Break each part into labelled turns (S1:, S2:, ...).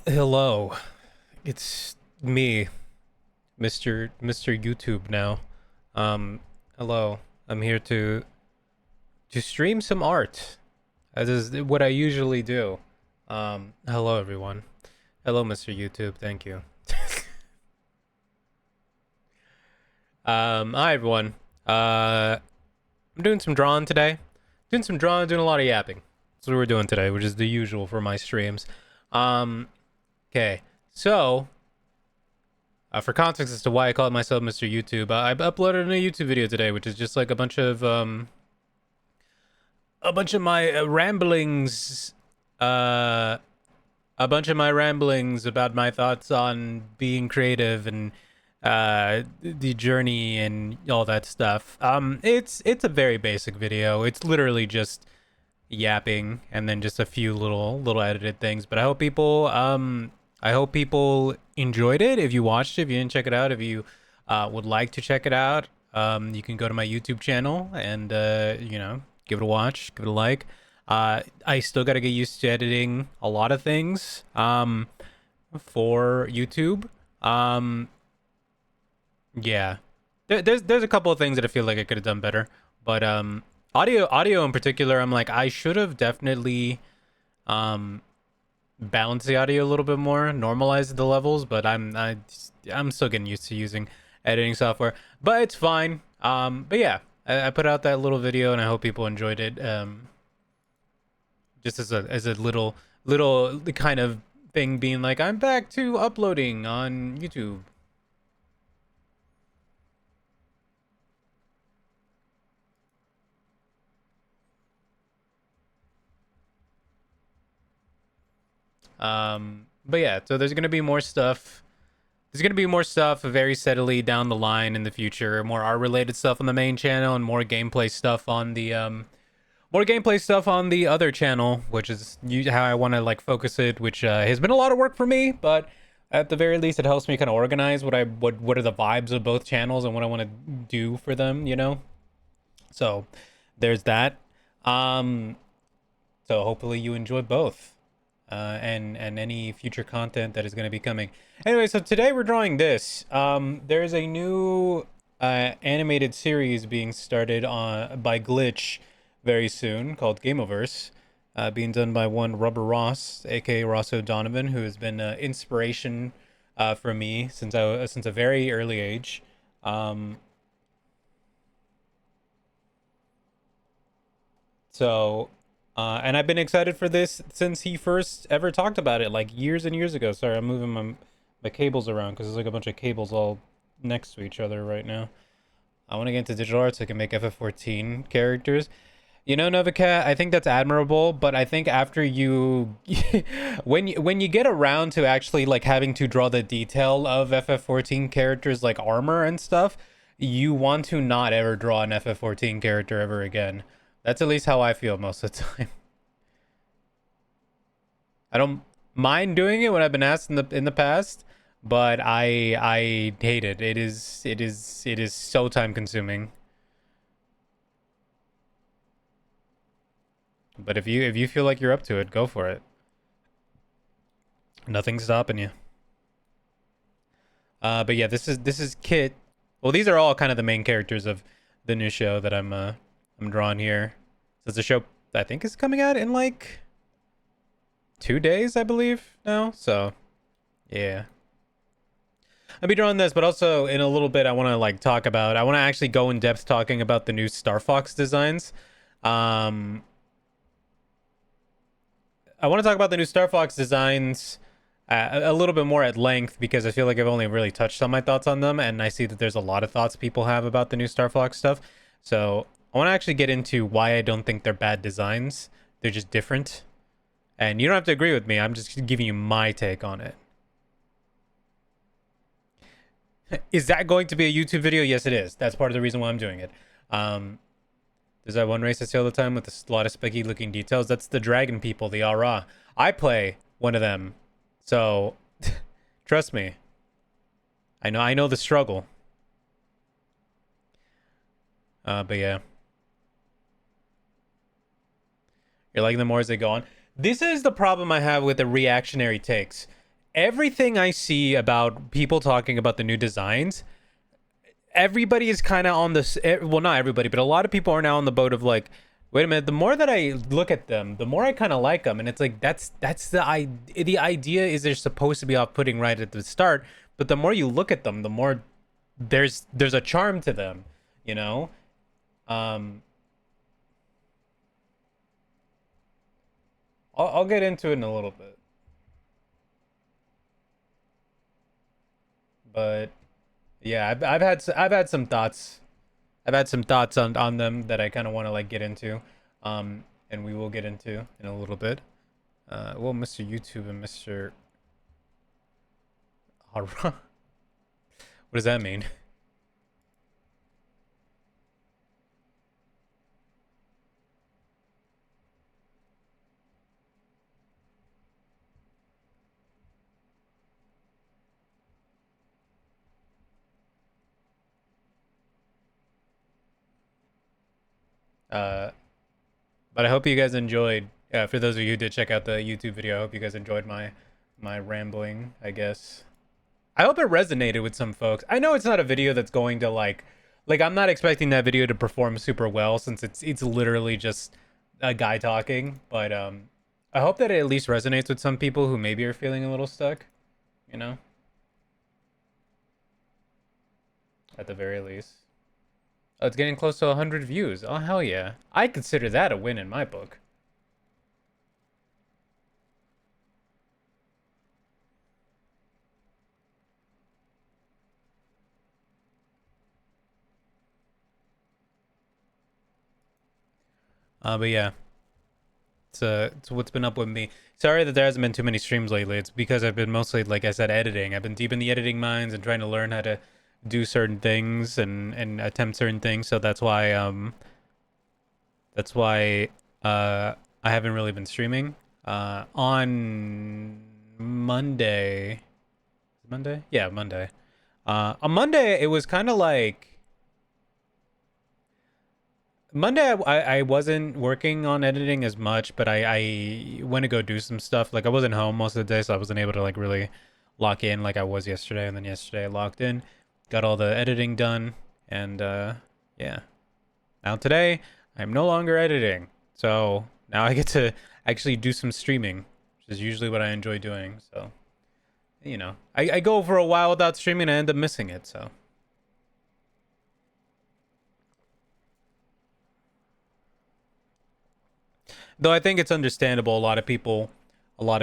S1: Hello, it's me, Mr. YouTube now. Um, Hello. I'm here to stream some art. That is what I usually do. Hello everyone. Hello, Mr. YouTube. Thank you. Hi everyone. I'm doing some drawing today. Doing some drawing, doing a lot of yapping. That's what we're doing today, which is the usual for my streams. Um, okay. So, for context as to why I call myself Mr. YouTube, I uploaded a YouTube video today, which is just like a bunch of my ramblings, uh, a bunch of my ramblings about my thoughts on being creative and the journey and all that stuff. It's a very basic video. It's literally just yapping and then just a few little edited things. But I hope people enjoyed it. If you watched it, if you didn't check it out, if you would like to check it out, you can go to my YouTube channel and give it a watch, give it a like. I still got to get used to editing a lot of things for YouTube. Um, yeah, there's a couple of things that I feel like I could have done better, but audio in particular, I'm like I should have definitely um balance the audio a little bit more, normalize the levels, but I'm still getting used to using editing software, but it's fine. But yeah, I put out that little video and I hope people enjoyed it. Just as a little kind of thing, being like I'm back to uploading on YouTube. But yeah, so there's gonna be more stuff. There's gonna be more stuff very steadily down the line in the future. More art related stuff on the main channel and more gameplay stuff on the other channel, which is how I want to like focus it. Which has been a lot of work for me, but at the very least, it helps me kind of organize what are the vibes of both channels and what I want to do for them. So there's that. Um, so hopefully you enjoy both. And any future content that is going to be coming. Anyway, so today we're drawing this. There's a new animated series being started on by Glitch very soon called Gameoverse, being done by one Rubber Ross, aka Ross O'Donovan, who has been inspiration for me since a very early age. Um, So, and I've been excited for this since he first ever talked about it, like years and years ago. Sorry, I'm moving my cables around because there's like a bunch of cables all next to each other right now. I want to get into digital art so I can make FF14 characters. Novicat, I think that's admirable, but I think after you, when you get around to actually like having to draw the detail of FF14 characters like armor and stuff, you want to not ever draw an FF14 character ever again. That's at least how I feel most of the time. I don't mind doing it when I've been asked in the past, but I hate it. It is so time consuming. But if you feel like you're up to it, go for it. Nothing's stopping you. But yeah, this is Kit. Well, these are all kind of the main characters of the new show that I'm drawing here. So the show I think is coming out in like 2 days, I believe now. So yeah, I'll be drawing this, but also in a little bit I want to like talk about. I want to actually go in depth talking about the new starfox designs. Um, I want to talk about the new starfox designs a little bit more at length because I feel like I've only really touched on my thoughts on them, and I see that there's a lot of thoughts people have about the new starfox stuff. So I want to actually get into why I don't think they're bad designs. They're just different. And you don't have to agree with me. I'm just giving you my take on it. Is that going to be a YouTube video? Yes, it is. That's part of the reason why I'm doing it. There's that one race I see all the time with a lot of specky looking details. That's the dragon people, the Ara. I play one of them. So, trust me. I know the struggle. But yeah. You're liking them more as they go on. This is the problem I have with the reactionary takes. everything I see about people talking about the new designs, everybody is kind of on this. Well, not everybody, but a lot of people are now on the boat of like, wait a minute. The more that I look at them, the more I kind of like them, and it's like that's the idea is they're supposed to be off-putting right at the start, but the more you look at them, the more there's a charm to them, you know. Um, I'll get into it in a little bit, but yeah, I've had some thoughts. I've had some thoughts on them that I kind of want to like get into, and we will get into in a little bit. Well, Mr. YouTube and Mr. What does that mean? Uh, but I hope you guys enjoyed. For those of you who did check out the YouTube video, I hope you guys enjoyed my rambling, I guess. I hope it resonated with some folks. I know it's not a video that's going to like I'm not expecting that video to perform super well since it's literally just a guy talking, but I hope that it at least resonates with some people who maybe are feeling a little stuck, you know, at the very least. Oh, it's getting close to 100 views. Oh, hell yeah. I consider that a win in my book. But yeah, it's what's been up with me. Sorry that there hasn't been too many streams lately. It's because I've been mostly, like I said, editing. I've been deep in the editing mines and trying to learn how to do certain things and attempt certain things. So that's why I haven't really been streaming. On Monday, Monday, yeah, Monday. On Monday, it was kind of like Monday. I wasn't working on editing as much, but I went to go do some stuff. Like I wasn't home most of the day, so I wasn't able to like really lock in like I was yesterday. And then yesterday I locked in, got all the editing done, and yeah. Now today I'm no longer editing, so now I get to actually do some streaming, which is usually what I enjoy doing. So you know, I go for a while without streaming and I end up missing it. So though I think it's understandable, a lot of people, uh,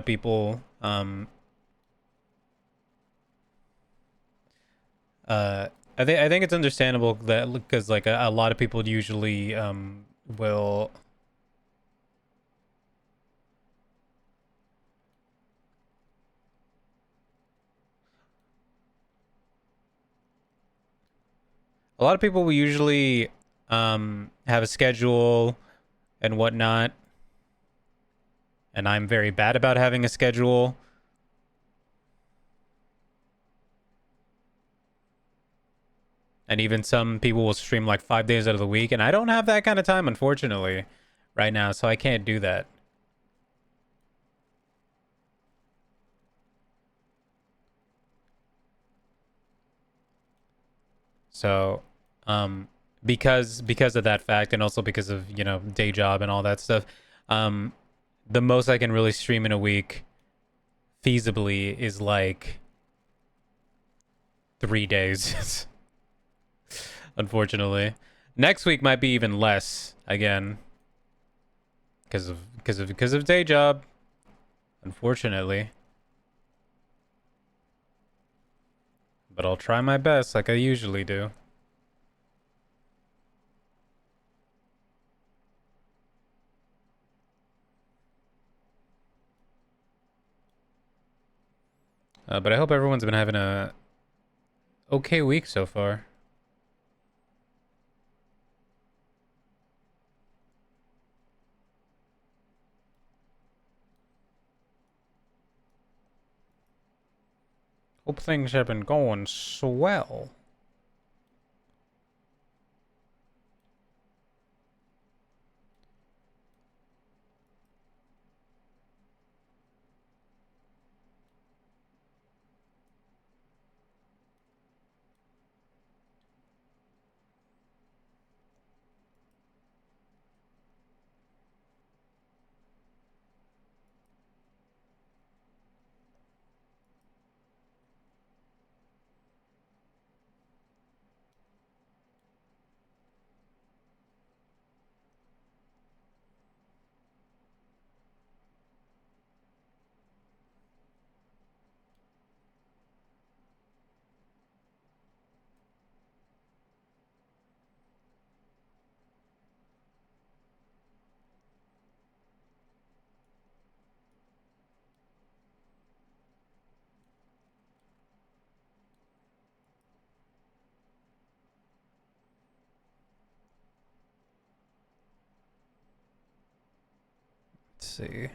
S1: I think it's understandable that because like a lot of people usually will. A lot of people will usually have a schedule and whatnot, and I'm very bad about having a schedule. And even some people will stream like 5 days out of the week, and I don't have that kind of time, unfortunately, right now, so I can't do that. So, um, because of that fact, and also because of day job and all that stuff, um, the most I can really stream in a week, feasibly, is like 3 days. Unfortunately, next week might be even less again, because of day job. Unfortunately, but I'll try my best like I usually do. But I hope everyone's been having a okay week so far. Hope things have been going swell. see.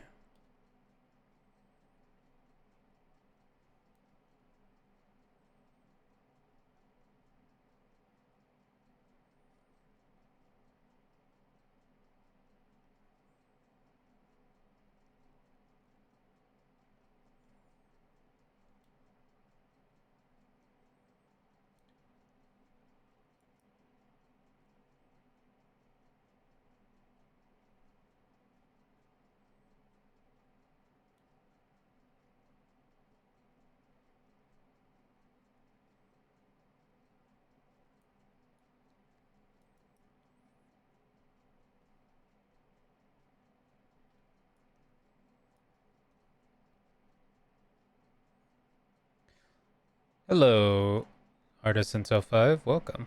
S1: Hello, Artisan05. Welcome.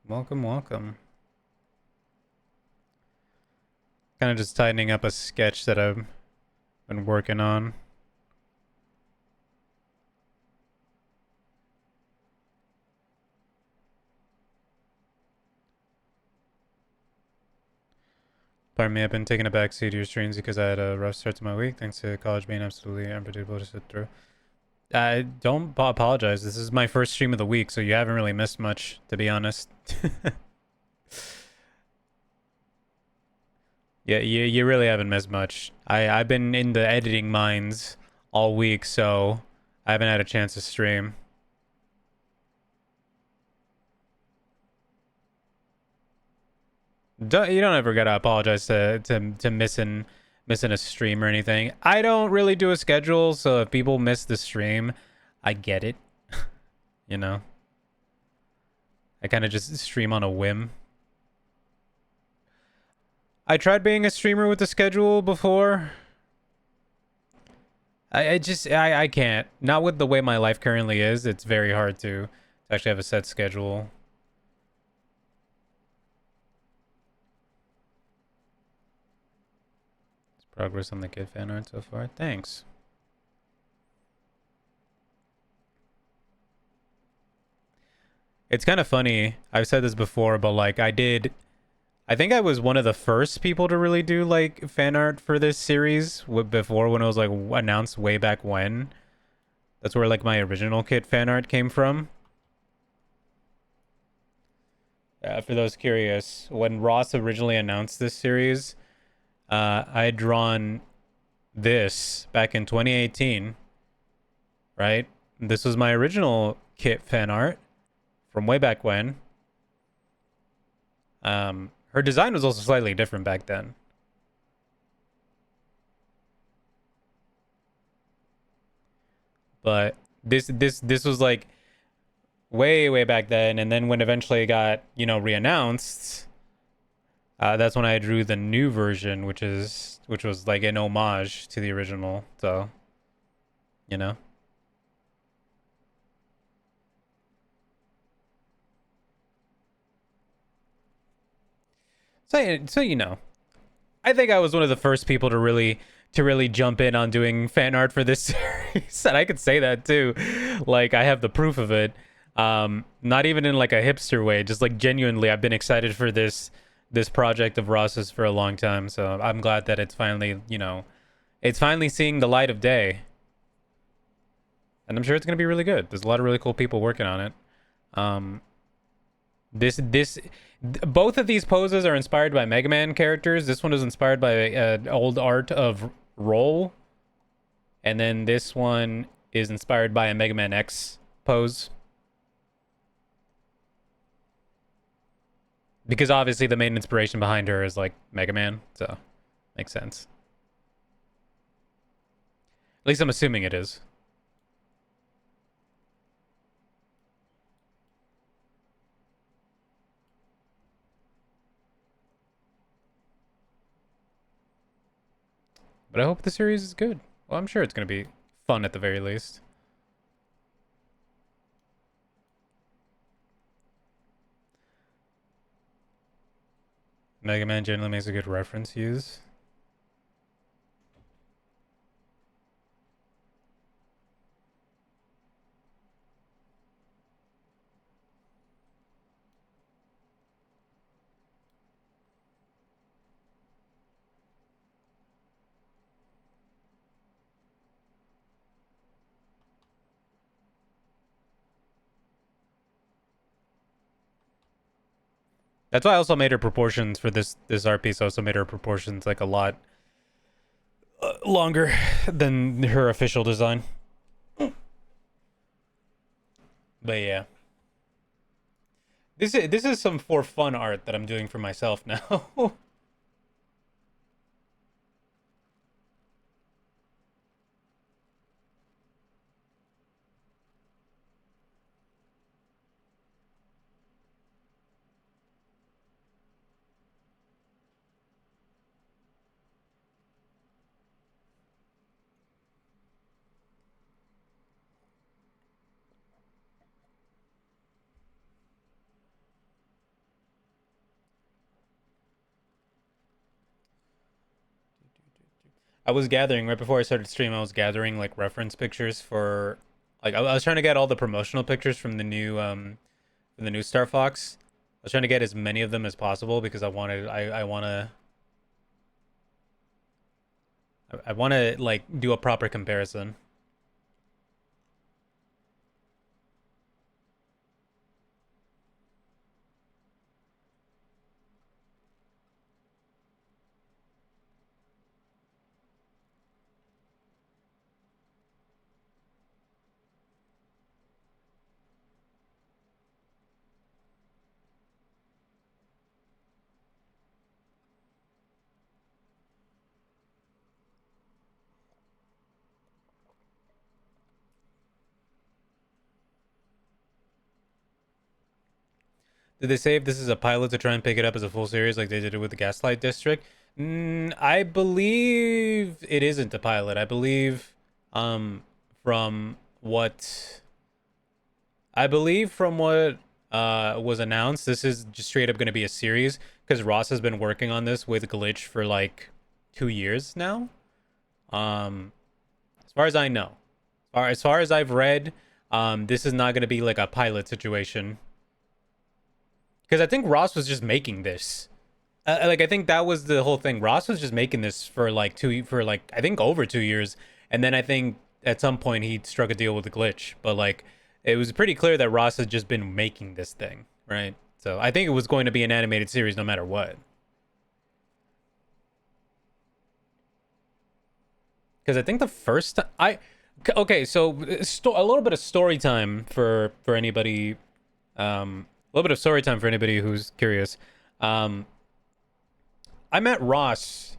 S1: Welcome. Kind of just tightening up a sketch that I've been working on. Pardon me, I've been taking a backseat to your streams because I had a rough start to my week, thanks to college being absolutely unpredictable to sit through. I don't apologize. This is my first stream of the week, so you haven't really missed much, to be honest. Yeah, you really haven't missed much. I've been in the editing mines all week, so I haven't had a chance to stream. You don't ever gotta apologize to missing a stream or anything. I don't really do a schedule, so if people miss the stream, I get it. You know, I kind of just stream on a whim. I tried being a streamer with a schedule before. I can't. Not with the way my life currently is. It's very hard to actually have a set schedule. It's progress on the kid fan art so far. Thanks. It's kind of funny. I've said this before, but like I think I was one of the first people to really do like fan art for this series before when it was like announced way back when. That's where like my original kit fan art came from. For those curious, when Ross originally announced this series, I had drawn this back in 2018, right? This was my original kit fan art from way back when. Her design was also slightly different back then. But this was like way back then, and then when eventually it got, you know, reannounced, that's when I drew the new version, which was like an homage to the original. So, you know. So you know, I think I was one of the first people to really jump in on doing fan art for this series, and I could say that too. Like I have the proof of it. Not even in like a hipster way, just like genuinely, I've been excited for this project of Ross's for a long time. So I'm glad that it's finally, you know, it's finally seeing the light of day, and I'm sure it's gonna be really good. There's a lot of really cool people working on it. Um, both of these poses are inspired by Mega Man characters. This one is inspired by old art of Roll, and then this one is inspired by a Mega Man X pose. Because obviously the main inspiration behind her is like Mega Man, so makes sense. At least I'm assuming it is. But I hope the series is good. Well, I'm sure it's going to be fun at the very least. Mega Man generally makes a good reference use. That's why I also made her proportions for this art piece. I also made her proportions like a lot longer than her official design. But yeah, this is some for fun art that I'm doing for myself now. I was gathering right before I started stream. I was gathering like reference pictures for like I was trying to get all the promotional pictures from the new Star Fox. I was trying to get as many of them as possible because I want to like do a proper comparison. Did they say if this is a pilot to try and pick it up as a full series like they did it with the Gaslight District? I believe it isn't a pilot. I believe, um, from what from what was announced, this is just straight up going to be a series because Ross has been working on this with Glitch for like 2 years now. Um, as far as I know, or as far as I've read, this is not going to be like a pilot situation because I think Ross was just making this. Like I think that was the whole thing. Ross was just making this for like I think over 2 years, and then I think at some point he struck a deal with the Glitch. But like it was pretty clear that Ross had just been making this thing, right? So I think it was going to be an animated series no matter what. Because I think the first time I okay, so a little bit of story time for anybody, a little bit of story time for anybody who's curious. Um, I met Ross.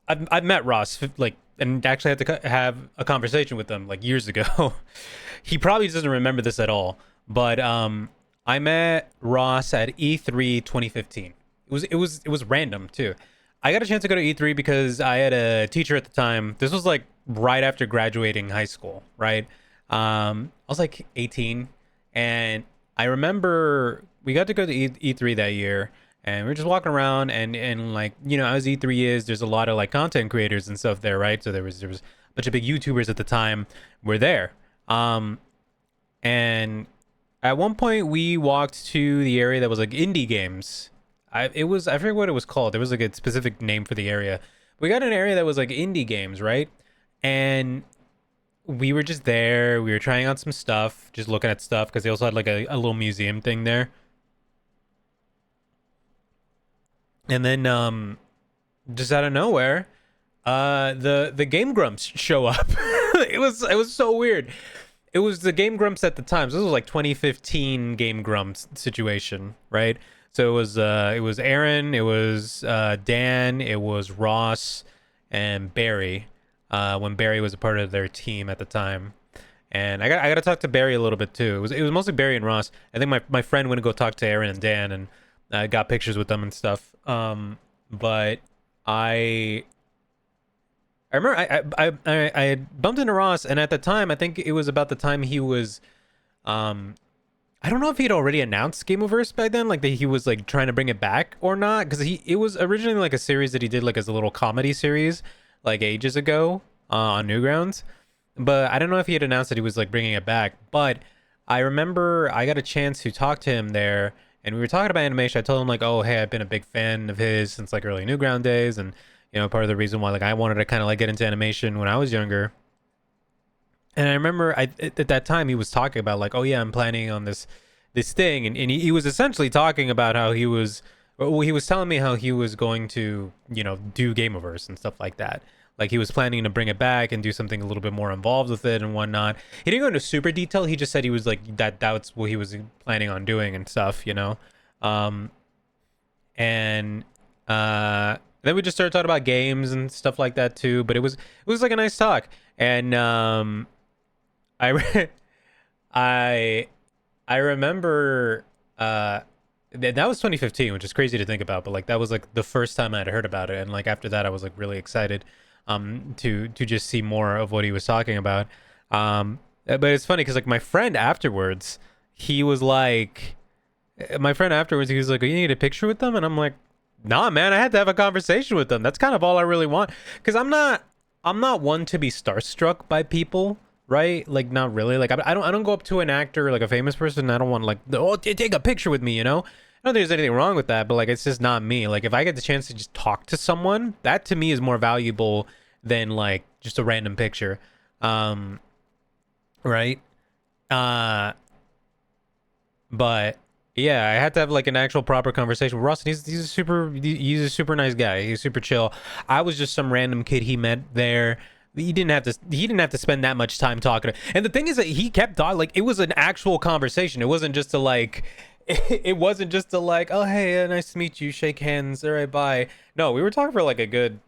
S1: I've met Ross like and actually had to have a conversation with him like years ago. He probably doesn't remember this at all, but I met Ross at E3 2015. It was random too. I got a chance to go to E3 because I had a teacher at the time. This was like right after graduating high school, right? I was like 18, and I remember we got to go to E3 that year, and we were just walking around, and like as E3 is, there's a lot of like content creators and stuff there, right? So there was a bunch of big YouTubers at the time were there, and at one point we walked to the area that was like indie games. I forget what it was called. There was like a specific name for the area. We got an area that was like indie games, right? And we were just there. We were trying out some stuff, just looking at stuff because they also had like a little museum thing there. And then just out of nowhere, the Game Grumps show up. It was so weird. It was the Game Grumps at the time. So this was like 2015 Game Grumps situation, right? So it was Aaron, it was Dan, it was Ross, and Barry. When Barry was a part of their team at the time, and I got to talk to Barry a little bit too. It was mostly Barry and Ross. I think my friend went to go talk to Aaron and Dan, and got pictures with them and stuff. But I I remember I had bumped into Ross, and at the time, I think it was about the time he was, um, I don't know if he had already announced Gameoverse back then, like that he was like trying to bring it back or not, because it was originally like a series that he did like as a little comedy series, like ages ago, on Newgrounds, but I don't know if he had announced that he was like bringing it back. But I remember I got a chance to talk to him there, and we were talking about animation. I told him like, oh hey, I've been a big fan of his since like early Newground days, and part of the reason why like I wanted to kind of like get into animation when I was younger. And I remember at that time he was talking about like, oh yeah, I'm planning on this thing, and he was essentially talking about how he was Well, he was telling me how he was going to, you know, do Gameverse and stuff like that. Like he was planning to bring it back and do something a little bit more involved with it and whatnot. He didn't go into super detail. He just said he was like that's what he was planning on doing and stuff, you know. Um, and then we just started talking about games and stuff like that too. But it was like a nice talk. And I I I remember that was 2015, which is crazy to think about, but like that was like the first time I'd heard about it, and like after that I was like really excited to just see more of what he was talking about. But it's funny because like he was like my friend afterwards he was like, "Oh, you need a picture with them?" And I'm like, "Nah, man, I had to have a conversation with them. That's kind of all I really want." Because I'm not one to be starstruck by people, right? Like, not really. Like, I don't go up to an actor, like a famous person, and I don't want like, oh, take a picture with me, you know? I don't think there's anything wrong with that, but like, it's just not me. Like, if I get the chance to just talk to someone, that to me is more valuable than like just a random picture, um, right? Uh, but yeah, I had to have like an actual proper conversation with Ross. And he's a super nice guy. He's super chill. I was just some random kid he met there. He didn't have to spend that much time talking. And the thing is that he kept talking, like it was an actual conversation. It wasn't just to like it wasn't just to like, oh hey, nice to meet you, shake hands, all right, bye. No, we were talking for like a good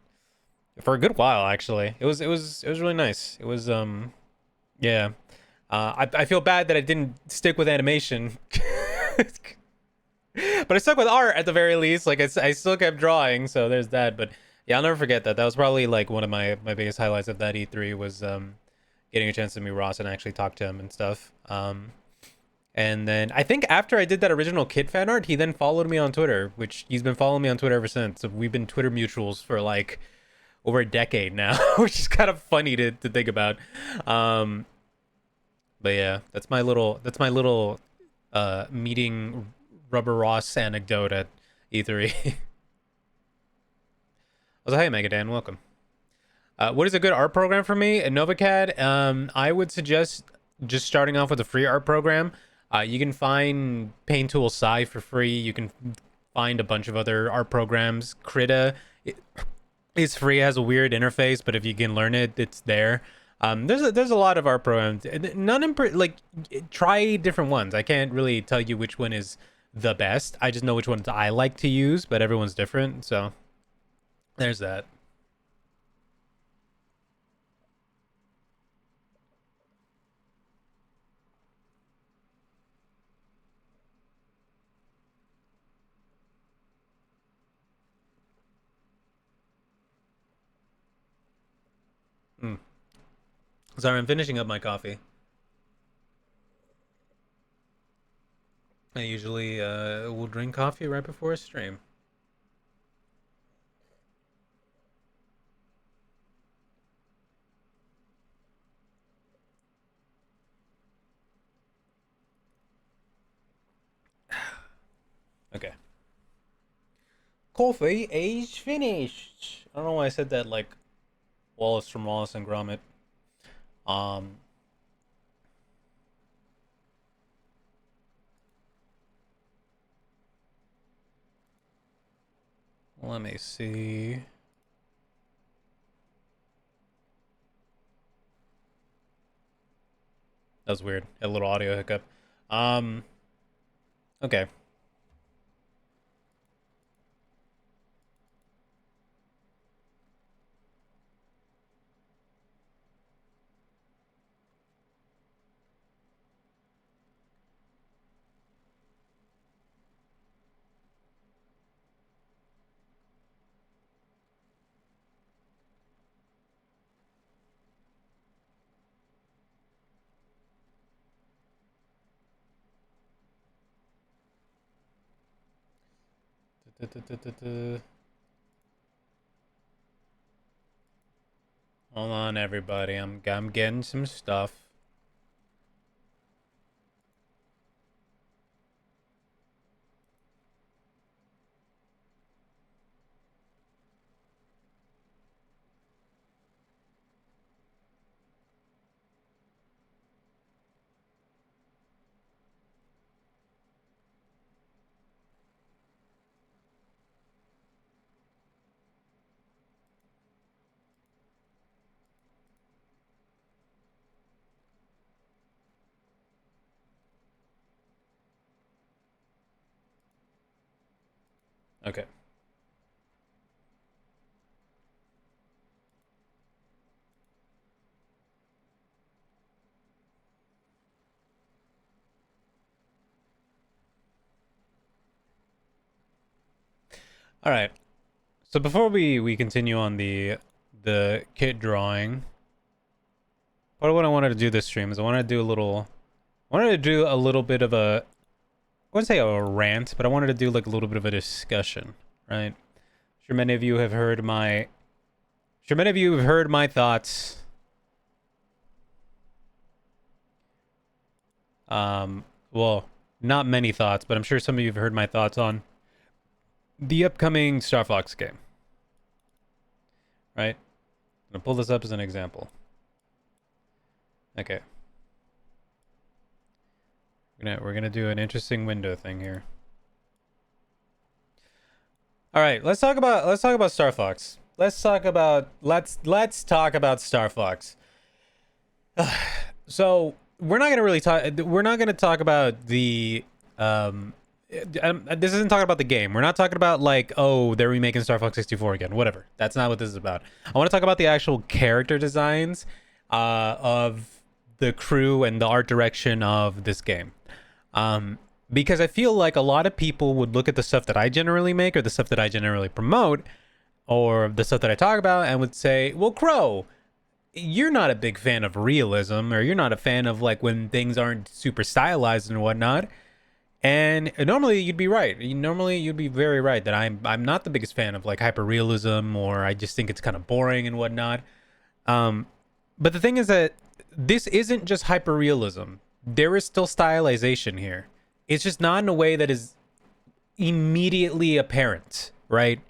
S1: while actually. It was really nice. It was yeah. I feel bad that I didn't stick with animation. But I stuck with art at the very least. Like I still kept drawing, so there's that. But yeah, I'll never forget that. That was probably like one of my biggest highlights of that E3 was getting a chance to meet Ross and actually talk to him and stuff. And then I think after I did that original Kit fan art, he then followed me on Twitter, which he's been following me on Twitter ever since. So we've been Twitter mutuals for like over a decade now, which is kind of funny to think about. Um, but yeah, that's my little meeting Rubber Ross anecdote at E3. I was like, hey Megadan, welcome. What is a good art program for me? At NovaCAD, I would suggest just starting off with a free art program. You can find Paint Tool Sci for free. You can find a bunch of other art programs. Krita is free, has a weird interface, but if you can learn it, it's there. There's a lot of art programs. None in like try different ones. I can't really tell you which one is the best. I just know which ones I like to use, but everyone's different. So there's that. Mm. Sorry, I'm finishing up my coffee. I usually will drink coffee right before a stream. Okay. Coffee is finished. I don't know why I said that like Wallace from Wallace and Gromit. Um, let me see. That was weird. A little audio hiccup. Um, okay. Hold on, everybody. I'm getting some stuff. Okay. All right. So before we continue on the kit drawing, what I wanted to do this stream is I wanted to do a little bit of a, I wouldn't say a rant, but I wanted to do like a little bit of a discussion, right? Sure many of you have heard my thoughts. Well, not many thoughts, but I'm sure some of you have heard my thoughts on the upcoming Star Fox game. Right? I'm gonna pull this up as an example. Okay. We're gonna do an interesting window thing here. All right, let's talk about Star Fox. Let's talk about Star Fox. So we're not gonna talk about the this isn't talking about the game. We're not talking about like, oh, they're remaking Star Fox 64 again. Whatever. That's not what this is about. I want to talk about the actual character designs of the crew and the art direction of this game. Because I feel like a lot of people would look at the stuff that I generally make or the stuff that I generally promote or the stuff that I talk about and would say, well, Crow, you're not a big fan of realism, or you're not a fan of like when things aren't super stylized and whatnot. And normally you'd be right. Normally you'd be very right that I'm not the biggest fan of like hyperrealism, or I just think it's kind of boring and whatnot. But the thing is that this isn't just hyperrealism. There is still stylization here. It's just not in a way that is immediately apparent, right?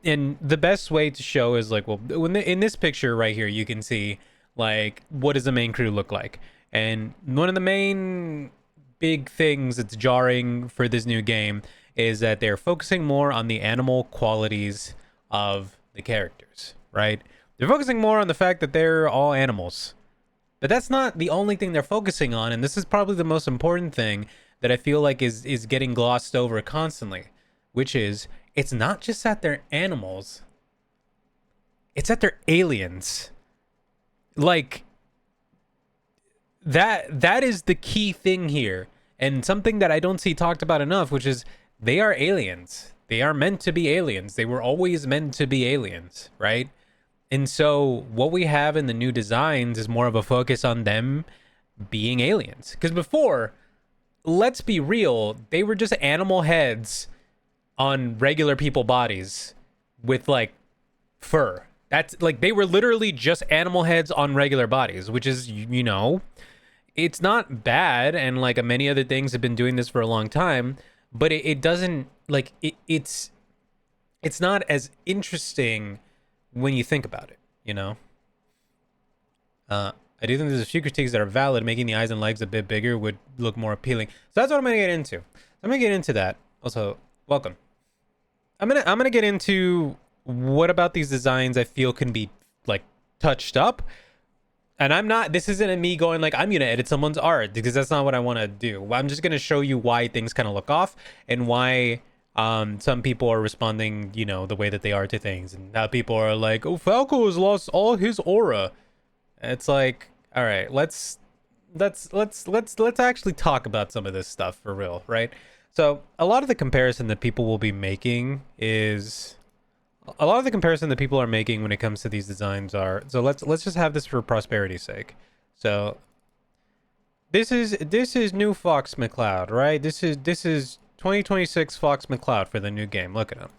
S1: And the best way to show is like, well, in this picture right here, you can see like what does the main crew look like, and one of the main big things that's jarring for this new game is that they're focusing more on the animal qualities of the characters, right? They're focusing more on the fact that they're all animals. But that's not the only thing they're focusing on, and this is probably the most important thing that I feel like is getting glossed over constantly, which is it's not just that they're animals, it's that they're aliens. Like that is the key thing here, and something that I don't see talked about enough, which is they are aliens. They are meant to be aliens. They were always meant to be aliens, right? And so what we have in the new designs is more of a focus on them being aliens. Because before, let's be real, they were just animal heads on regular people bodies with like fur. That's like, they were literally just animal heads on regular bodies, which is, you know, it's not bad. And like many other things have been doing this for a long time, but it doesn't like it's not as interesting when you think about it, you know? I do think there's a few critiques that are valid. Making the eyes and legs a bit bigger would look more appealing. So that's what I'm gonna get into. I'm gonna get into that. Also, welcome. I'm gonna get into what about these designs I feel can be like touched up. And this isn't me going like, I'm gonna edit someone's art, because that's not what I want to do. I'm just gonna show you why things kind of look off, and why some people are responding, you know, the way that they are to things, and how people are like, oh, Falco has lost all his aura. It's like, all right, let's actually talk about some of this stuff for real, right? So a lot of the comparison that people will be making is a lot of the comparison that people are making when it comes to these designs are, so let's just have this for prosperity's sake. So this is new Fox McCloud, right? This is 2026 Fox McCloud for the new game. Look at him.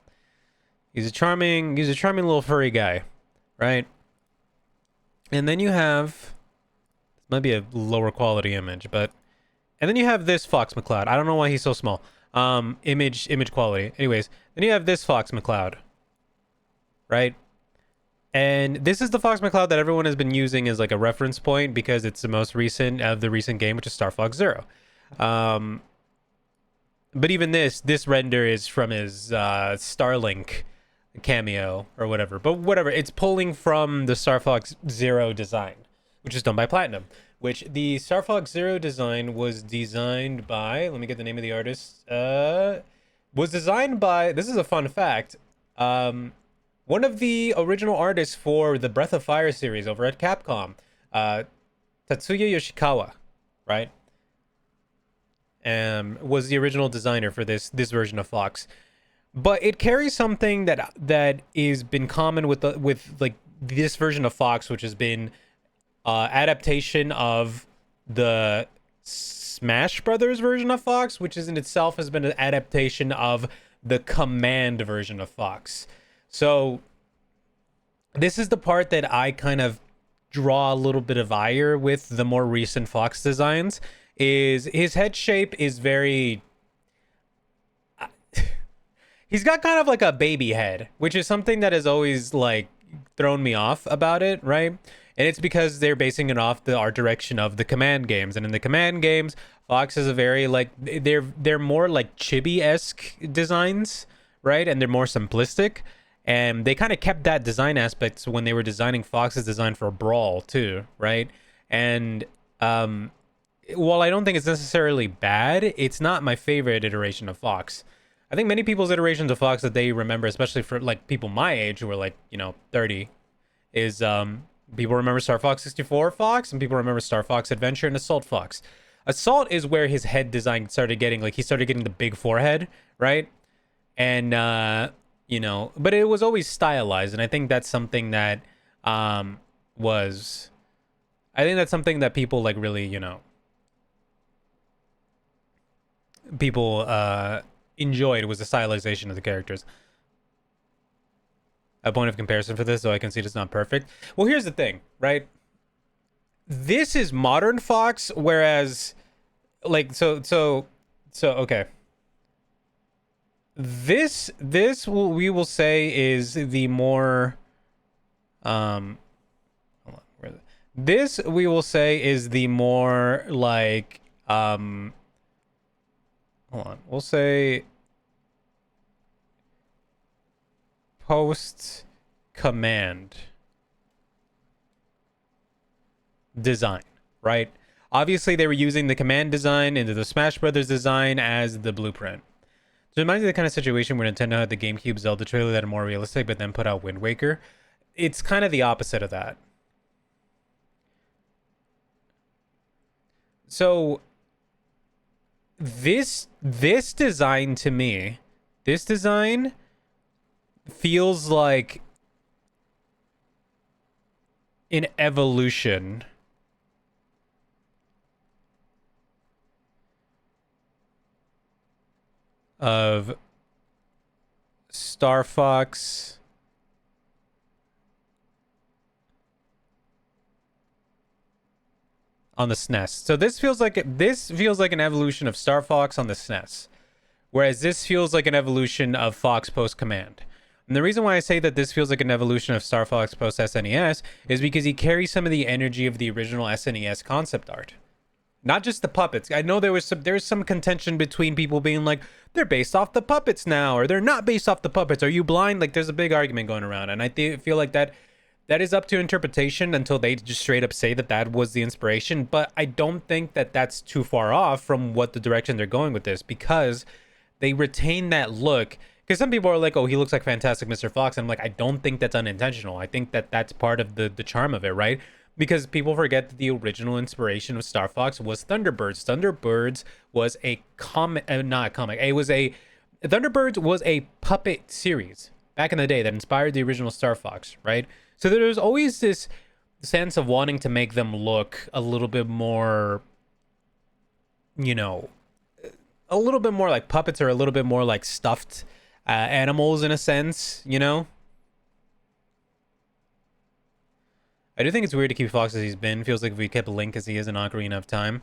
S1: He's a charming little furry guy, right? And then you have, this might be a lower quality image, but, and then you have this Fox McCloud. I don't know why he's so small. Image quality. Anyways, then you have this Fox McCloud, right? And this is the Fox McCloud that everyone has been using as like a reference point because it's the most recent of the recent game, which is Star Fox Zero. But even this render is from his Starlink cameo or whatever. But whatever, it's pulling from the Star Fox Zero design, which is done by Platinum. Which the Star Fox Zero design was designed by, let me get the name of the artist. was designed by, this is a fun fact, um, one of the original artists for the Breath of Fire series over at Capcom, uh, Tatsuya Yoshikawa, right? Was the original designer for this version of Fox. But it carries something that is been common with like this version of Fox, which has been adaptation of the Smash Brothers version of Fox, which is in itself has been an adaptation of the Command version of Fox. So this is the part that I kind of draw a little bit of ire with the more recent Fox designs. Is his head shape is very he's got kind of like a baby head, which is something that has always like thrown me off about it, right? And it's because they're basing it off the art direction of the Command games, and in the Command games, Fox is a very like they're more like chibi-esque designs, right? And they're more simplistic, and they kind of kept that design aspect when they were designing Fox's design for Brawl too, right? And while I don't think it's necessarily bad, it's not my favorite iteration of Fox. I think many people's iterations of Fox that they remember, especially for like people my age who are like, 30, is people remember Star Fox 64 Fox, and people remember Star Fox Adventure and Assault Fox. Assault is where his head design started getting like he started getting the big forehead, right? And but it was always stylized, and I think that's something that was I think that's something that people like really, people enjoyed was the stylization of the characters. A point of comparison for this, though I can see it's not perfect. Well, here's the thing, right? This is modern Fox, whereas like okay. We will say is the more hold on, this we will say is the more like hold on, we'll say post Command design, right? Obviously they were using the Command design into the Smash Brothers design as the blueprint. So it reminds me of the kind of situation where Nintendo had the GameCube Zelda trailer that are more realistic, but then put out Wind Waker. It's kind of the opposite of that. So this design to me, this design feels like an evolution of Star Fox on the SNES. So this feels like an evolution of Star Fox on the SNES, whereas this feels like an evolution of Fox post Command. And the reason why I say that this feels like an evolution of Star Fox post SNES is because he carries some of the energy of the original SNES concept art. Not just the puppets. I know there's some contention between people being like, they're based off the puppets now, or they're not based off the puppets. Are you blind? Like, there's a big argument going around, and I feel like that is up to interpretation until they just straight up say that was the inspiration. But I don't think that that's too far off from what the direction they're going with this, because they retain that look. Because some people are like, oh, he looks like Fantastic Mr. Fox. And I'm like, I don't think that's unintentional. I think that that's part of the charm of it, right? Because people forget that the original inspiration of Star Fox was Thunderbirds. Thunderbirds was a comic, not a comic. Thunderbirds was a puppet series back in the day that inspired the original Star Fox, right? So there's always this sense of wanting to make them look a little bit more, a little bit more like puppets, or a little bit more like stuffed animals in a sense, I do think it's weird to keep Fox as he's been. Feels like if we kept Link as he is in Ocarina of Time.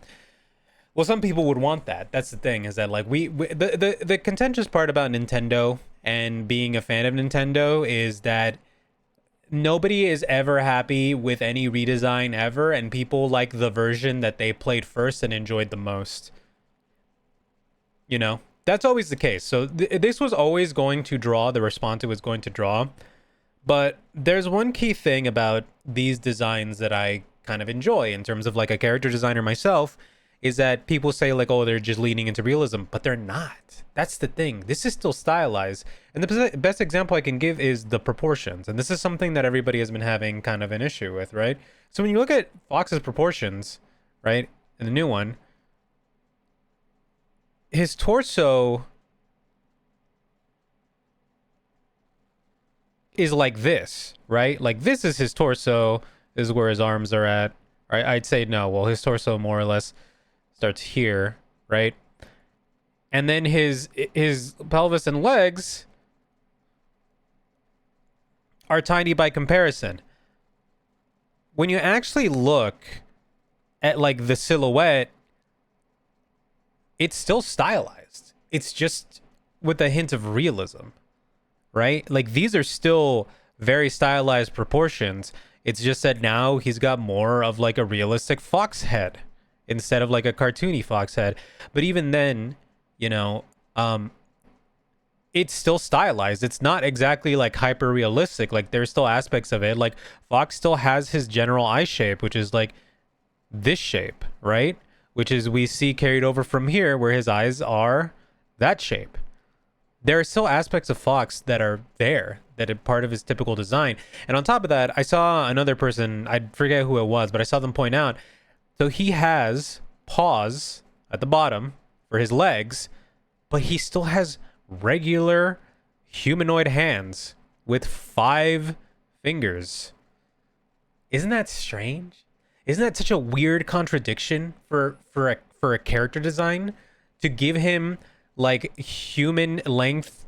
S1: Well, some people would want that. That's the thing, is that like the contentious part about Nintendo and being a fan of Nintendo is that nobody is ever happy with any redesign ever, and people like the version that they played first and enjoyed the most. That's always the case. So this was always going to draw the response it was going to draw. But there's one key thing about these designs that I kind of enjoy in terms of like a character designer myself, is that people say like, oh, they're just leaning into realism, but they're not. That's the thing. This is still stylized. And the best example I can give is the proportions. And this is something that everybody has been having kind of an issue with, right? So when you look at Fox's proportions, right, in the new one, his torso is like this, right? Like this is his torso. This is where his arms are at. Right? I'd say no. Well, his torso more or less starts here, right? And then his pelvis and legs are tiny by comparison. When you actually look at like the silhouette, it's still stylized. It's just with a hint of realism, right? Like these are still very stylized proportions. It's just that now he's got more of like a realistic fox head instead of like a cartoony fox head. But even then, you know, it's still stylized. It's not exactly like hyper realistic. Like there's still aspects of it. Like Fox still has his general eye shape, which is like this shape, right? Which is we see carried over from here where his eyes are that shape. There are still aspects of Fox that are there, that are part of his typical design. And on top of that, I saw another person, I forget who it was, but I saw them point out, so he has paws at the bottom for his legs, but he still has regular humanoid hands with 5 fingers. Isn't that strange? Isn't that such a weird contradiction for a character design to give him like human length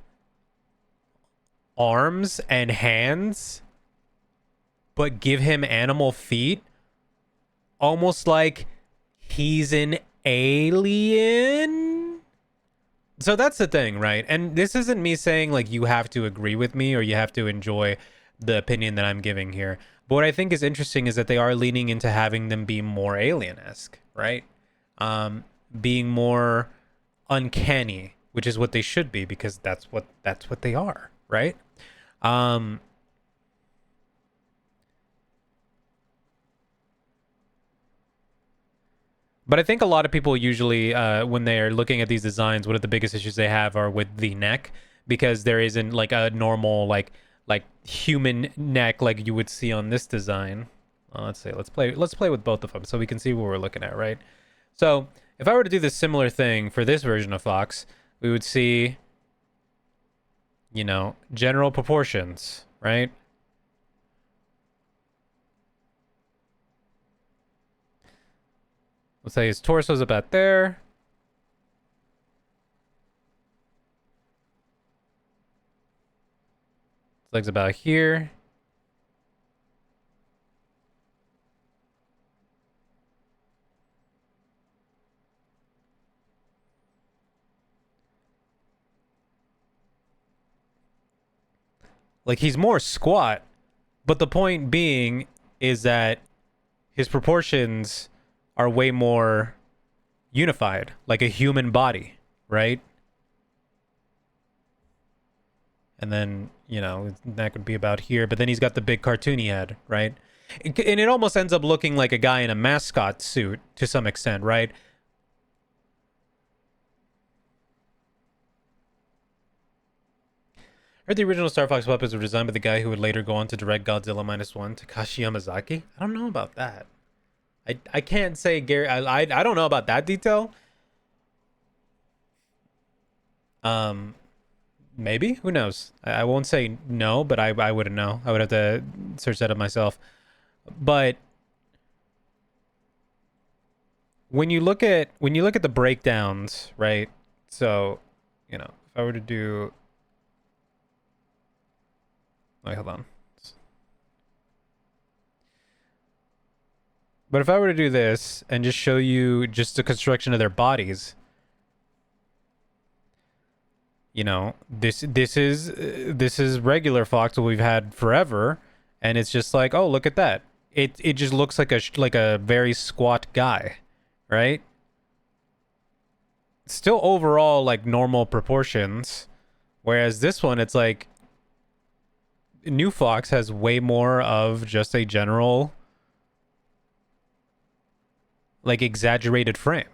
S1: arms and hands but give him animal feet? Almost like he's an alien. So that's the thing, right? And this isn't me saying like you have to agree with me or you have to enjoy the opinion that I'm giving here. But what I think is interesting is that they are leaning into having them be more alien-esque, right? Being more uncanny, which is what they should be, because that's what they are, right? But I think a lot of people usually, when they're looking at these designs, one of the biggest issues they have are with the neck, because there isn't like a normal like human neck like you would see on this design. Let's say let's play with both of them so we can see what we're looking at, right? So if I were to do this similar thing for this version of Fox, we would see, you know, general proportions, right? Let's say his torso's about there. His legs about here. Like he's more squat, but the point being is that his proportions are way more unified, like a human body, right? And then, you know, that could be about here, but then he's got the big cartoony head, right? And it almost ends up looking like a guy in a mascot suit to some extent, right? I heard the original Star Fox weapons were designed by the guy who would later go on to direct Godzilla -1, Takashi Yamazaki. I don't know about that. I can't say Gary. I don't know about that detail. Maybe, who knows? I won't say no, but I wouldn't know. I would have to search that up myself. But when you look at the breakdowns, right? So, you know, if I were to do, wait, hold on. But if I were to do this and just show you just the construction of their bodies, you know, this is regular Fox that we've had forever, and it's just like, oh, look at that. It just looks like a very squat guy, right? Still overall like normal proportions, whereas this one, it's like New Fox has way more of just a general like exaggerated frame,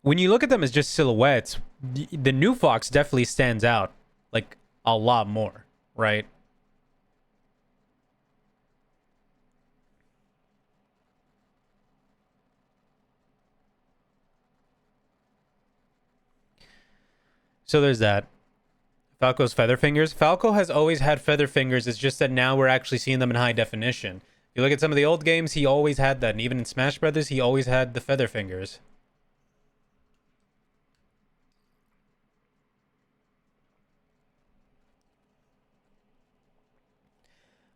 S1: when you look at them as just silhouettes, the new Fox definitely stands out like a lot more, right? So there's that. Falco's feather fingers. Falco has always had feather fingers. It's just that now we're actually seeing them in high definition. If you look at some of the old games, he always had that. And even in Smash Brothers, he always had the feather fingers.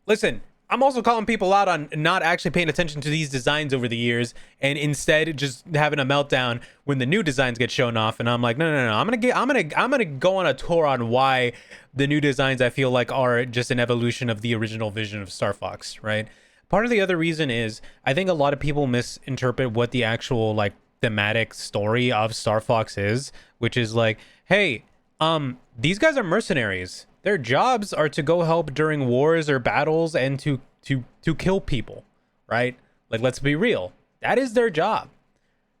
S1: Listen, I'm also calling people out on not actually paying attention to these designs over the years and instead just having a meltdown when the new designs get shown off. And I'm like, no. I'm gonna go on a tour on why the new designs I feel like are just an evolution of the original vision of Star Fox, right? Part of the other reason is I think a lot of people misinterpret what the actual like thematic story of Star Fox is, which is like, hey, these guys are mercenaries. Their jobs are to go help during wars or battles and to kill people, right? Like, let's be real. That is their job.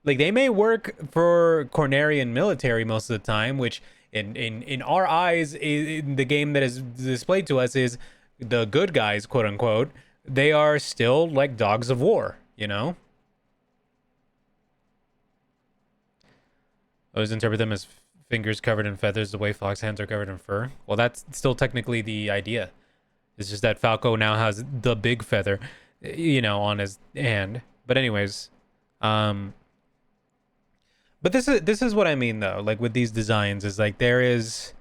S1: Like, they may work for Cornerian military most of the time, which in our eyes, in the game that is displayed to us is the good guys, quote unquote. They are still like dogs of war, you know? I always interpret them as fingers covered in feathers the way Fox hands are covered in fur. Well, that's still technically the idea. It's just that Falco now has the big feather, you know, on his hand. But anyways, but this is what I mean though. Like with these designs, is like there is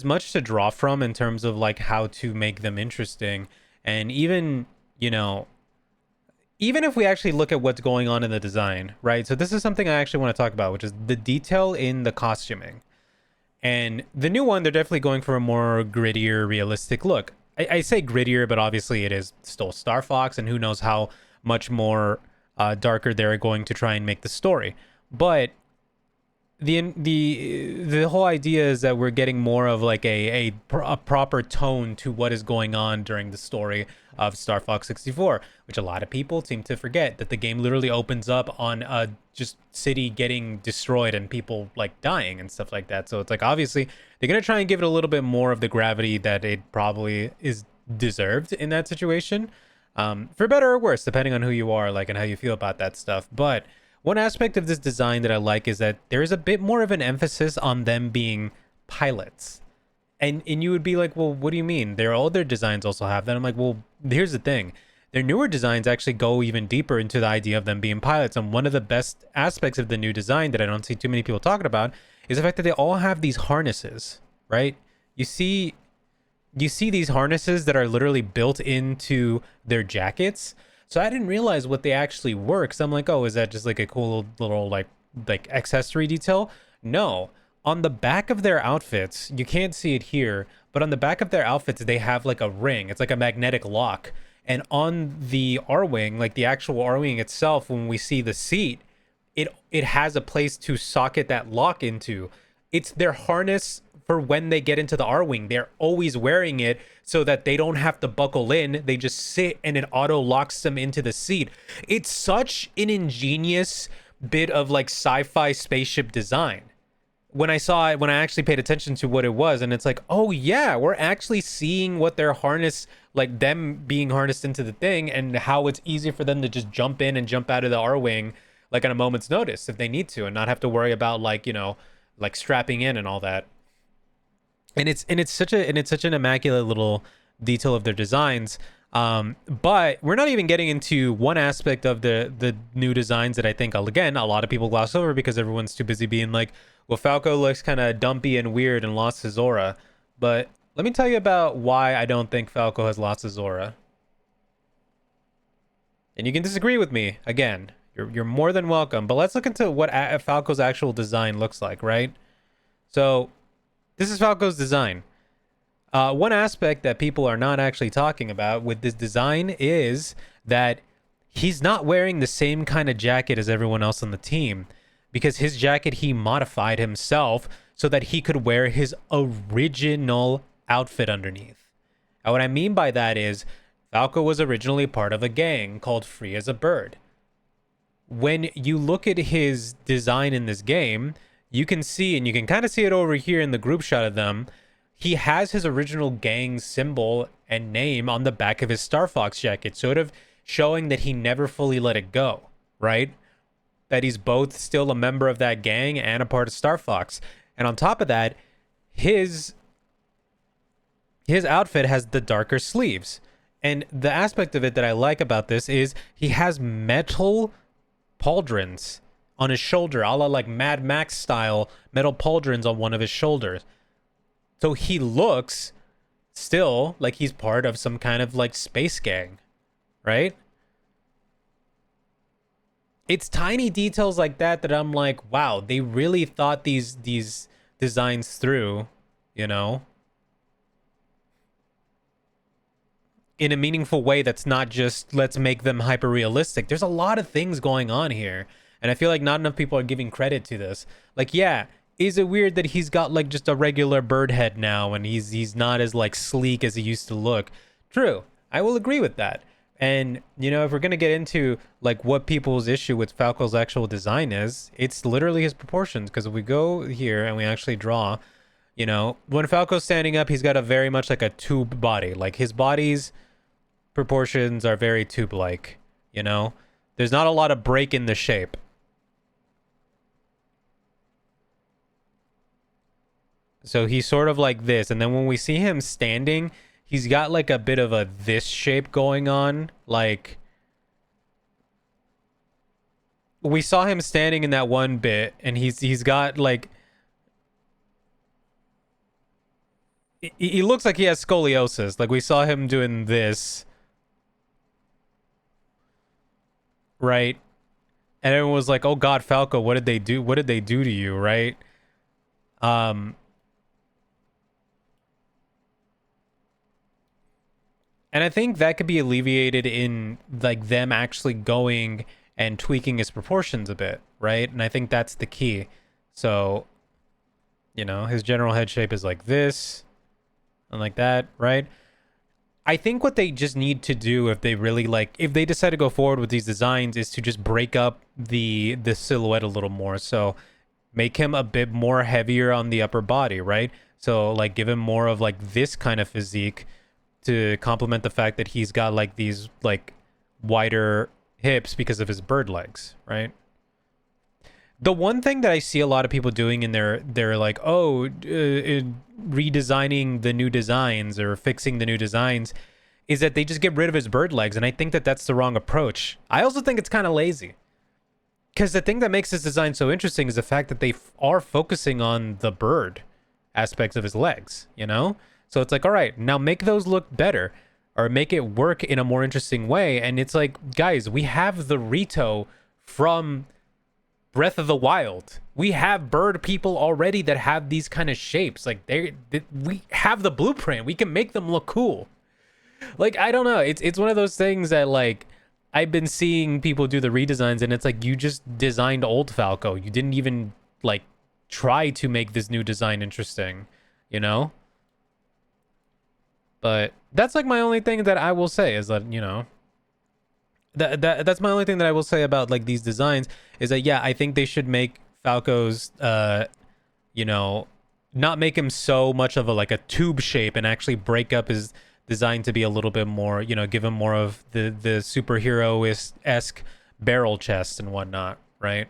S1: much to draw from in terms of like how to make them interesting, and even you know even if we actually look at what's going on in the design, right? So this is something I actually want to talk about, which is the detail in the costuming. And the new one, they're definitely going for a more grittier, realistic look. I say grittier, but obviously it is still Star Fox, and who knows how much more darker they're going to try and make the story. But the whole idea is that we're getting more of like a proper tone to what is going on during the story of Star Fox 64, which a lot of people seem to forget that the game literally opens up on a just city getting destroyed and people like dying and stuff like that. So it's like obviously they're gonna try and give it a little bit more of the gravity that it probably is deserved in that situation, for better or worse, depending on who you are, like, and how you feel about that stuff. But one aspect of this design that I like is that there is a bit more of an emphasis on them being pilots. And you would be like, well, what do you mean? Their older designs also have that. I'm like, well, here's the thing. Their newer designs actually go even deeper into the idea of them being pilots. And one of the best aspects of the new design that I don't see too many people talking about is the fact that they all have these harnesses, right? You see these harnesses that are literally built into their jackets. So I didn't realize what they actually were, because I'm like, oh, is that just like a cool little like accessory detail? No. On the back of their outfits, you can't see it here, but on the back of their outfits, they have like a ring. It's like a magnetic lock. And on the R-Wing, like the actual R-Wing itself, when we see the seat, it has a place to socket that lock into. It's their harness for when they get into the R-Wing. They're always wearing it so that they don't have to buckle in. They just sit and it auto locks them into the seat. It's such an ingenious bit of like sci-fi spaceship design. When I saw it, when I actually paid attention to what it was, and it's like, oh yeah, we're actually seeing what their harness, like them being harnessed into the thing, and how it's easy for them to just jump in and jump out of the R-Wing like at a moment's notice if they need to, and not have to worry about like, like strapping in and all that. And it's such an immaculate little detail of their designs. But we're not even getting into one aspect of the new designs that I think, again, a lot of people gloss over because everyone's too busy being like, well, Falco looks kind of dumpy and weird and lost his aura. But let me tell you about why I don't think Falco has lost his aura. And you can disagree with me. Again, you're more than welcome. But let's look into what Falco's actual design looks like, right? So this is Falco's design. One aspect that people are not actually talking about with this design is that he's not wearing the same kind of jacket as everyone else on the team, because his jacket he modified himself so that he could wear his original outfit underneath. And what I mean by that is Falco was originally part of a gang called Free as a Bird. when you look at his design in this game, you can see, and you can kind of see it over here in the group shot of them, he has his original gang symbol and name on the back of his starfox jacket, sort of showing that he never fully let it go, right? That he's both still a member of that gang and a part of starfox. And on top of that, his outfit has the darker sleeves. And the aspect of it that I like about this is he has metal pauldrons on his shoulder, a la like Mad Max style metal pauldrons on one of his shoulders. So he looks still like he's part of some kind of like space gang, right? It's tiny details like that that I'm like, wow, they really thought these designs through, you know, in a meaningful way that's not just let's make them hyper realistic. There's a lot of things going on here, and I feel like not enough people are giving credit to this. Like, yeah, is it weird that he's got like just a regular bird head now and he's not as like sleek as he used to look? True, I will agree with that. And you know, if we're gonna get into like what people's issue with Falco's actual design is, it's literally his proportions. Because if we go here and we actually draw, you know, when Falco's standing up, he's got a very much like a tube body. Like his body's proportions are very tube-like, you know? There's not a lot of break in the shape. So he's sort of like this, and then when we see him standing, he's got like a bit of a this shape going on. Like, we saw him standing in that one bit, and he's got like, he looks like he has scoliosis. Like we saw him doing this, right? And everyone was like, "Oh God, Falco, what did they do? What did they do to you?" Right? Um, and I think that could be alleviated in like them actually going and tweaking his proportions a bit, right? And I think that's the key. So, you know, his general head shape is like this and like that, right? I think what they just need to do if they really like, if they decide to go forward with these designs, is to just break up the silhouette a little more. So make him a bit more heavier on the upper body, right? So like give him more of like this kind of physique to complement the fact that he's got like these like wider hips because of his bird legs, right? The one thing that I see a lot of people doing in they're like, oh, redesigning the new designs or fixing the new designs, is that they just get rid of his bird legs. And I think that that's the wrong approach. I also think it's kind of lazy. Because the thing that makes this design so interesting is the fact that they are focusing on the bird aspects of his legs, you know? So it's like, all right, now make those look better or make it work in a more interesting way. And it's like, guys, we have the Rito from Breath of the Wild. We have bird people already that have these kind of shapes. Like we have the blueprint. We can make them look cool. Like, I don't know. It's one of those things that like I've been seeing people do the redesigns and it's like you just designed old Falco. You didn't even like try to make this new design interesting, you know? But that's like my only thing that I will say is that, you know, that's my only thing that I will say about like these designs is that, yeah, I think they should make Falco's you know, not make him so much of a like a tube shape and actually break up his design to be a little bit more, you know, give him more of the superhero-esque barrel chest and whatnot, right?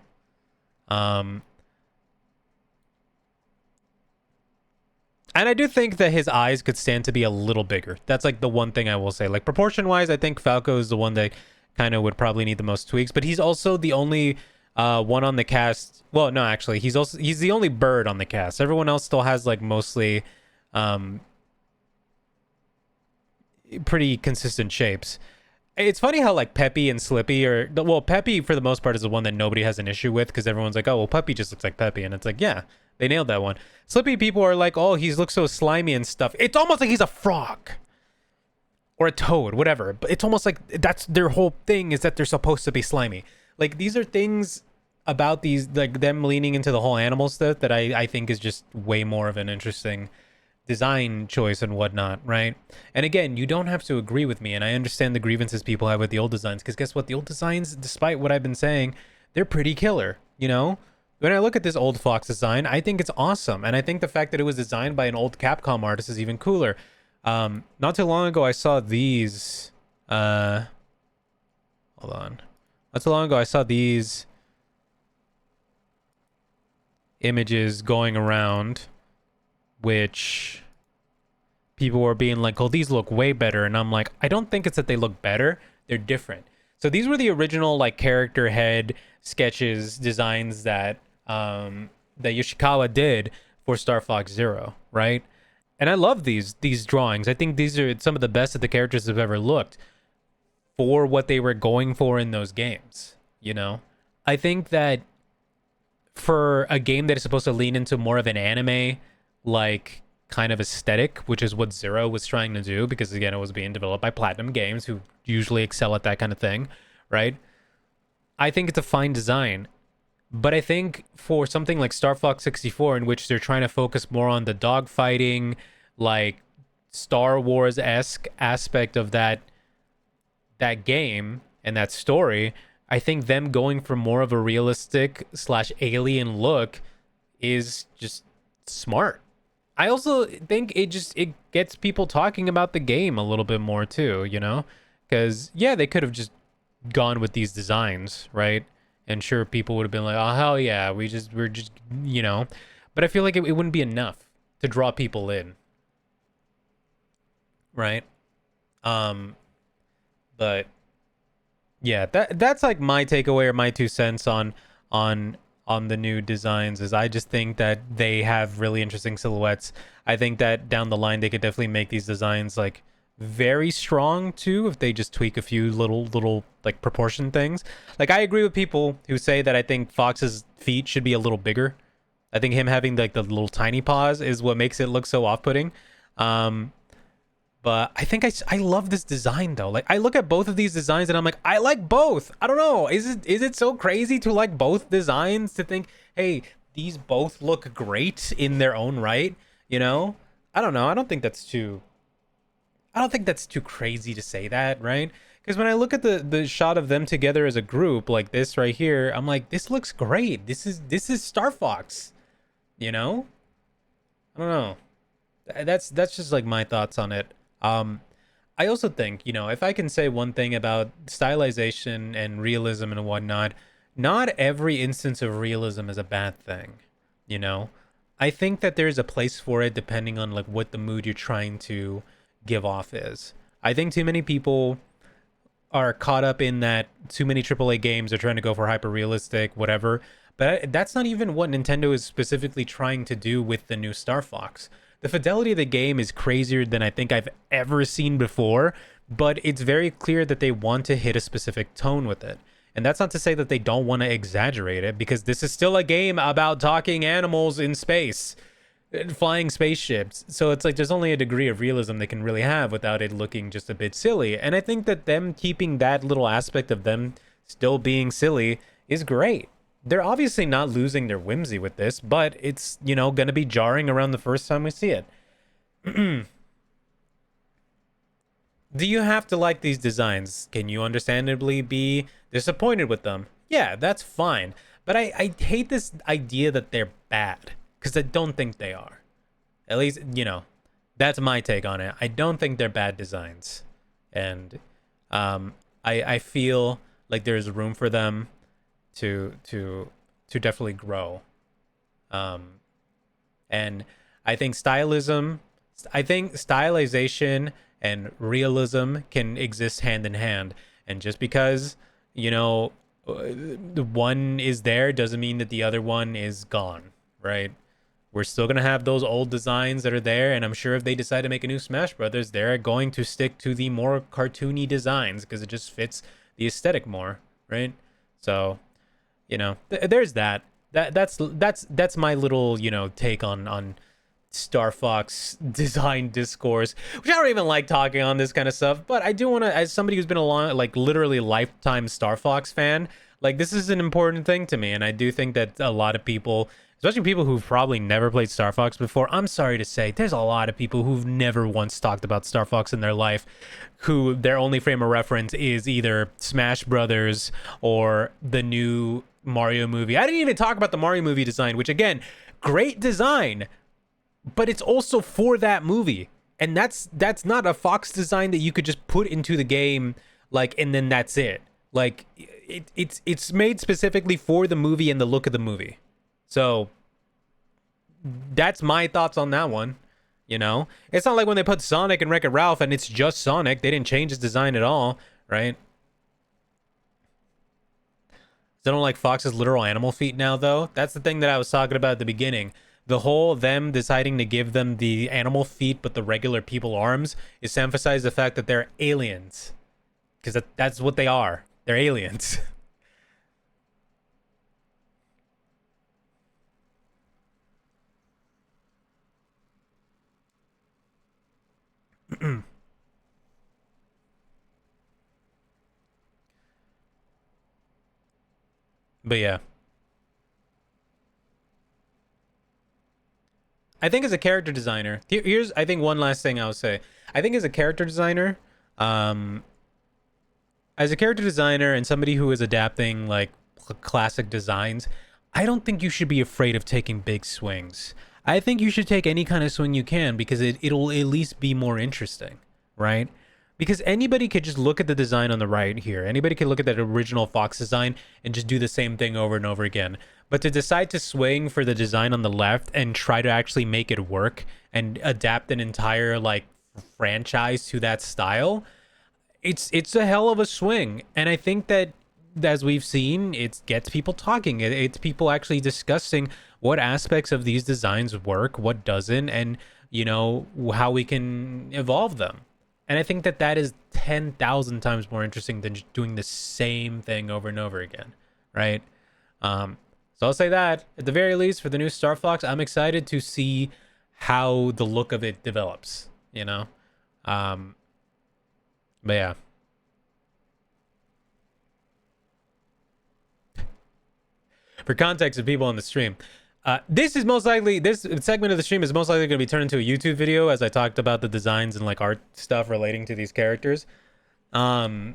S1: And I do think that his eyes could stand to be a little bigger. That's like the one thing I will say. Like proportion wise, I think Falco is the one that kind of would probably need the most tweaks, but he's also the only one on the cast. Well, no, actually, he's the only bird on the cast. Everyone else still has like mostly pretty consistent shapes. It's funny how like Peppy and Slippy are, well, Peppy for the most part is the one that nobody has an issue with because everyone's like, oh, well, Peppy just looks like Peppy, and it's like, yeah, they nailed that one. Slippy people are like, oh, he looks so slimy and stuff. It's almost like he's a frog or a toad, whatever. But it's almost like that's their whole thing is that they're supposed to be slimy. Like these are things about these, like them leaning into the whole animal stuff that I think is just way more of an interesting design choice and whatnot, right? And again, you don't have to agree with me, and I understand the grievances people have with the old designs, because guess what? The old designs, despite what I've been saying, they're pretty killer, you know? When I look at this old Fox design, I think it's awesome, and I think the fact that it was designed by an old Capcom artist is even cooler. Not too long ago, I saw these. Hold on. Not too long ago, I saw these images going around, which people were being like, oh, these look way better. And I'm like, I don't think it's that they look better. They're different. So these were the original like character head sketches, designs that that Yoshikawa did for Star Fox Zero, right? And I love these drawings. I think these are some of the best that the characters have ever looked for what they were going for in those games, you know? I think that for a game that is supposed to lean into more of an anime like kind of aesthetic, which is what Zero was trying to do, because again, it was being developed by Platinum Games, who usually excel at that kind of thing, right? I think it's a fine design. But I think for something like Star Fox 64, in which they're trying to focus more on the dogfighting, like Star Wars-esque aspect of that game and that story, I think them going for more of a realistic slash alien look is just smart. I also think it gets people talking about the game a little bit more too, you know? Because yeah, they could have just gone with these designs, right? And sure, people would have been like, oh hell yeah, we're just you know. But I feel like it wouldn't be enough to draw people in, right? But yeah, that's like my takeaway or my 2 cents on on the new designs. Is I just think that they have really interesting silhouettes. I think that down the line they could definitely make these designs like very strong too, if they just tweak a few little like proportion things. Like I agree with people who say that I think Fox's feet should be a little bigger. I think him having like the little tiny paws is what makes it look so off-putting. But I think I love this design though. Like I look at both of these designs and I'm like, I like both. I don't know. Is it so crazy to like both designs, to think, hey, these both look great in their own right, you know? I don't know. I don't think that's too crazy to say that, right? Because when I look at the shot of them together as a group like this right here, I'm like, this looks great. This is Star Fox, you know? I don't know. That's just like my thoughts on it. I also think, you know, if I can say one thing about stylization and realism and whatnot, not every instance of realism is a bad thing, you know? I think that there's a place for it depending on like what the mood you're trying to give off is. I think too many people are caught up in that too many AAA games are trying to go for hyper realistic, whatever. But that's not even what Nintendo is specifically trying to do with the new Star Fox. The fidelity of the game is crazier than I think I've ever seen before, but it's very clear that they want to hit a specific tone with it. And that's not to say that they don't want to exaggerate it, because this is still a game about talking animals in space, flying spaceships. So it's like there's only a degree of realism they can really have without it looking just a bit silly. And I think that them keeping that little aspect of them still being silly is great. They're obviously not losing their whimsy with this, but it's, you know, going to be jarring around the first time we see it. Do you have to like these designs? Can you understandably be disappointed with them? Yeah, that's fine. But I hate this idea that they're bad, because I don't think they are. At least, you know, that's my take on it. I don't think they're bad designs. And I feel like there's room for them to definitely grow. And I think stylization and realism can exist hand in hand. And just because, you know, the one is there doesn't mean that the other one is gone, right? We're still gonna have those old designs that are there, and I'm sure if they decide to make a new Smash Brothers, they're going to stick to the more cartoony designs because it just fits the aesthetic more, right? So, you know, there's that. That's my little, you know, take on Star Fox design discourse, which I don't even like talking on this kind of stuff, but I do want to, as somebody who's been a long, like literally lifetime Star Fox fan, like this is an important thing to me, and I do think that a lot of people, especially people who've probably never played Star Fox before. I'm sorry to say, there's a lot of people who've never once talked about Star Fox in their life, who their only frame of reference is either Smash Brothers or the new Mario movie. I didn't even talk about the Mario movie design, which again, great design, but it's also for that movie. And that's not a Fox design that you could just put into the game, like, and then that's it. Like, it's made specifically for the movie and the look of the movie. So that's my thoughts on that one. You know, it's not like when they put Sonic and Wreck-It Ralph and it's just Sonic. They didn't change his design at all, right? They don't like Fox's literal animal feet now, though. That's the thing that I was talking about at the beginning. The whole them deciding to give them the animal feet but the regular people arms is to emphasize the fact that they're aliens. Because that's what they are. They're aliens. But yeah. I think as a character designer, here's I think one last thing I would say. I think as a character designer, um, as a character designer and somebody who is adapting like classic designs, I don't think you should be afraid of taking big swings. I think you should take any kind of swing you can because it'll at least be more interesting, right? Because anybody could just look at the design on the right here. Anybody could look at that original Fox design and just do the same thing over and over again. But to decide to swing for the design on the left and try to actually make it work and adapt an entire like franchise to that style, it's a hell of a swing. And I think that as we've seen, it gets people talking. It's people actually discussing what aspects of these designs work, what doesn't, and you know how we can evolve them. And I think that that is 10,000 times more interesting than just doing the same thing over and over again, right? So I'll say that at the very least for the new Star Fox, I'm excited to see how the look of it develops, you know? Um, but yeah. For context of people on the stream, this is most likely, this segment of the stream is most likely going to be turned into a YouTube video as I talked about the designs and like art stuff relating to these characters. Um,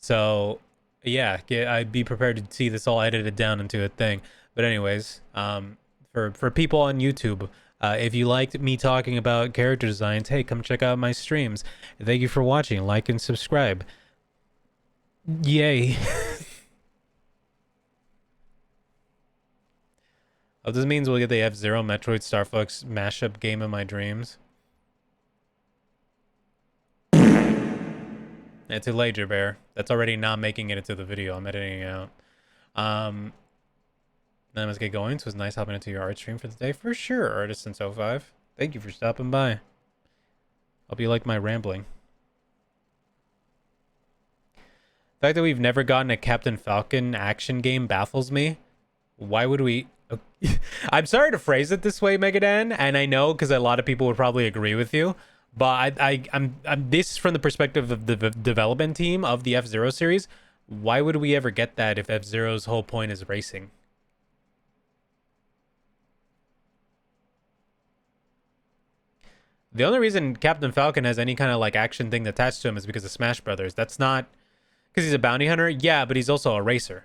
S1: so yeah, I'd be prepared to see this all edited down into a thing. But anyways, for people on YouTube, if you liked me talking about character designs, hey, come check out my streams. Thank you for watching. Like and subscribe. Yay. Oh, this means we'll get the F-Zero Metroid Star Fox mashup game of my dreams. It's a Ledger Bear. That's already not making it into the video. I'm editing it out. Then let's get going. So it was nice hopping into your art stream for the day. For sure, Artisan05. Thank you for stopping by. Hope you like my rambling. The fact that we've never gotten a Captain Falcon action game baffles me. Why would we... I'm sorry to phrase it this way, Megadan, and I know because a lot of people would probably agree with you, but I'm this from the perspective of the development team of the F-Zero series. Why would we ever get that if F-Zero's whole point is racing? The only reason Captain Falcon has any kind of like action thing attached to him is because of Smash Brothers. That's not because he's a bounty hunter. Yeah, but he's also a racer.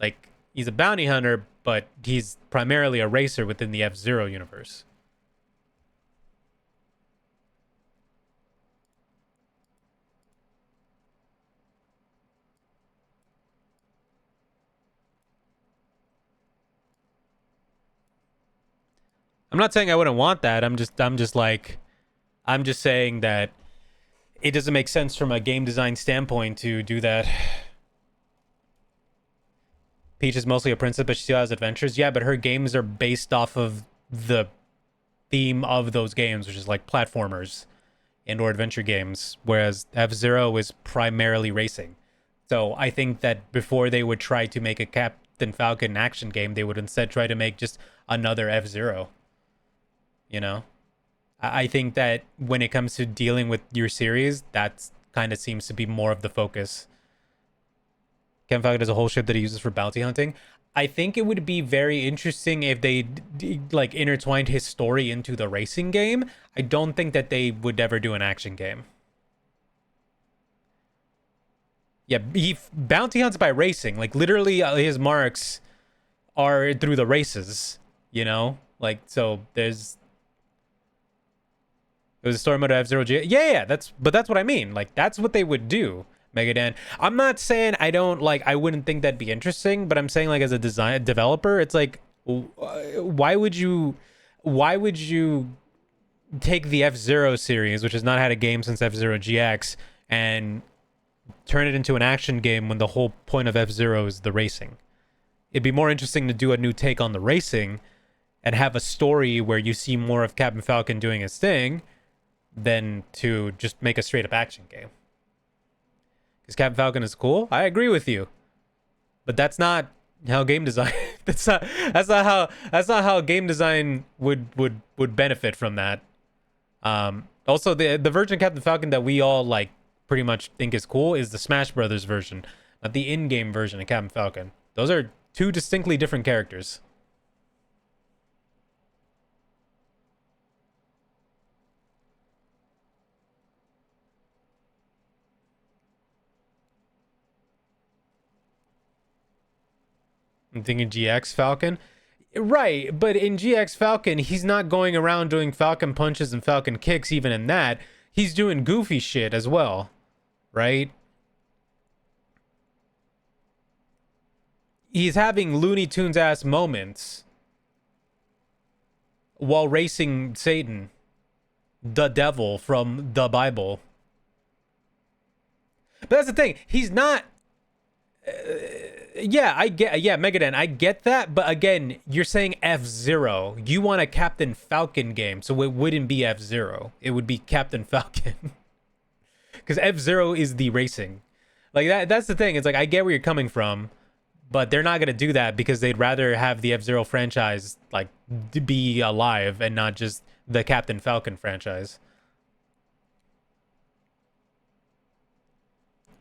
S1: Like, he's a bounty hunter, but he's primarily a racer within the F-Zero universe. I'm not saying I wouldn't want that. I'm just saying that it doesn't make sense from a game design standpoint to do that. Peach is mostly a princess, but she still has adventures. Yeah, but her games are based off of the theme of those games, which is like platformers and or adventure games, whereas F-Zero is primarily racing. So I think that before they would try to make a Captain Falcon action game, they would instead try to make just another F-Zero. You know? I think that when it comes to dealing with your series, that kind of seems to be more of the focus. Captain Falcon has a whole ship that he uses for bounty hunting. I think it would be very interesting if they like intertwined his story into the racing game. I don't think that they would ever do an action game. Yeah, he bounty hunts by racing. Like literally, his marks are through the races. You know, like so. There's a story mode of F-Zero G. Yeah, that's what I mean. Like that's what they would do. Megadan. I'm not saying I don't like. I wouldn't think that'd be interesting, but I'm saying like as a design developer, it's like, why would you, why would you take the F-Zero series, which has not had a game since F-Zero GX, and turn it into an action game when the whole point of F-Zero is the racing? It'd be more interesting to do a new take on the racing and have a story where you see more of Captain Falcon doing his thing than to just make a straight up action game. Because Captain Falcon is cool. I agree with you. But that's not how game design that's not how game design would benefit from that. Also the version of Captain Falcon that we all like pretty much think is cool is the Smash Brothers version, not the in-game version of Captain Falcon. Those are two distinctly different characters. I'm thinking GX Falcon. Right, but in GX Falcon, he's not going around doing Falcon punches and Falcon kicks even in that. He's doing goofy shit as well, right? He's having Looney Tunes ass moments while racing Satan, the devil from the Bible. But that's the thing. He's not. Yeah, I get. Yeah, Megadan, I get that. But again, you're saying F-Zero. You want a Captain Falcon game, so it wouldn't be F-Zero. It would be Captain Falcon. Because F-Zero is the racing. Like that's the thing. It's like I get where you're coming from, but they're not gonna do that because they'd rather have the F-Zero franchise like be alive and not just the Captain Falcon franchise.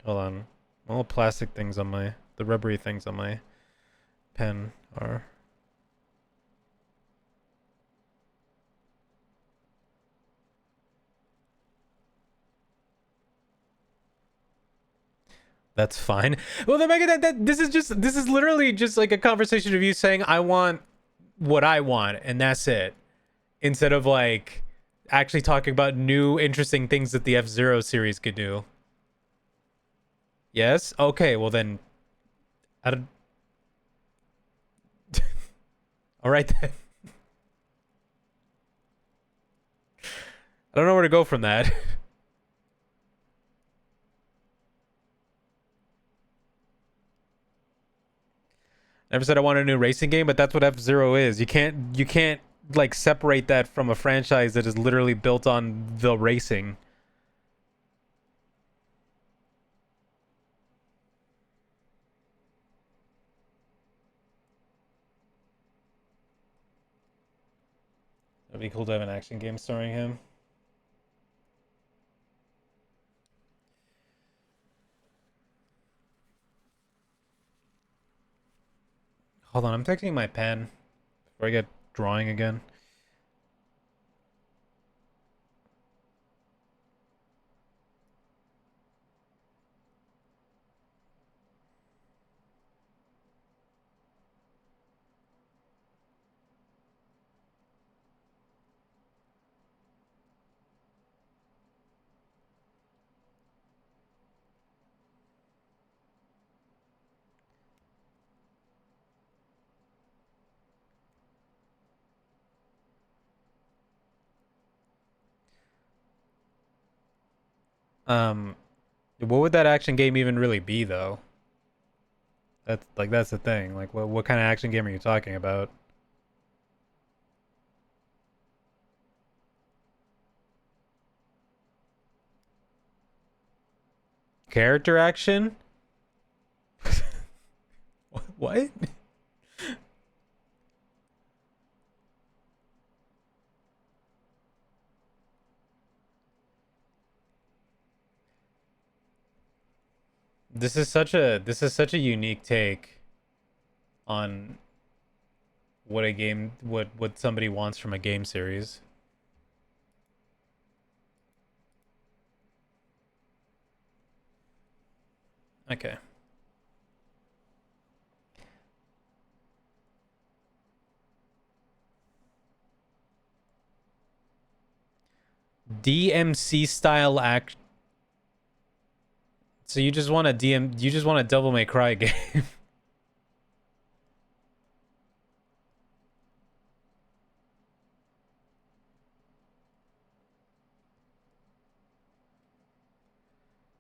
S1: Hold on. All plastic things on the rubbery things on my pen are. That's fine. Well, then, Megan, this is literally just like a conversation of you saying I want what I want, and that's it. Instead of like actually talking about new interesting things that the F-Zero series could do. Yes. Okay. Well then, I don't. All right then. I don't know where to go from that. Never said I want a new racing game, but that's what F-Zero is. You can't like separate that from a franchise that is literally built on the racing. It'd be cool to have an action game starring him. Hold on, I'm texting my pen before I get drawing again. Um, what would that action game even really be though? That's the thing. Like, what kind of action game are you talking about? Character action? What? this is such a unique take on what somebody wants from a game series. Okay. DMC style act. So you just want a you just want a Devil May Cry game.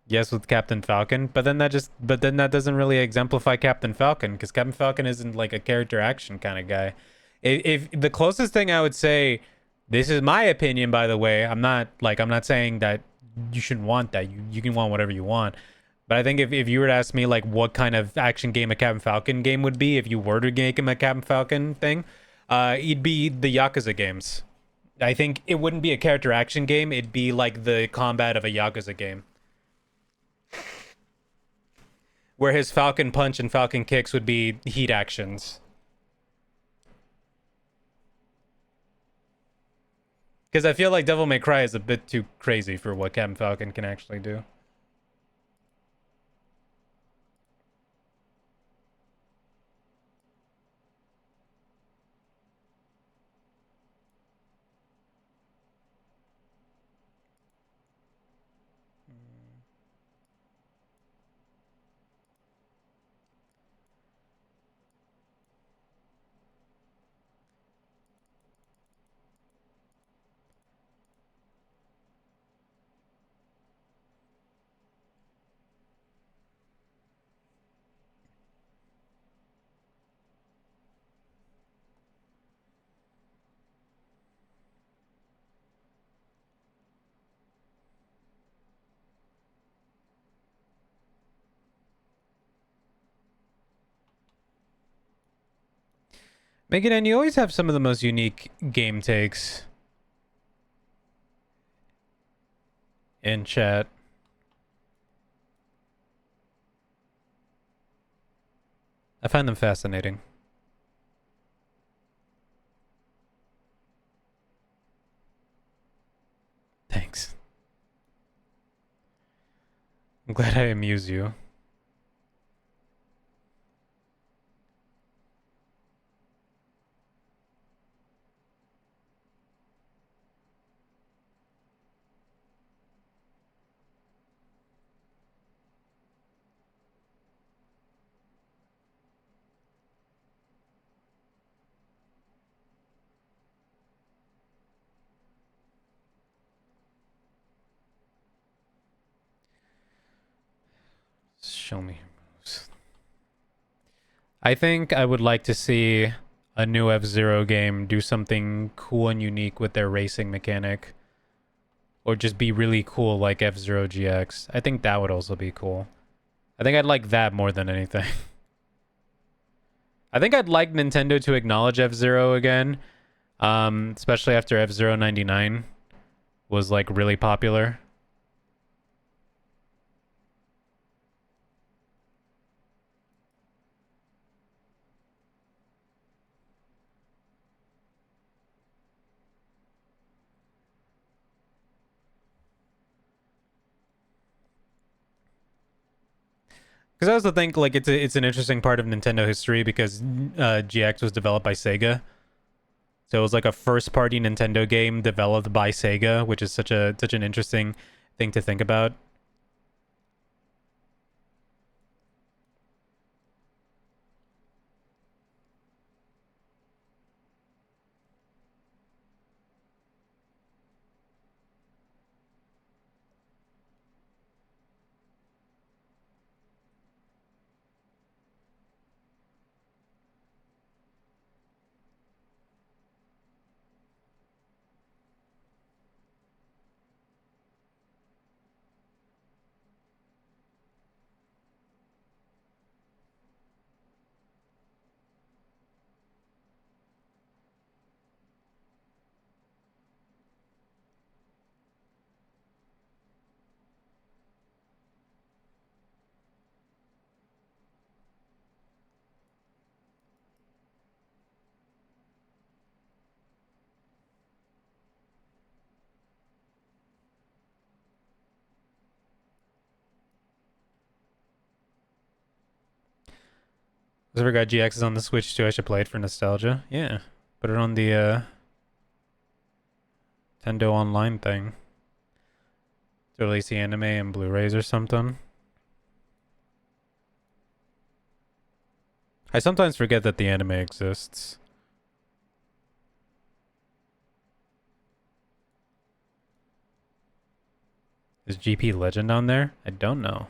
S1: Yes, with Captain Falcon, but then that doesn't really exemplify Captain Falcon because Captain Falcon isn't like a character action kind of guy. If the closest thing I would say, this is my opinion, by the way. I'm not saying that you shouldn't want that. You can want whatever you want. But I think if you were to ask me like what kind of action game a Captain Falcon game would be if you were to make him a Captain Falcon thing, it'd be the Yakuza games. I think it wouldn't be a character action game. It'd be like the combat of a Yakuza game, where his Falcon Punch and Falcon Kicks would be heat actions. Because I feel like Devil May Cry is a bit too crazy for what Captain Falcon can actually do. Megan, and you always have some of the most unique game takes in chat. I find them fascinating. Thanks. I'm glad I amuse you. Show me your moves. I think I would like to see a new F-Zero game do something cool and unique with their racing mechanic. Or just be really cool like F-Zero GX. I think that would also be cool. I think I'd like that more than anything. I think I'd like Nintendo to acknowledge F-Zero again. Especially after F-Zero 99 was like really popular. Because I also think like it's an interesting part of Nintendo history because GX was developed by Sega, so it was like a first party Nintendo game developed by Sega, which is such an interesting thing to think about. I forgot GX is on the Switch too. I should play it for nostalgia. Yeah. Put it on the Nintendo Online thing. To release the anime and Blu-rays or something. I sometimes forget that the anime exists. Is GP Legend on there? I don't know.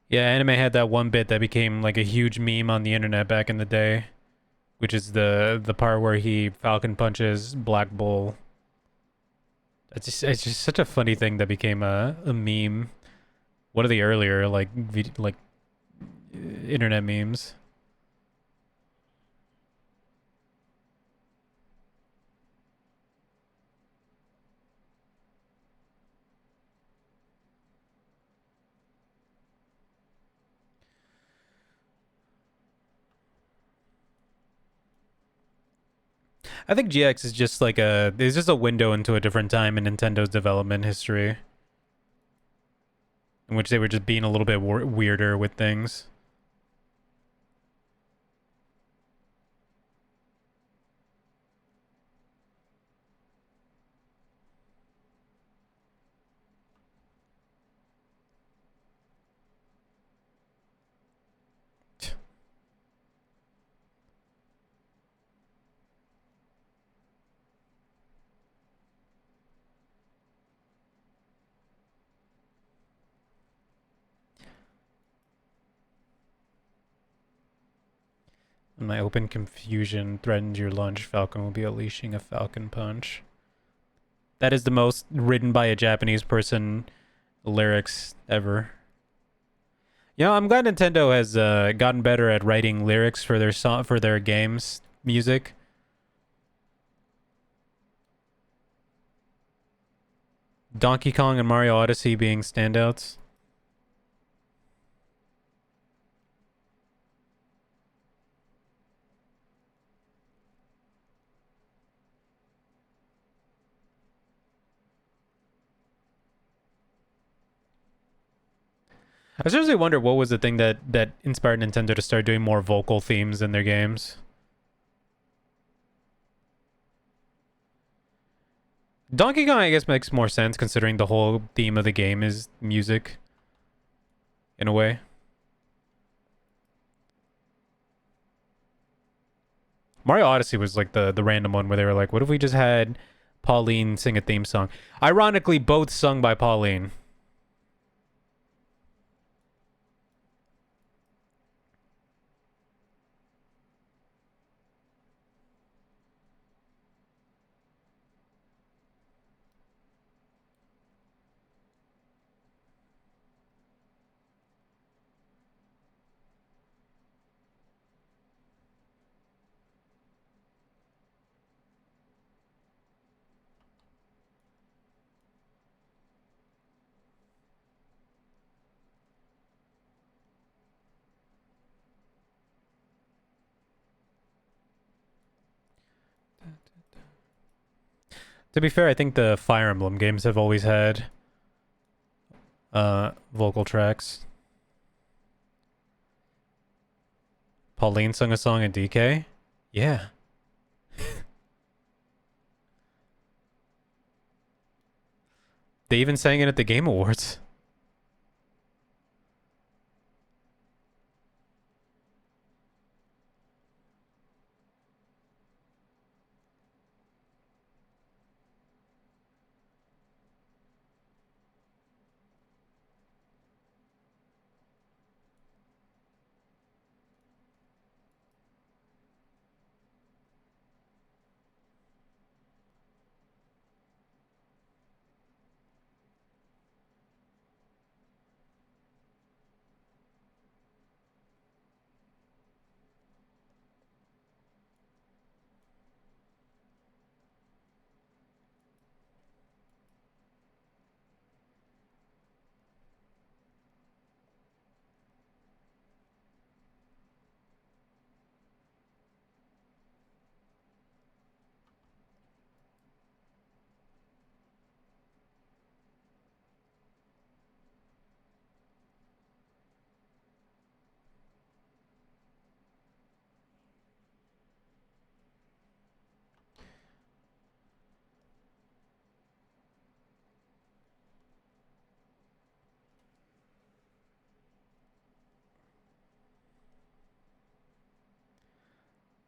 S1: Yeah, anime had that one bit that became like a huge meme on the internet back in the day, which is the part where he Falcon punches Black Bull. It's just such a funny thing that became a meme. One of the earlier like internet memes. I think GX is just like it's just a window into a different time in Nintendo's development history, in which they were just being a little bit weirder with things. When my open confusion threatens your lunch, Falcon will be unleashing a Falcon punch. That is the most written by a Japanese person lyrics ever. You know, I'm glad Nintendo has gotten better at writing lyrics for their games music. Donkey Kong and Mario Odyssey being standouts. I seriously wonder what was the thing that inspired Nintendo to start doing more vocal themes in their games. Donkey Kong, I guess, makes more sense considering the whole theme of the game is music, in a way. Mario Odyssey was like the random one where they were like, what if we just had Pauline sing a theme song? Ironically, both sung by Pauline. To be fair, I think the Fire Emblem games have always had vocal tracks. Pauline sung a song in DK? Yeah. They even sang it at the Game Awards.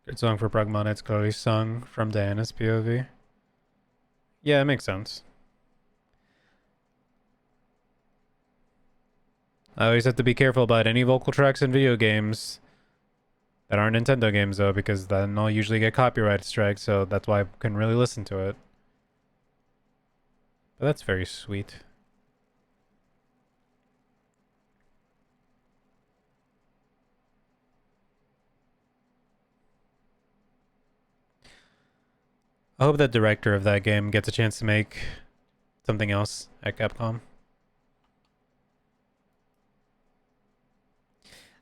S1: Good song for Pragmata. It's clearly sung from Diana's POV. Yeah, it makes sense. I always have to be careful about any vocal tracks in video games that aren't Nintendo games, though, because then I'll usually get copyright strikes, so that's why I couldn't really listen to it. But that's very sweet. I hope that director of that game gets a chance to make something else at Capcom.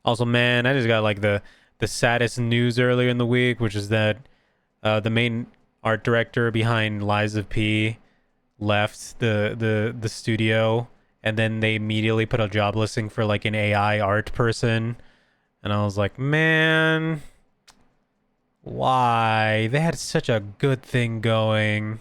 S1: Also, man, I just got like the saddest news earlier in the week, which is that the main art director behind Lies of P left the studio, and then they immediately put a job listing for like an AI art person, and I was like, man, why? They had such a good thing going.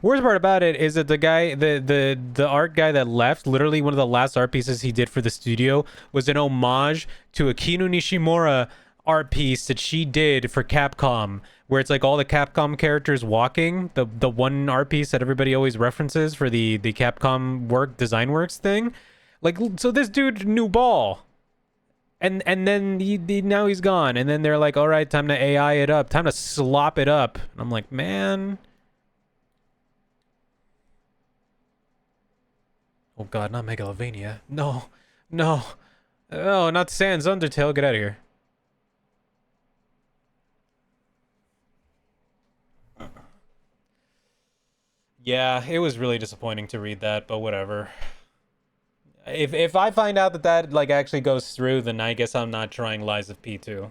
S1: Worst part about it is that the guy, the art guy that left, literally one of the last art pieces he did for the studio was an homage to a Kinu Nishimura art piece that she did for Capcom, where it's like all the Capcom characters walking. The one art piece that everybody always references for the Capcom design works thing. Like, so this dude knew ball. And then now he's gone, and then they're like, all right, time to AI it up, time to slop it up. And I'm like, man. Oh god, not Megalovania. No. No. Oh, not Sans Undertale. Get out of here. Yeah, it was really disappointing to read that, but whatever. If I find out that like actually goes through, then I guess I'm not trying Lies of P2.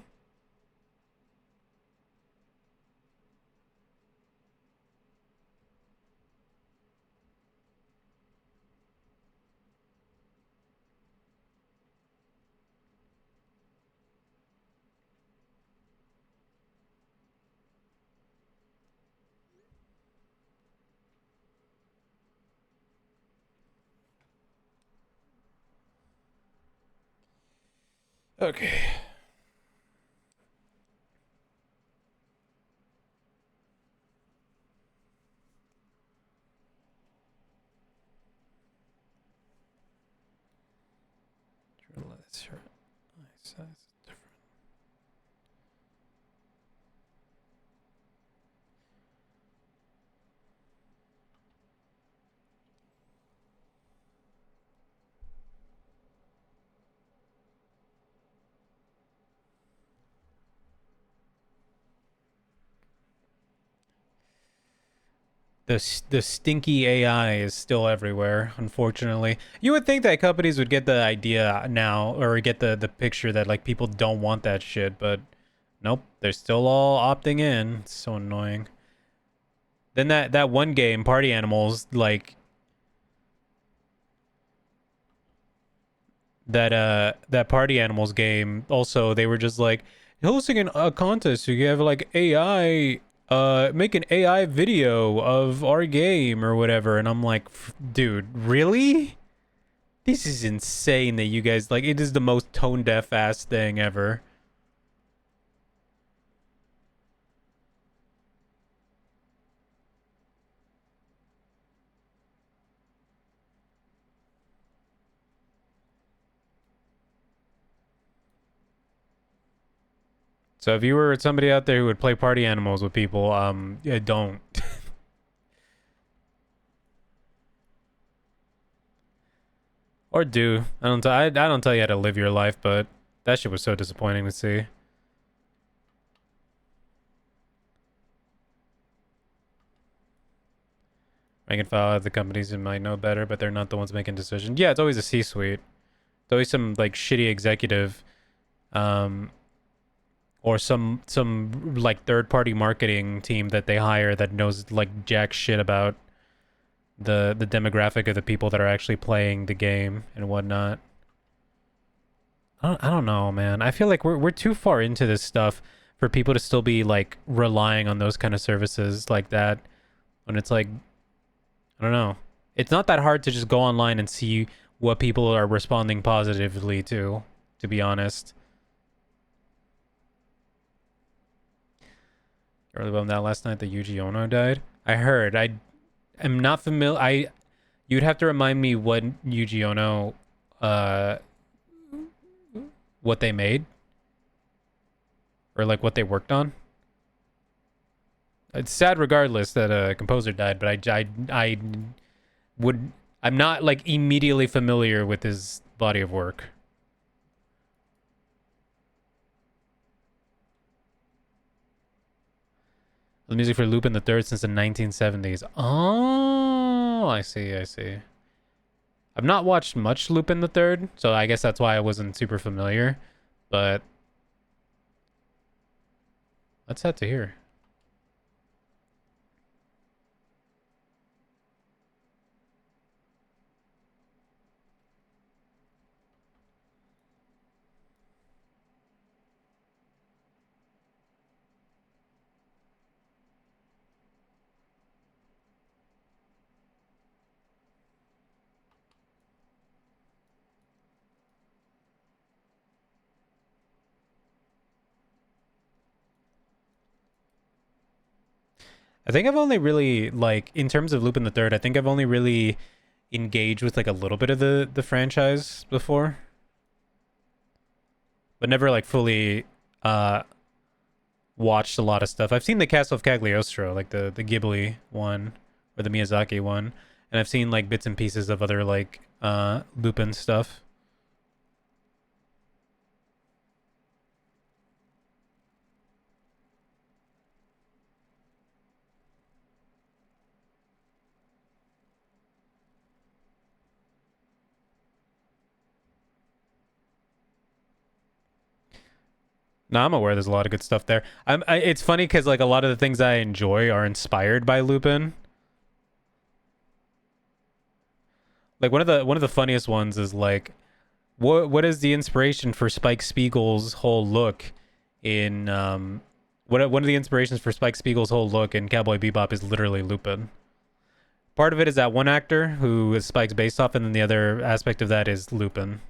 S1: Okay. Let's hear it. Nice. The stinky AI is still everywhere, unfortunately. You would think that companies would get the idea now, or get the picture that like people don't want that shit, but nope, they're still all opting in. It's so annoying. Then that one game, Party Animals, like that Party Animals game, also they were just like hosting a contest so you have like AI make an AI video of our game or whatever, and I'm like, dude, really? This is insane that you guys like it is the most tone deaf ass thing ever. So if you were somebody out there who would play Party Animals with people, yeah, don't. Or do. I don't tell you how to live your life, but that shit was so disappointing to see. Rank and file at the companies who might know better, but they're not the ones making decisions. Yeah, it's always a C-suite. It's always some like shitty executive, um, or some like third-party marketing team that they hire that knows like jack shit about the demographic of the people that are actually playing the game and whatnot. I don't know, man. I feel like we're too far into this stuff for people to still be like relying on those kind of services like that when it's like, I don't know. It's not that hard to just go online and see what people are responding positively to be honest. Early bummed out last night that Yuji Ono died. I heard. I am not familiar. You'd have to remind me what Yuji Ono, uh, what they made, or like what they worked on. It's sad regardless that a composer died, but I would. I'm not like immediately familiar with his body of work. The music for Lupin the Third since the 1970s. Oh, I see. I see. I've not watched much Lupin the Third, so I guess that's why I wasn't super familiar. But let's head to here. I think I've only really like in terms of Lupin the Third. I think I've only really engaged with like a little bit of the franchise before, but never like fully watched a lot of stuff. I've seen the Castle of Cagliostro, like the Ghibli one or the Miyazaki one, and I've seen like bits and pieces of other like Lupin stuff. No, I'm aware there's a lot of good stuff there. It's funny because like a lot of the things I enjoy are inspired by Lupin. Like one of the funniest ones is like, what is the inspiration for Spike Spiegel's whole look in what one of the inspirations for Spike Spiegel's whole look in Cowboy Bebop is literally Lupin. Part of it is that one actor who is Spike's based off, and then the other aspect of that is Lupin.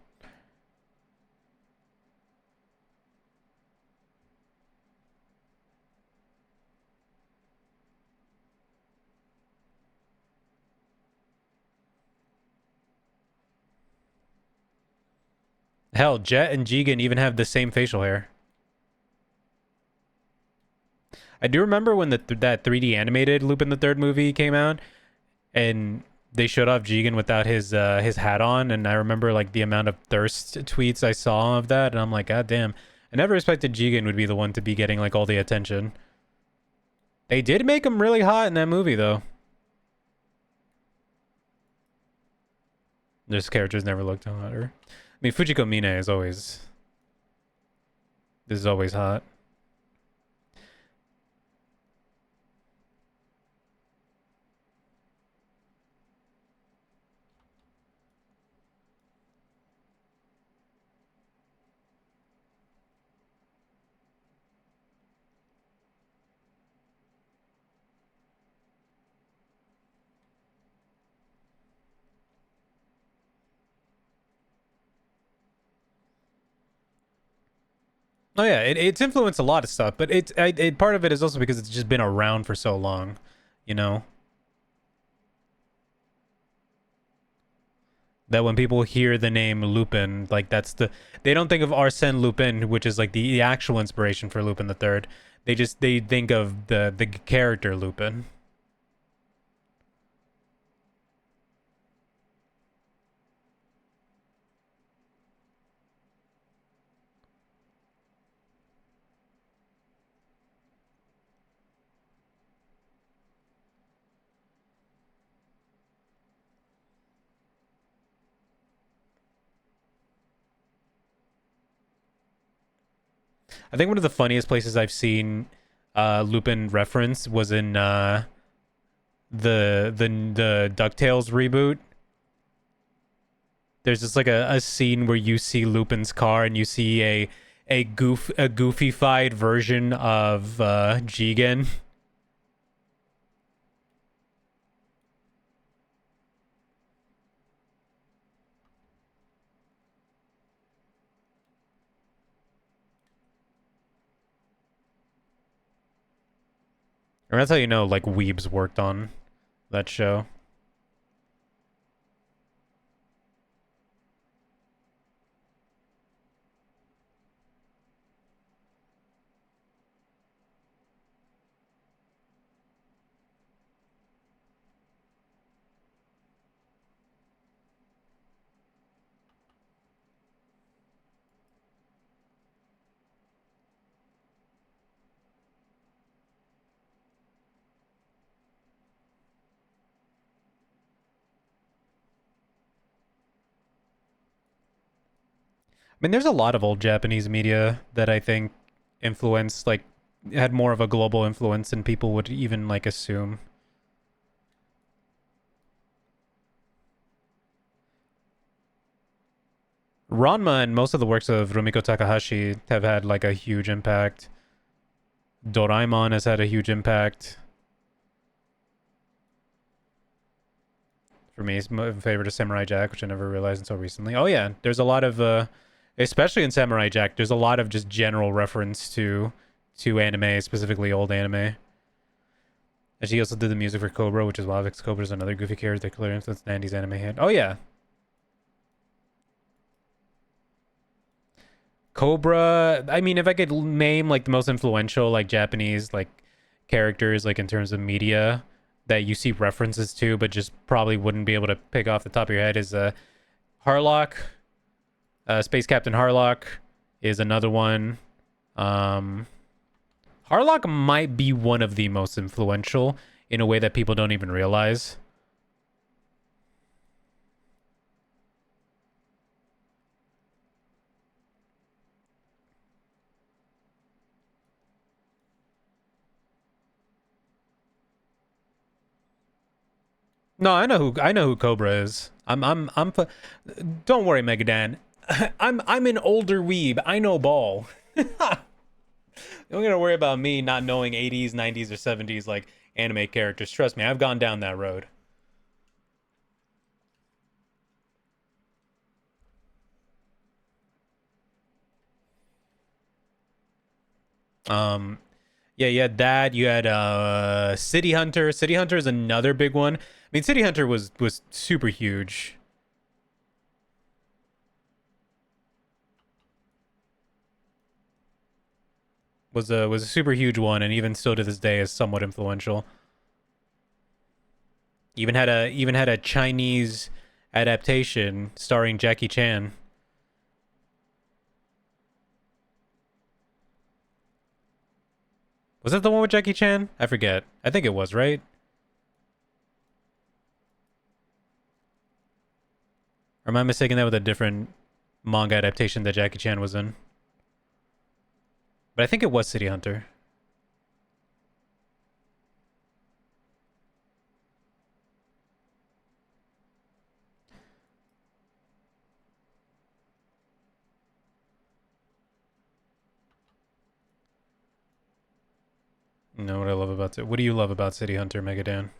S1: Hell, Jet and Jigen even have the same facial hair. I do remember when that 3D animated Lupin the Third movie came out, and they showed off Jigen without his hat on, and I remember like the amount of thirst tweets I saw of that, and I'm like, God damn. I never expected Jigen would be the one to be getting like all the attention. They did make him really hot in that movie though. This character's never looked hotter. I mean, Fujiko Mine is always hot. Oh yeah, it's influenced a lot of stuff, but part of it is also because it's just been around for so long, you know. That when people hear the name Lupin, like they don't think of Arsène Lupin, which is like the actual inspiration for Lupin the Third. They think of the character Lupin. I think one of the funniest places I've seen Lupin reference was in the DuckTales reboot. There's just like a scene where you see Lupin's car and you see a goofified version of Jigen. Or that's how you know like weebs worked on that show. I mean, there's a lot of old Japanese media that I think influenced, like, had more of a global influence than people would even, like, assume. Ranma and most of the works of Rumiko Takahashi have had, like, a huge impact. Doraemon has had a huge impact. For me, it's my favorite is Samurai Jack, which I never realized until recently. Oh, yeah, there's a lot of, especially in Samurai Jack, there's a lot of just general reference to anime, specifically old anime. And she also did the music for Cobra, which is wild because Cobra is another goofy character that clearly influenced Andy's anime hit. Oh yeah, Cobra. I mean, if I could name like the most influential like Japanese like characters like in terms of media that you see references to, but just probably wouldn't be able to pick off the top of your head is Harlock, Space Captain Harlock is another one. Um, Harlock might be one of the most influential in a way that people don't even realize. No, I know who Cobra is. Don't worry, Megadan. I'm an older weeb. I know ball. Don't gonna worry about me not knowing 80s, 90s, or 70s like anime characters. Trust me, I've gone down that road. Um, yeah, you had that. You had City Hunter. City Hunter is another big one. I mean, City Hunter was super huge. Was a super huge one, and even still to this day is somewhat influential. Even had a Chinese adaptation starring Jackie Chan. Was that the one with Jackie Chan? I forget. I think it was, right? Or am I mistaken that with a different manga adaptation that Jackie Chan was in? But I think it was City Hunter. You know what I love about it? What do you love about City Hunter, Megadan?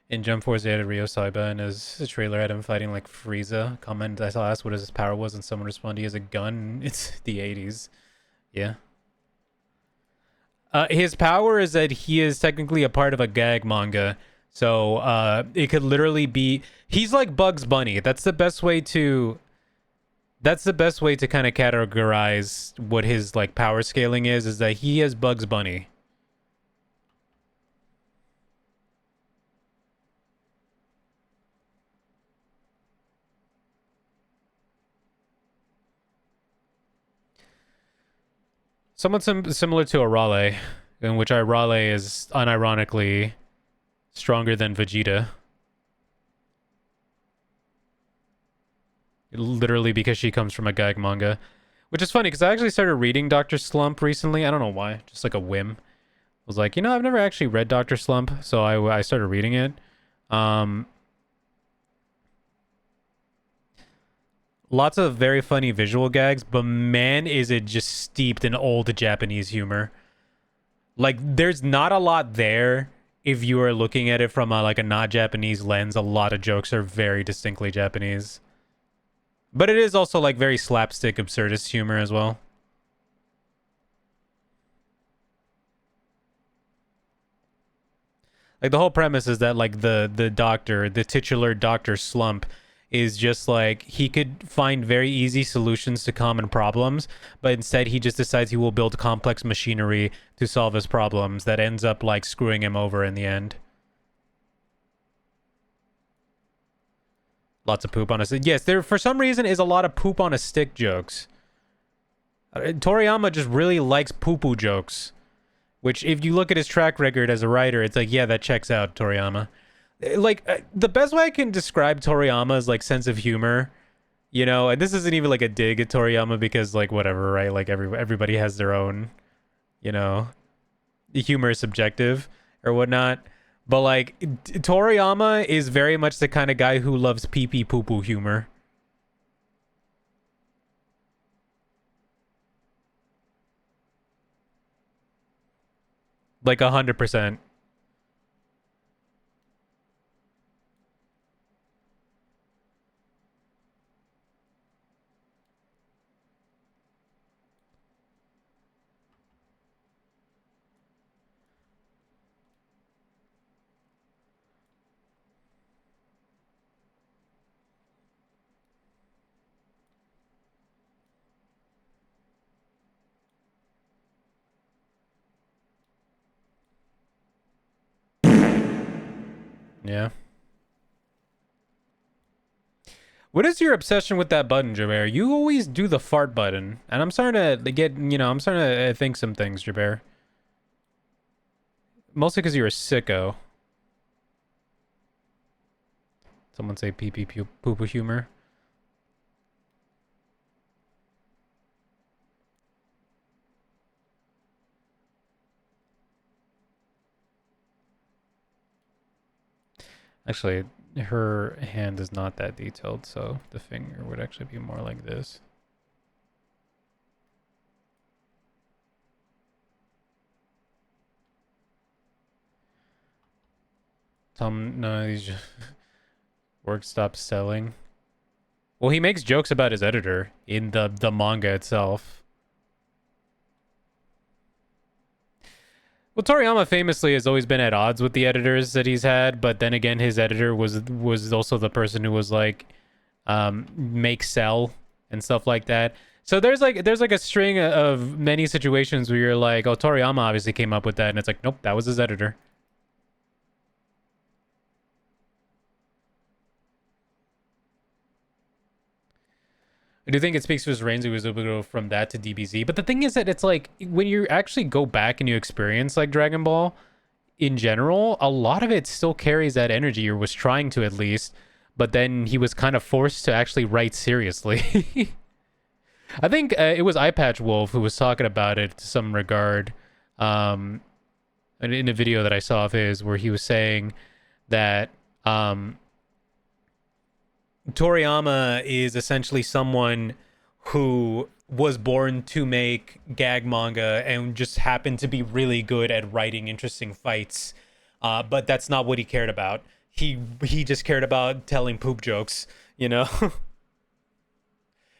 S1: In Jump Force, they added Ryo Saiba, and his trailer had him fighting like Frieza. Comment I saw asked what his power was, and someone responded he has a gun. It's the 80s. Yeah. His power is that he is technically a part of a gag manga. So it could literally be he's like Bugs Bunny. That's the best way to kind of categorize what his like power scaling is that he is Bugs Bunny. Somewhat similar to Arale, in which Arale is unironically stronger than Vegeta. Literally because she comes from a gag manga. Which is funny, because I actually started reading Dr. Slump recently. I don't know why. Just like a whim. Was like, you know, I've never actually read Dr. Slump, so I started reading it. Um, Lots of very funny visual gags, but man, is it just steeped in old Japanese humor. Like, there's not a lot there if you are looking at it from like a not Japanese lens. A lot of jokes are very distinctly Japanese, but it is also like very slapstick absurdist humor as well. Like the whole premise is that like the doctor, the titular Doctor Slump, is just like he could find very easy solutions to common problems, but instead he just decides he will build complex machinery to solve his problems that ends up like screwing him over in the end. Lots of poop on a stick. Yes, there for some reason is a lot of poop on a stick jokes. Toriyama just really likes poo poo jokes, which if you look at his track record as a writer, it's like, yeah, that checks out, Toriyama. Like the best way I can describe Toriyama's like sense of humor, you know, and this isn't even like a dig at Toriyama because like whatever, right? Like everybody has their own, you know, humor is subjective or whatnot. But like Toriyama is very much the kind of guy who loves pee pee poo poo humor. Like 100%. Yeah. What is your obsession with that button, Jabir? You always do the fart button, and I'm starting to get, you know, I'm starting to think some things, Jabir. Mostly because you're a sicko. Someone say pee pee poo poo humor. Actually, her hand is not that detailed, so the finger would actually be more like this. Tom, no, he's just work stops selling. Well, he makes jokes about his editor in the manga itself. Well, Toriyama famously has always been at odds with the editors that he's had, but then again, his editor was also the person who was like, make sell and stuff like that. So there's like a string of many situations where you're like, oh, Toriyama obviously came up with that, and it's like, nope, that was his editor. I do think it speaks to his range. He was able to go from that to DBZ. But the thing is that it's like when you actually go back and you experience like Dragon Ball in general, a lot of it still carries that energy, or was trying to at least. But then he was kind of forced to actually write seriously. I think it was Eye Patch Wolf who was talking about it to some regard, um, in a video that I saw of his, where he was saying that Toriyama is essentially someone who was born to make gag manga and just happened to be really good at writing interesting fights. But that's not what he cared about. He just cared about telling poop jokes, you know?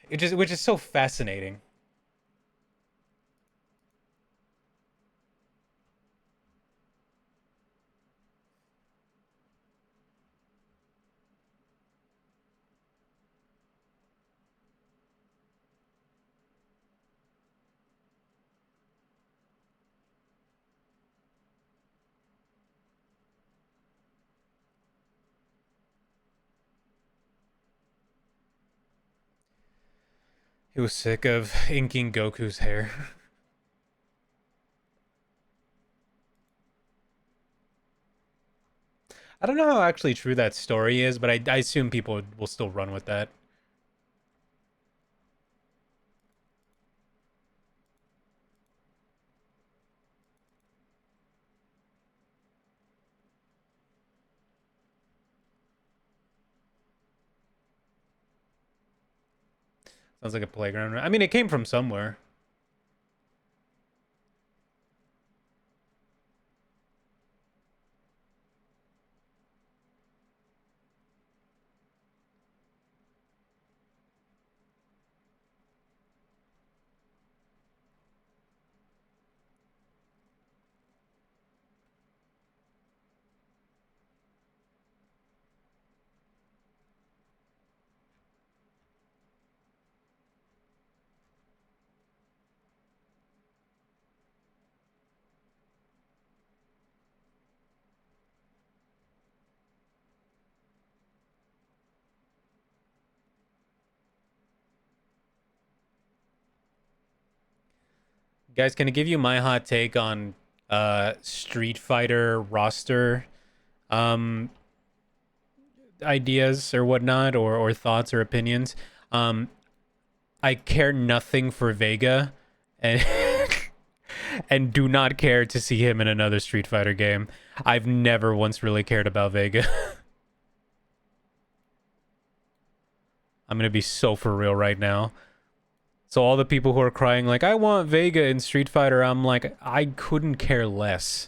S1: Which is so fascinating. He was sick of inking Goku's hair. I don't know how actually true that story is, but I assume people will still run with that. Sounds like a playground. I mean, it came from somewhere. Guys, can I give you my hot take on Street Fighter roster um ideas or whatnot, or thoughts or opinions? Um I care nothing for Vega, and and do not care to see him in another Street Fighter game. I've never once really cared about Vega. I'm gonna be so for real right now. So all the people who are crying like, I want Vega in Street Fighter, I'm like, I couldn't care less.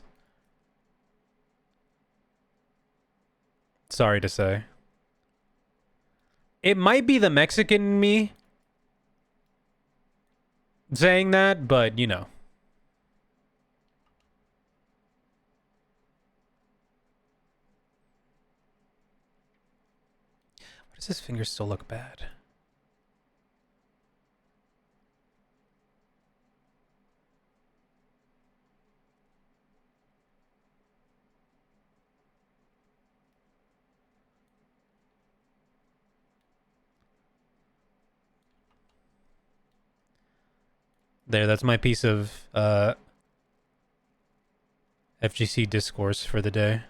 S1: Sorry to say. It might be the Mexican in me saying that, but you know. Why does his finger still look bad? There, that's my piece of FGC discourse for the day.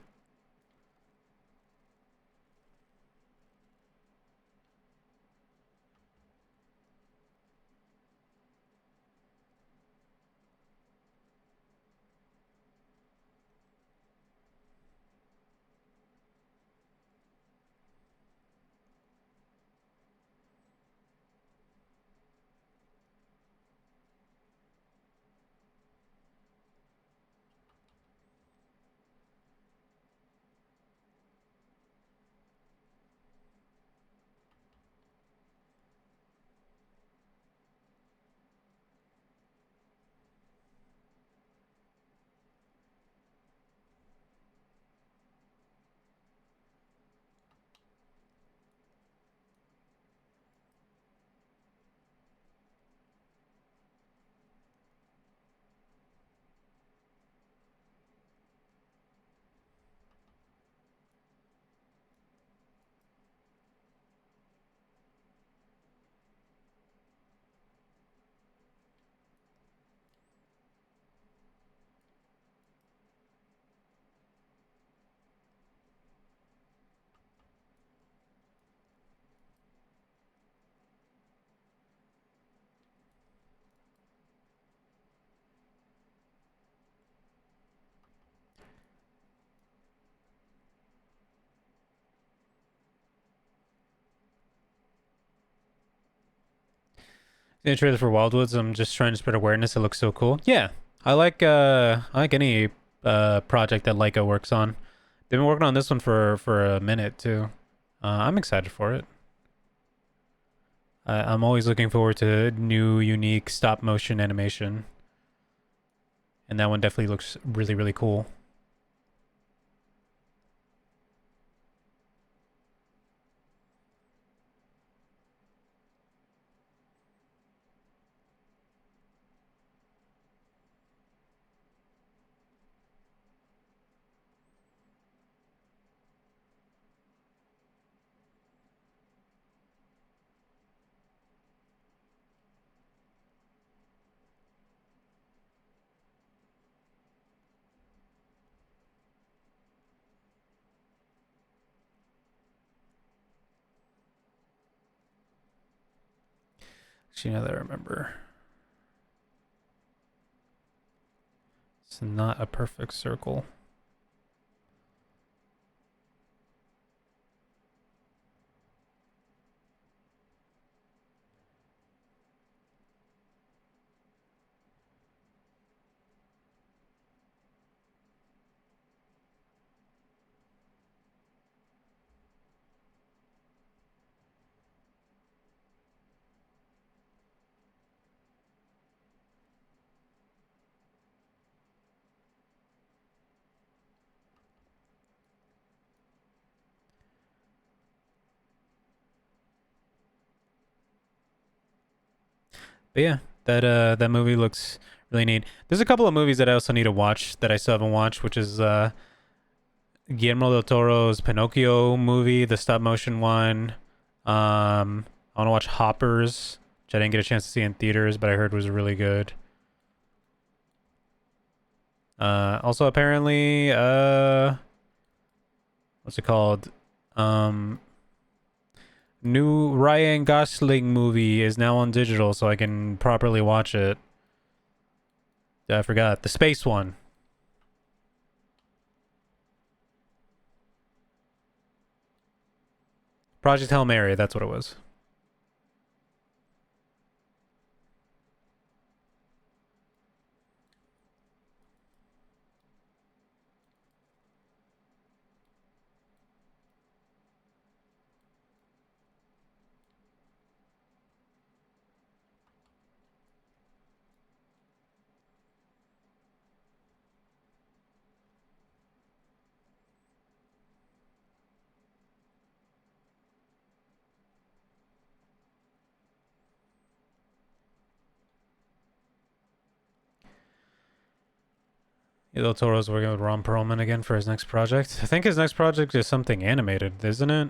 S1: The trailer for Wildwoods, I'm just trying to spread awareness. It looks so cool. Yeah. I like any project that Leica works on. They've been working on this one for a minute too. I'm excited for it. I'm always looking forward to new, unique stop motion animation, and that one definitely looks really, really cool. Actually, now that I remember, it's not a perfect circle. But yeah, that movie looks really neat. There's a couple of movies that I also need to watch that I still haven't watched, which is Guillermo del Toro's Pinocchio movie, the stop motion one. I want to watch Hoppers, which I didn't get a chance to see in theaters, but I heard was really good. Also apparently, what's it called? Um, New Ryan Gosling movie is now on digital, so I can properly watch it. I forgot the space one. Project Hail Mary. That's what it was. Del Toro's working with Ron Perlman again for his next project. I think his next project is something animated, isn't it?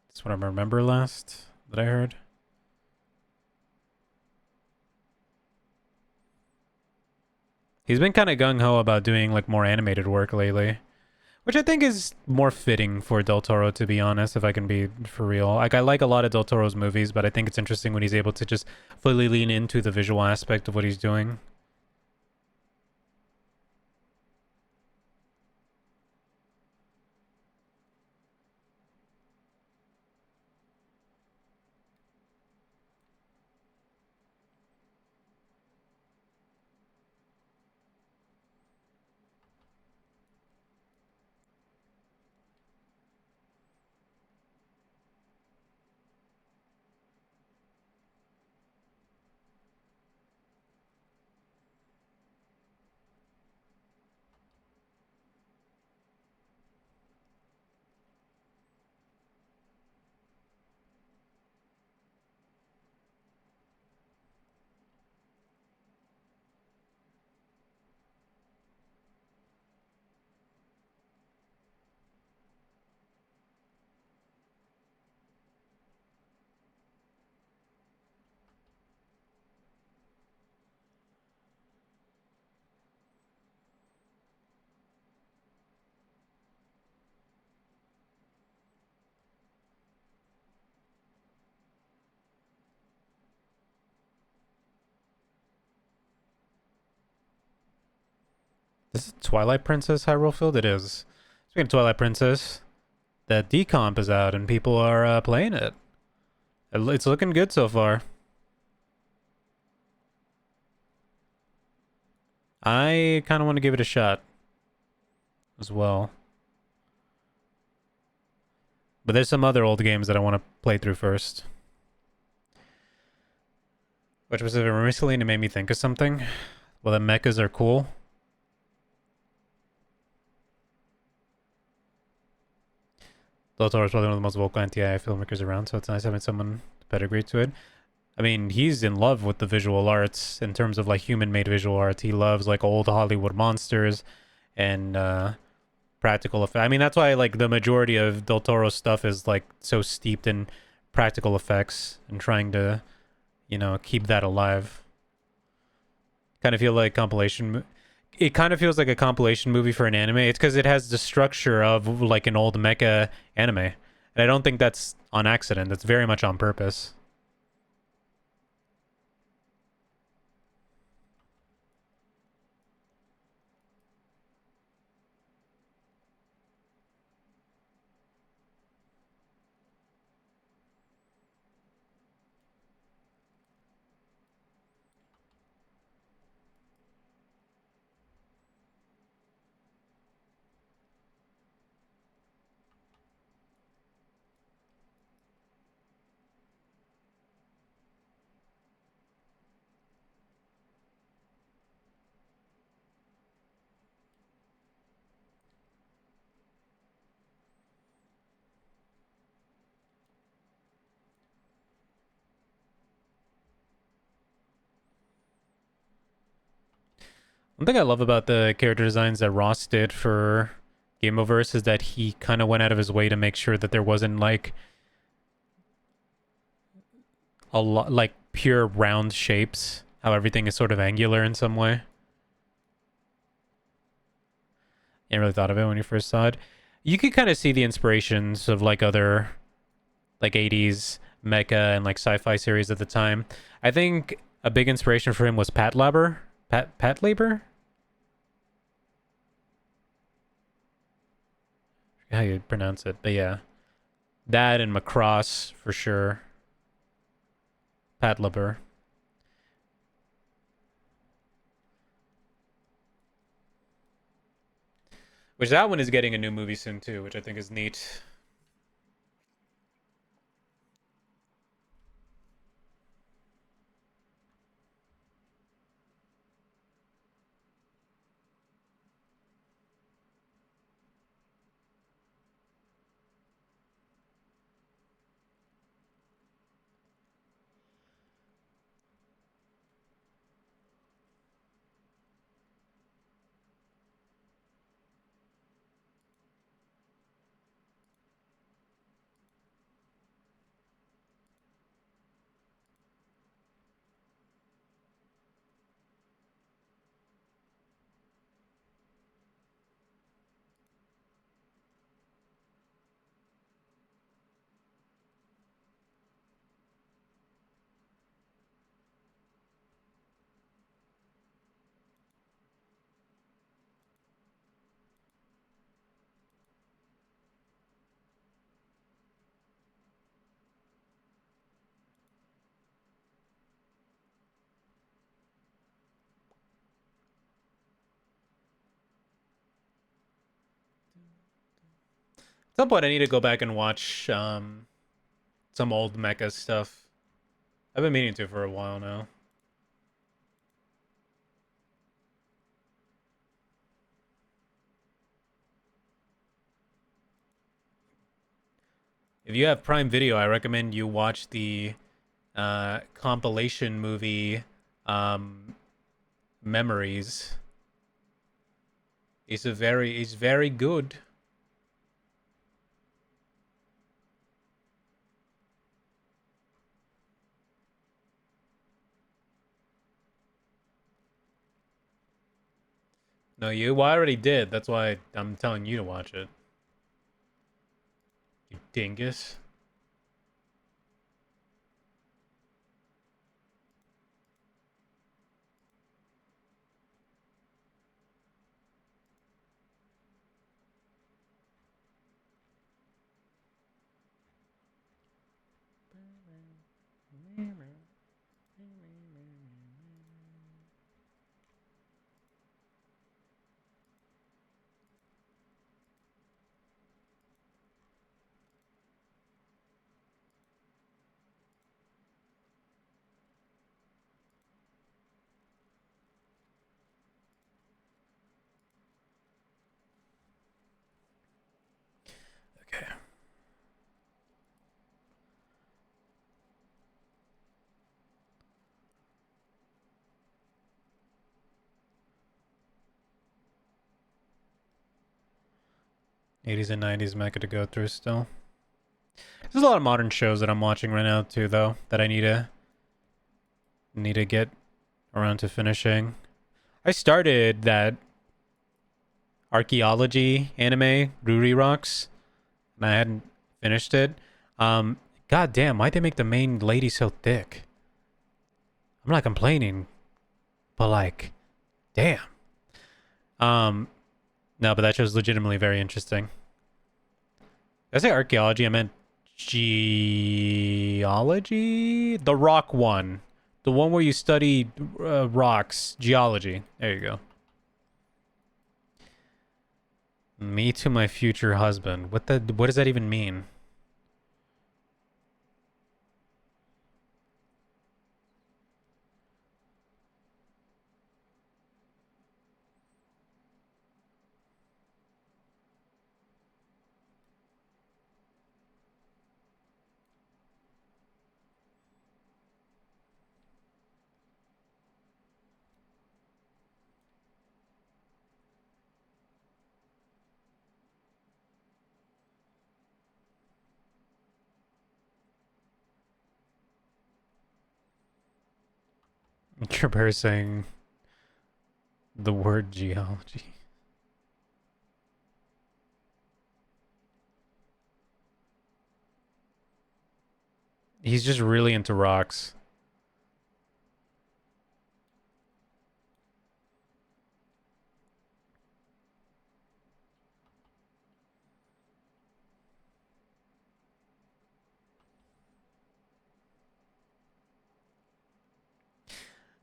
S1: That's what I remember last that I heard. He's been kind of gung ho about doing like more animated work lately, which I think is more fitting for Del Toro, to be honest, if I can be for real. Like, I like a lot of Del Toro's movies, but I think it's interesting when he's able to just fully lean into the visual aspect of what he's doing. This is Twilight Princess Hyrule Field? It is. Speaking of Twilight Princess, that decomp is out and people are playing it. It's looking good so far. I kind of want to give it a shot as well. But there's some other old games that I want to play through first. Which was recently and it made me think of something. Well, the mechas are cool. Del Toro is probably one of the most vocal anti-AI filmmakers around, so it's nice having someone pedigree to it. I mean, he's in love with the visual arts in terms of like human-made visual arts. He loves like old Hollywood monsters and practical effects. I mean, that's why like the majority of Del Toro's stuff is like so steeped in practical effects and trying to, keep that alive. Kind of feel like compilation. It kind of feels like a compilation movie for an anime. It's because it has the structure of like an old mecha anime, and I don't think that's on accident. That's very much on purpose. One thing I love about the character designs that Ross did for Gameoverse is that he kind of went out of his way to make sure that there wasn't like a lot like pure round shapes. How everything is sort of angular in some way. You never really thought of it when you first saw it. You could kind of see the inspirations of like other like 80s mecha and like sci-fi series at the time. I think a big inspiration for him was Pat Labor. Pat Labor? How you pronounce it, but yeah. That and Macross for sure. Pat Labor. Which that one is getting a new movie soon too, which I think is neat. At some point I need to go back and watch some old mecha stuff. I've been meaning to for a while now. If you have Prime Video, I recommend you watch the compilation movie um, Memories. It's very good. No, you? Well, I already did. That's why I'm telling you to watch it. You dingus. Okay. 80s and 90s mecha to go through still. There's a lot of modern shows that I'm watching right now too, though, that I need to get around to finishing. I started that archaeology anime, Ruri Rocks, and I hadn't finished it. Um, God damn, why'd they make the main lady so thick? I'm not complaining, but like, damn. Um, no, but that show's legitimately very interesting. Did I say archaeology? I meant geology? The rock one. The one where you study rocks. Geology. There you go. Me to my future husband. What does that even mean? Care saying the word geology. He's just really into rocks.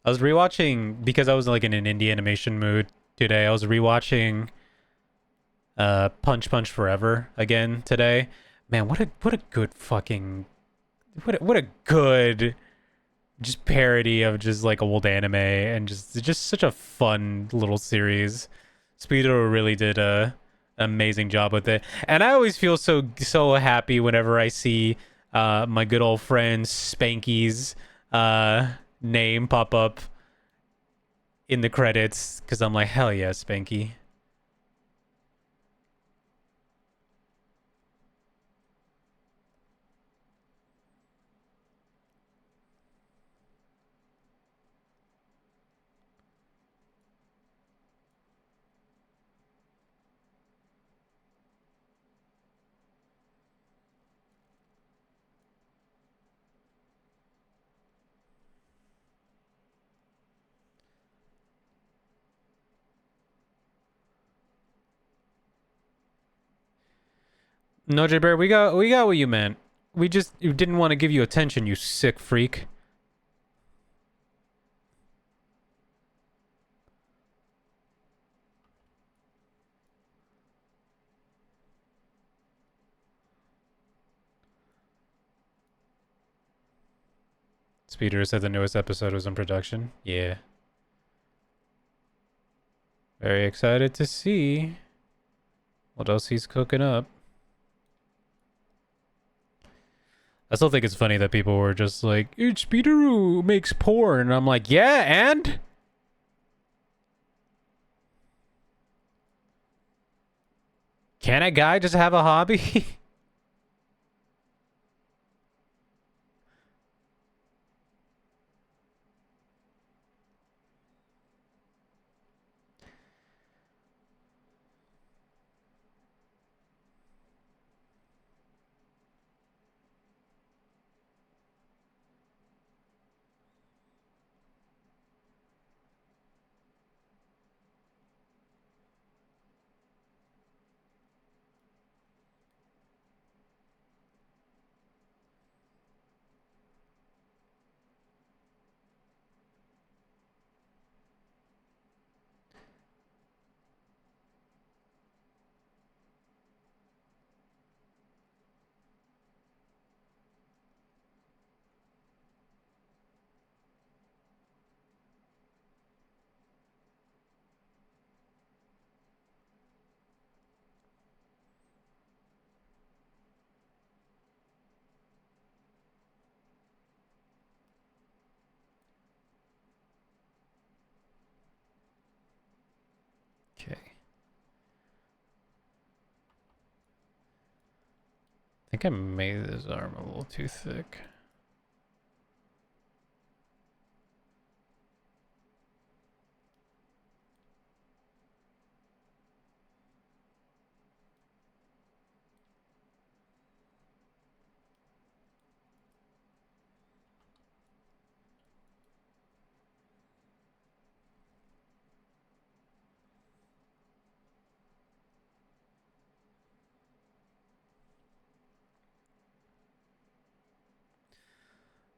S1: I was rewatching because I was like in an indie animation mood today. I was rewatching Punch Punch Forever again today. Man, what a good fucking what a good just parody of just like old anime and just such a fun little series. Speedo really did a amazing job with it, and I always feel so happy whenever I see my good old friend Spanky's name pop up in the credits because I'm like, hell yeah, Spanky. No, J Bear, we got what you meant. We just didn't want to give you attention, you sick freak. Speeder said the newest episode was in production. Yeah. Very excited to see what else he's cooking up. I still think it's funny that people were just like, it's Speeder who makes porn. And I'm like, yeah, and? Can a guy just have a hobby? Okay. I think I made this arm a little too thick.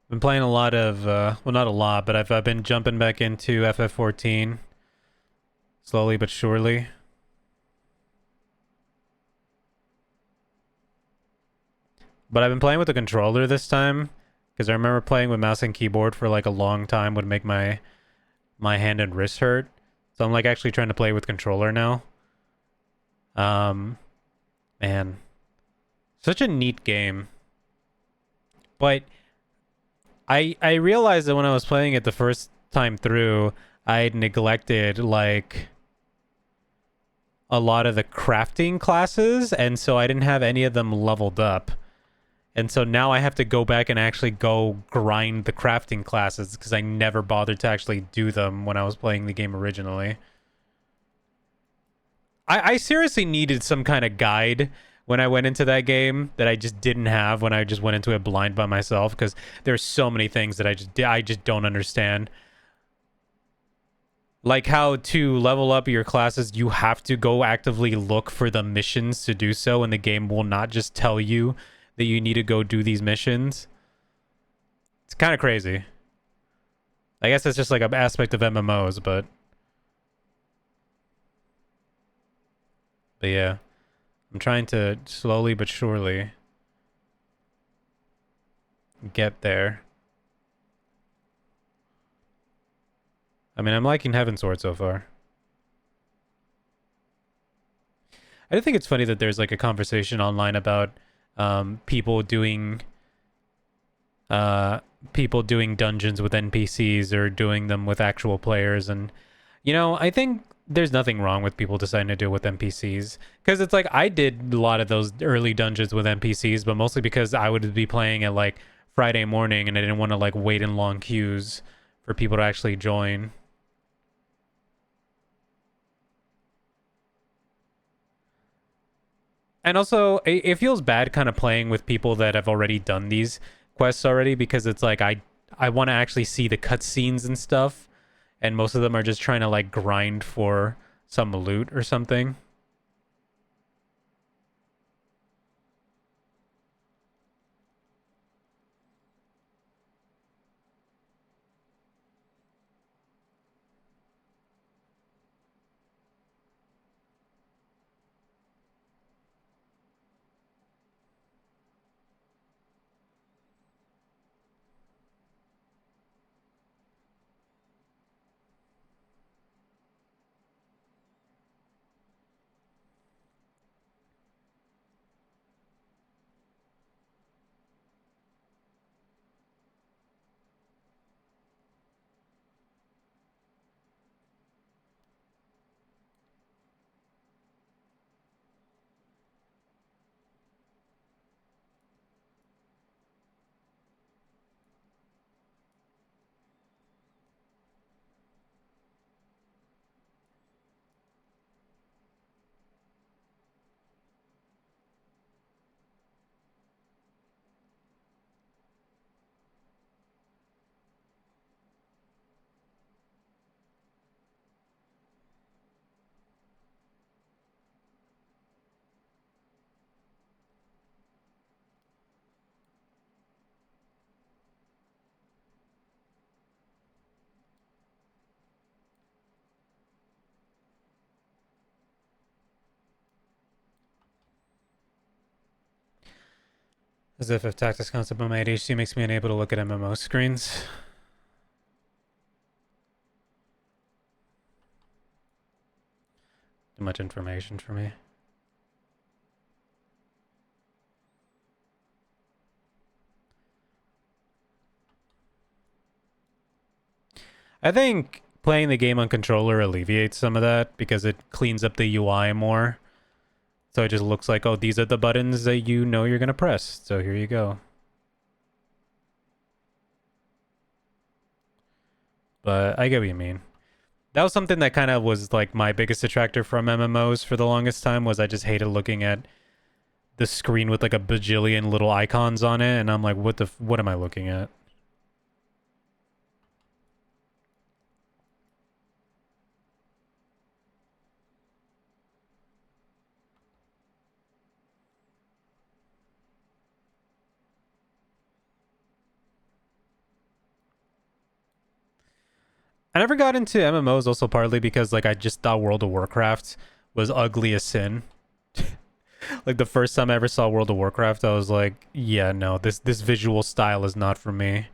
S1: Been playing a lot of, well, not a lot, but I've been jumping back into FF14 slowly but surely. But I've been playing with the controller this time because I remember playing with mouse and keyboard for like a long time would make my hand and wrist hurt. So I'm like actually trying to play with controller now. Man, such a neat game. But I realized that when I was playing it the first time through, I neglected like a lot of the crafting classes, and so I didn't have any of them leveled up. And so now I have to go back and actually go grind the crafting classes because I never bothered to actually do them when I was playing the game originally. I seriously needed some kind of guide when I went into that game that I just didn't have when I just went into it blind by myself, because there's so many things that I just don't understand. Like how to level up your classes, you have to go actively look for the missions to do so, and the game will not just tell you that you need to go do these missions. It's kind of crazy. I guess it's just like an aspect of MMOs, but yeah. I'm trying to slowly but surely get there. I mean, I'm liking Heavensward so far. I do think it's funny that there's like a conversation online about people doing uh people doing dungeons with NPCs or doing them with actual players, and I think there's nothing wrong with people deciding to do it with NPCs, because it's like I did a lot of those early dungeons with NPCs, but mostly because I would be playing at like Friday morning and I didn't want to like wait in long queues for people to actually join. And also, it feels bad kind of playing with people that have already done these quests already, because it's like I want to actually see the cutscenes and stuff, and most of them are just trying to like grind for some loot or something. As if tactics concept on my ADHD makes me unable to look at MMO screens. Too much information for me. I think playing the game on controller alleviates some of that because it cleans up the UI more. So it just looks like, oh, these are the buttons that you know you're going to press. So here you go. But I get what you mean. That was something that kind of was like my biggest detractor from MMOs for the longest time, was I just hated looking at the screen with like a bajillion little icons on it, and I'm like, what am I looking at? I never got into MMOs also partly because like I just thought World of Warcraft was ugly as sin. Like the first time I ever saw World of Warcraft, I was like, yeah, no, this visual style is not for me.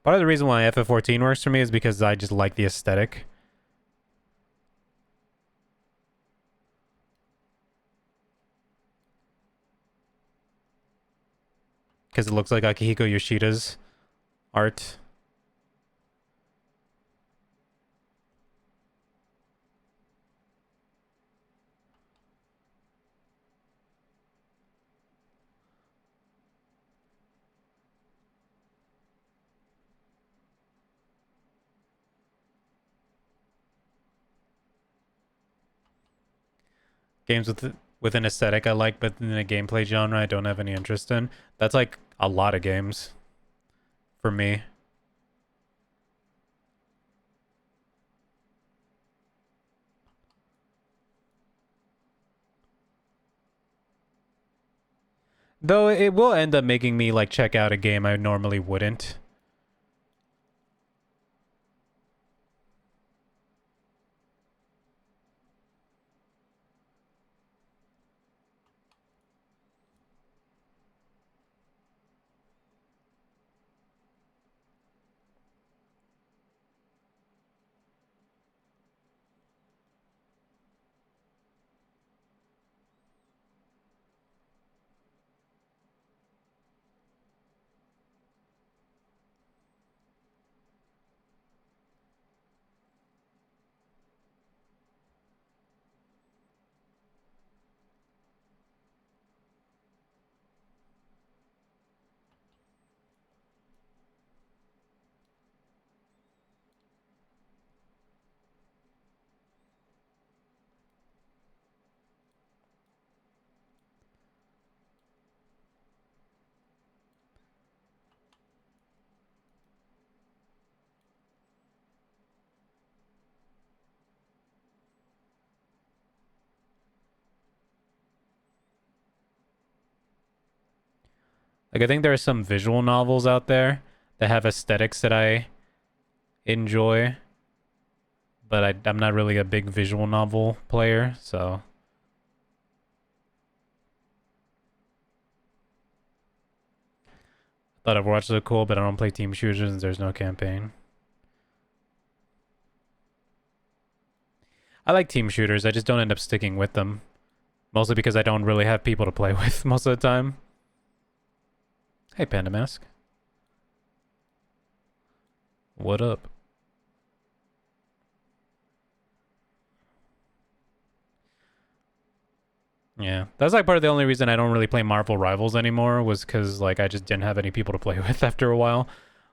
S1: Part of the reason why FF14 works for me is because I just like the aesthetic. Because it looks like Akihiko Yoshida's art. Games with an aesthetic I like, but in a gameplay genre I don't have any interest in. That's like a lot of games for me. Though it will end up making me like check out a game I normally wouldn't. Like I think there are some visual novels out there that have aesthetics that I enjoy, but I'm not really a big visual novel player, so thought Overwatch looked cool, but I don't play team shooters and there's no campaign. I like team shooters, I just don't end up sticking with them. Mostly because I don't really have people to play with most of the time. Hey, Panda Mask. What up? Yeah, that's like part of the only reason I don't really play Marvel Rivals anymore was because like I just didn't have any people to play with after a while.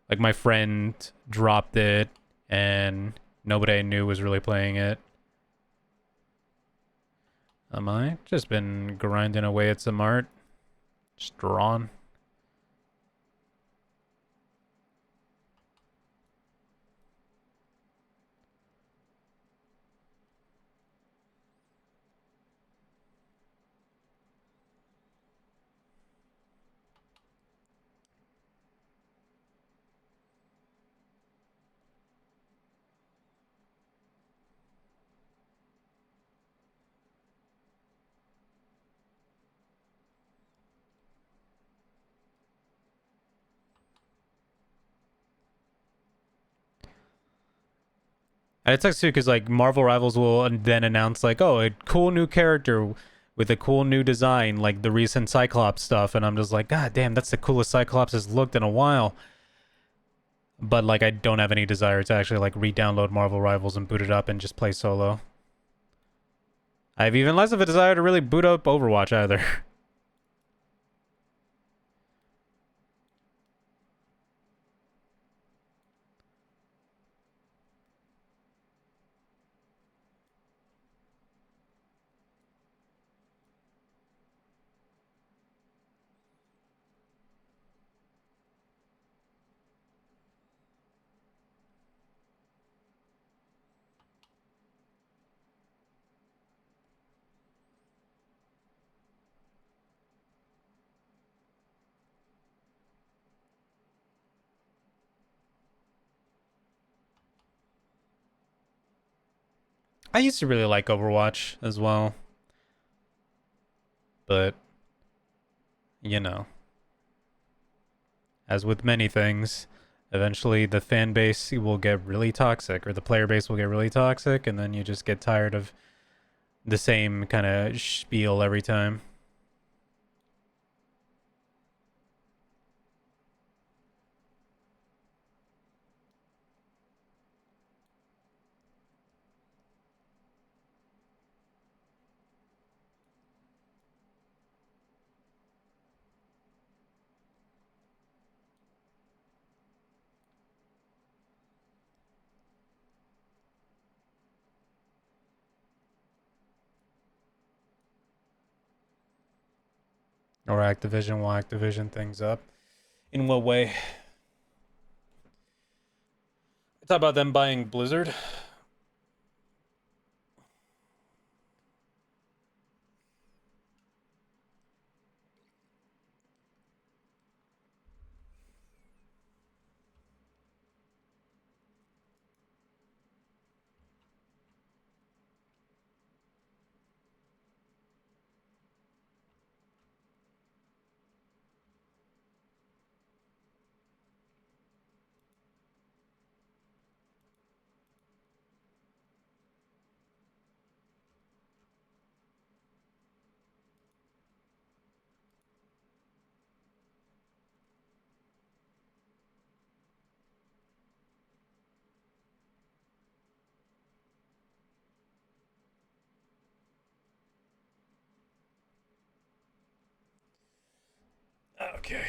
S1: Like my friend dropped it, and nobody I knew was really playing it. Am I? Just been grinding away at some art. Just drawing. And it sucks too because like Marvel Rivals will then announce like, oh, a cool new character with a cool new design, like the recent Cyclops stuff, and I'm just like, God damn, that's the coolest Cyclops has looked in a while. But like, I don't have any desire to actually like re-download Marvel Rivals and boot it up and just play solo. I have even less of a desire to really boot up Overwatch either. I used to really like Overwatch as well, but you know, as with many things, eventually the fan base will get really toxic, or the player base will get really toxic, and then you just get tired of the same kind of spiel every time. Or Activision will Activision things up. In what way? Talk about them buying Blizzard. Okay.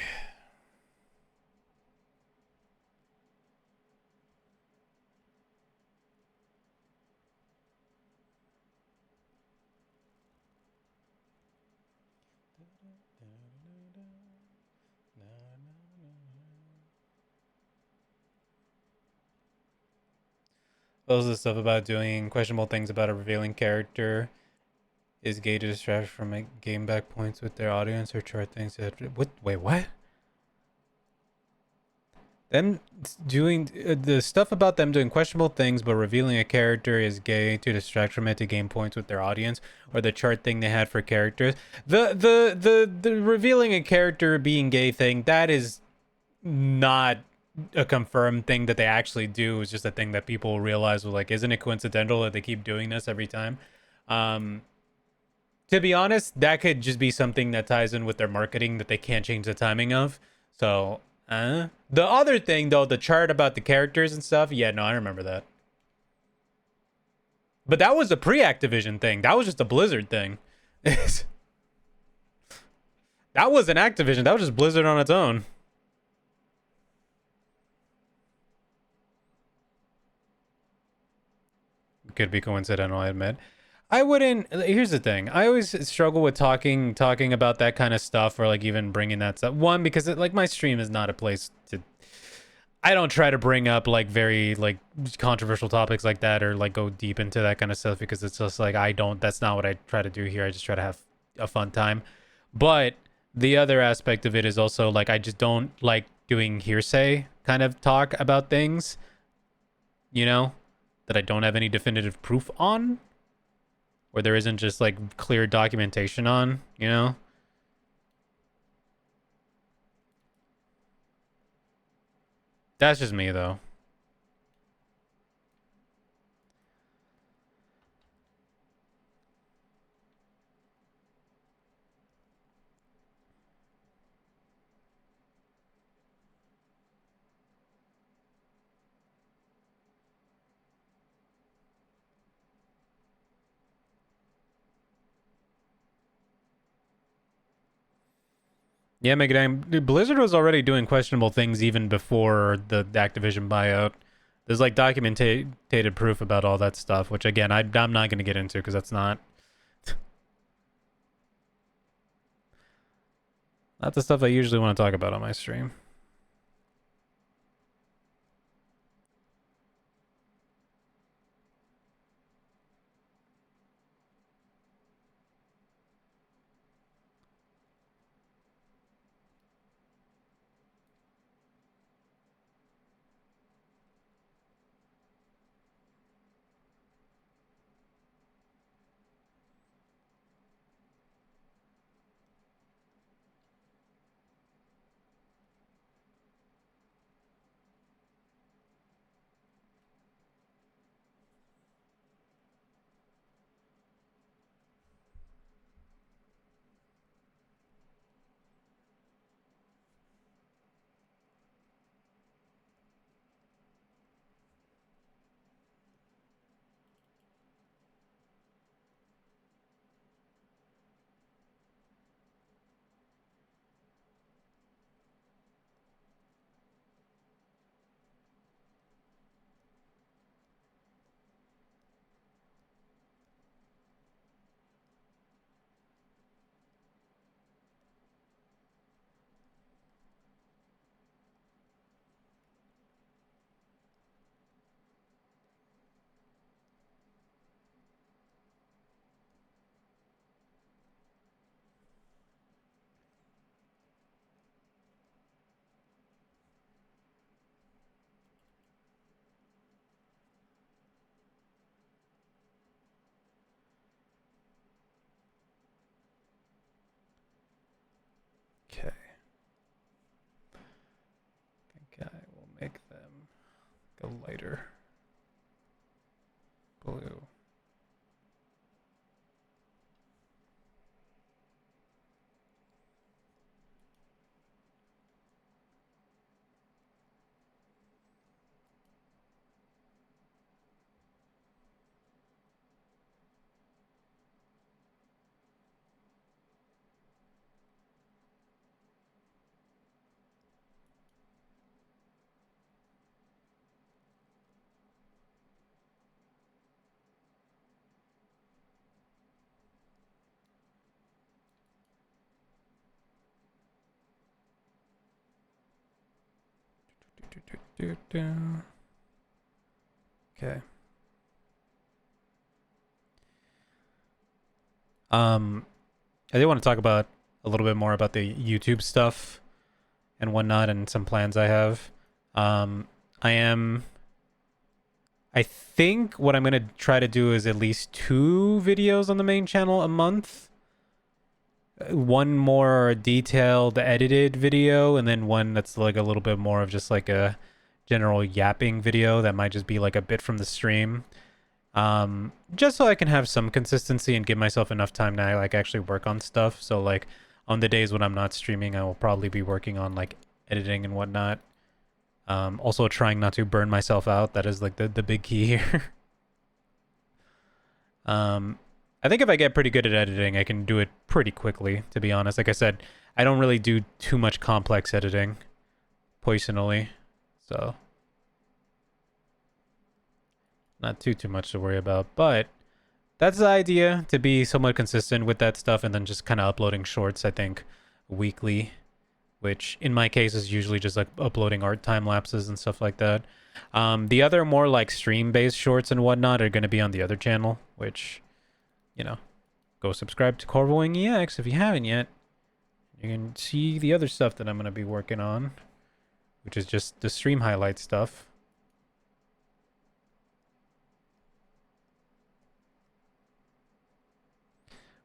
S1: Those are the stuff about doing questionable things about a revealing character is gay to distract from game back points with their audience or chart things that what wait what? Them doing the stuff about them doing questionable things but revealing a character is gay to distract from it to gain points with their audience, or the chart thing they had for characters. The revealing a character being gay thing, that is not a confirmed thing that they actually do. It's just a thing that people realize was like, isn't it coincidental that they keep doing this every time? Um, to be honest, that could just be something that ties in with their marketing that they can't change the timing of. So, the other thing though, the chart about the characters and stuff, yeah, no, I remember that. But that was a pre-Activision thing. That was just a Blizzard thing. that was an Activision. That was just Blizzard on its own. Could be coincidental, I admit. I wouldn't. Here's the thing. I always struggle with talking about that kind of stuff, or like even bringing that stuff. One, because like my stream is not a place to. I don't try to bring up like very like controversial topics like that, or like go deep into that kind of stuff, because it's just like I don't. That's not what I try to do here. I just try to have a fun time. But the other aspect of it is also like I just don't like doing hearsay kind of talk about things. You know, that I don't have any definitive proof on, where there isn't just like clear documentation on, you know? That's just me though. Yeah, Megadang, Blizzard was already doing questionable things even before the Activision buyout. There's like documented proof about all that stuff, which again, I'm not going to get into because that's not the stuff I usually want to talk about on my stream. a lighter blue. Okay. I do want to talk about a little bit more about the YouTube stuff and whatnot and some plans I have. Um, I am. I think what I'm gonna try to do is at least 2 videos on the main channel a month. One more detailed edited video, and then one that's like a little bit more of just like a general yapping video that might just be like a bit from the stream. Just so I can have some consistency and give myself enough time to like actually work on stuff. So like on the days when I'm not streaming, I will probably be working on like editing and whatnot. Also trying not to burn myself out. That is like the big key here. um, I think if I get pretty good at editing, I can do it pretty quickly, to be honest. Like I said, I don't really do too much complex editing personally. So not too much to worry about, but that's the idea, to be somewhat consistent with that stuff and then just kind of uploading shorts, I think, weekly, which in my case is usually just like uploading art time lapses and stuff like that. The other more like stream based shorts and whatnot are going to be on the other channel, which, you know, go subscribe to Corvoing EX if you haven't yet. You can see the other stuff that I'm going to be working on, which is just the stream highlight stuff,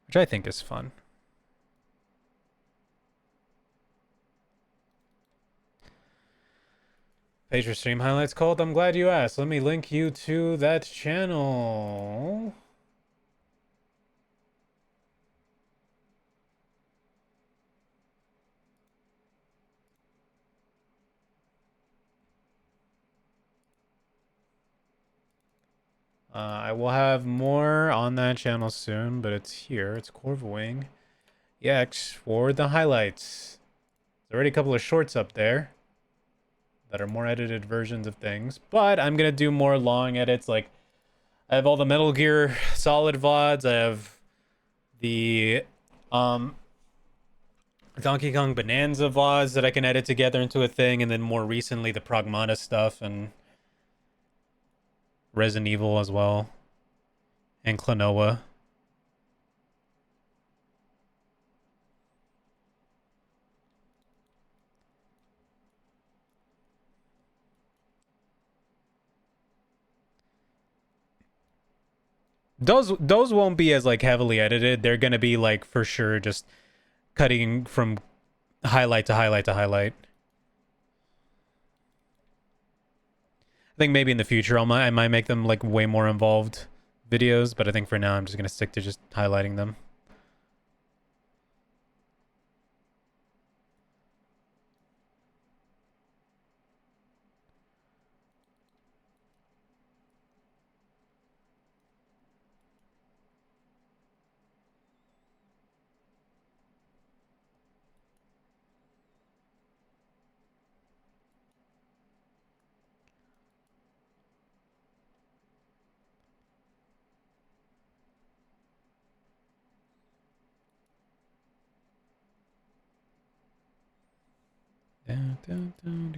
S1: which I think is fun. Page for stream highlights called? I'm glad you asked. Let me link you to that channel. I will have more on that channel soon, but it's here. It's Corvoing EX for the highlights. There's already a couple of shorts up there that are more edited versions of things, but I'm gonna do more long edits. Like I have all the Metal Gear Solid VODs. I have the Donkey Kong Bonanza VODs that I can edit together into a thing, and then more recently the Pragmata stuff and Resident Evil as well, and Klonoa. Those won't be as like heavily edited. They're gonna be like for sure just cutting from highlight to highlight to highlight. I think maybe in the future I might make them like way more involved videos, but I think for now I'm just gonna stick to just highlighting them.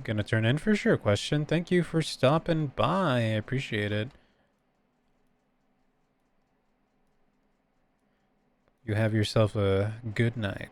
S1: Gonna turn in for sure. Question. Thank you for stopping by. I appreciate it. You have yourself a good night.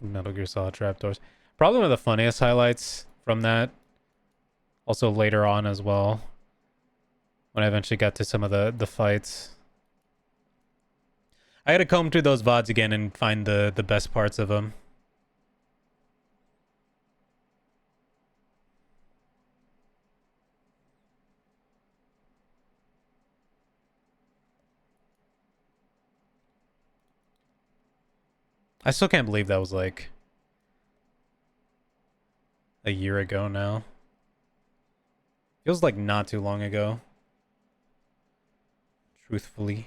S1: Metal Gear Solid trapdoors. Probably one of the funniest highlights from that. Also later on as well, when I eventually got to some of the fights. I had to comb through those VODs again and find the best parts of them. I still can't believe that was like a year ago now. Feels like not too long ago. Truthfully.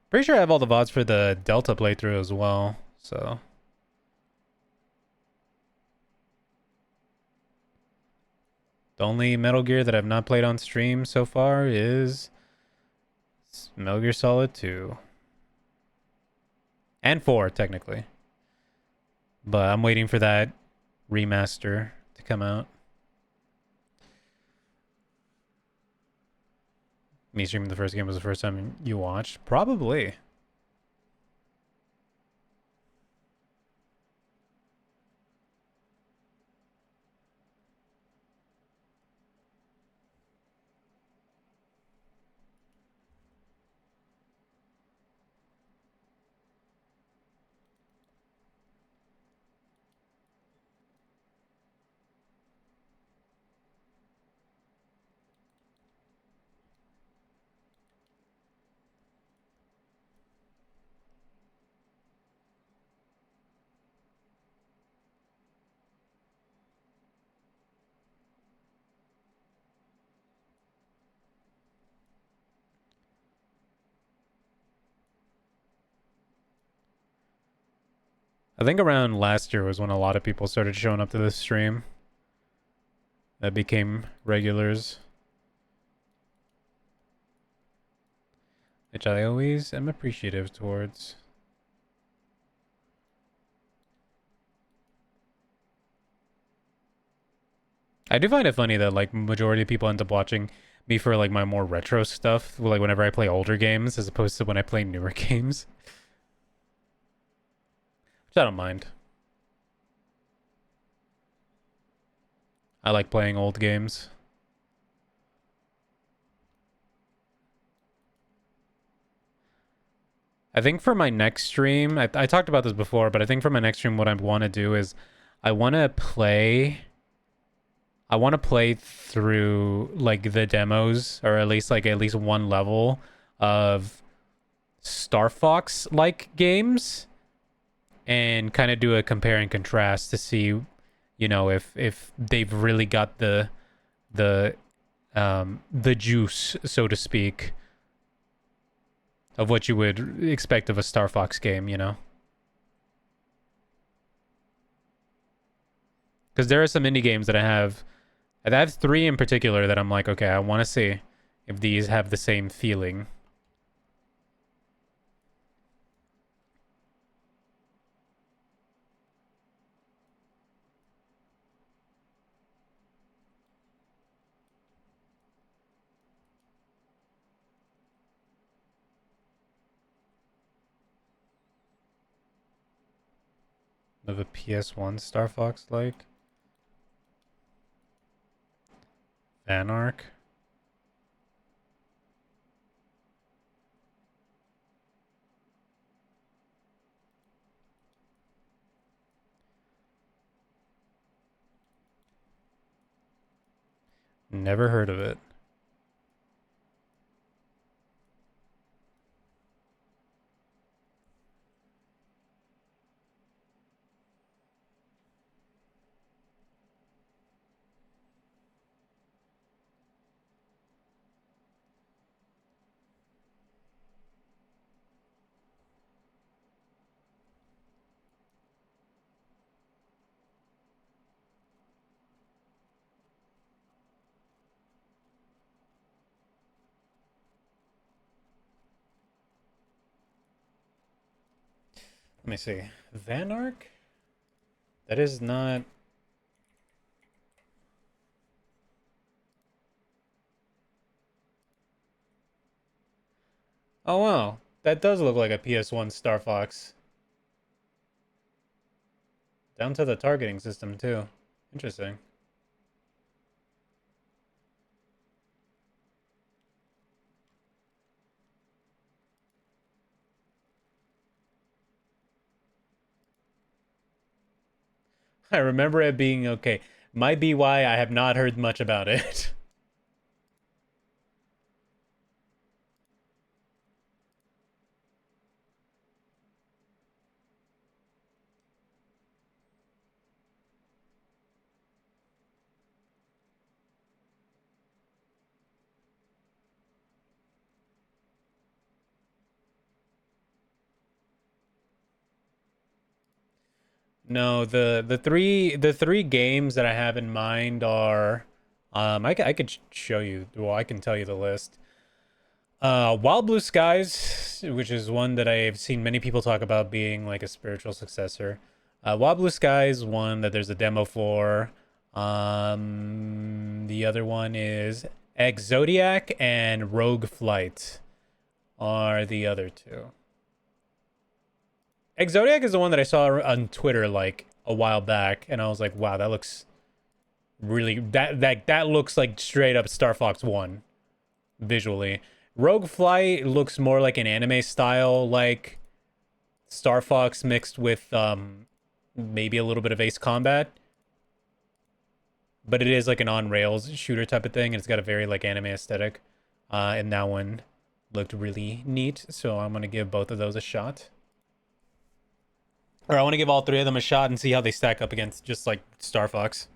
S1: Pretty sure I have all the VODs for the Delta playthrough as well, so. The only Metal Gear that I've not played on stream so far is Metal Gear Solid 2. And 4, technically. But I'm waiting for that remaster to come out. Me streaming the first game was the first time you watched? Probably. I think around last year was when a lot of people started showing up to this stream. That became regulars. Which I always am appreciative towards. I do find it funny that like majority of people end up watching me for like my more retro stuff, like whenever I play older games as opposed to when I play newer games. Which I don't mind. I like playing old games. I think for my next stream, I talked about this before, but I think for my next stream, what I want to do is I want to play through like the demos, or at least one level of starfox like games, and kind of do a compare and contrast to see, you know, if they've really got the the juice, so to speak, of what you would expect of a starfox game, you know. Because there are some indie games that I have three in particular that I'm like, okay, I want to see if these have the same feeling. Of a PS1 starfox like Anarch. Never heard of it. Let me see. Van Ark? That is not. Oh wow, that does look like a PS1 Star Fox. Down to the targeting system too. Interesting. I remember it being okay. Might be why I have not heard much about it. No, the three games that I have in mind are, I could show you. Well, I can tell you the list. Wild Blue Skies, which is one that I've seen many people talk about being like a spiritual successor. Wild Blue Skies, one that there's a demo for. The other one is X Zodiac and Rogue Flight are the other two. X Zodiac is the one that I saw on Twitter like a while back, and I was like, wow, that looks really that looks like straight up Star Fox One visually. Rogue Flight looks more like an anime style, like Star Fox mixed with maybe a little bit of Ace Combat, but it is like an on rails shooter type of thing, and it's got a very like anime aesthetic. And that one looked really neat, so I'm gonna give both of those a shot. Or I want to give all three of them a shot and see how they stack up against just like Star Fox.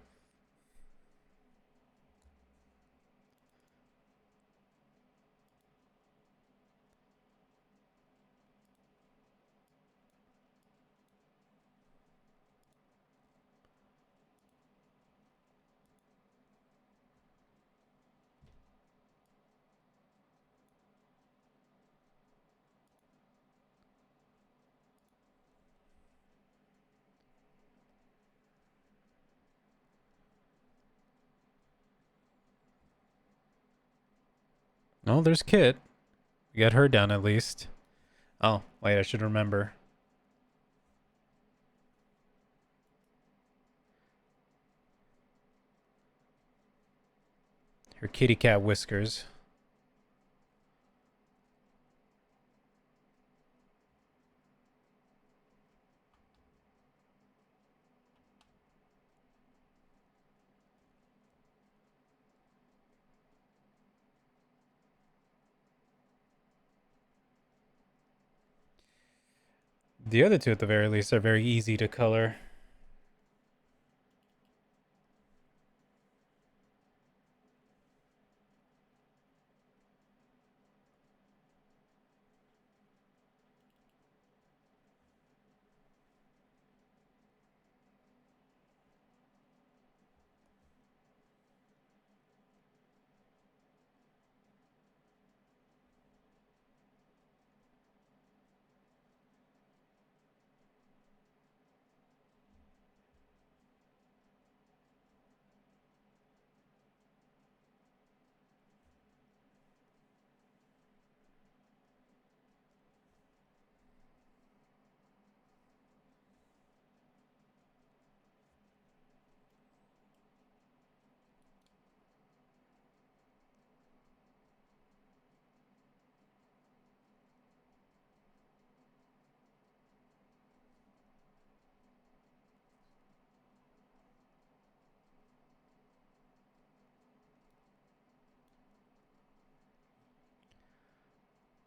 S1: Oh, there's Kit. We got her down at least. Oh, wait, I should remember. Her kitty cat whiskers. The other two, at the very least, are very easy to color.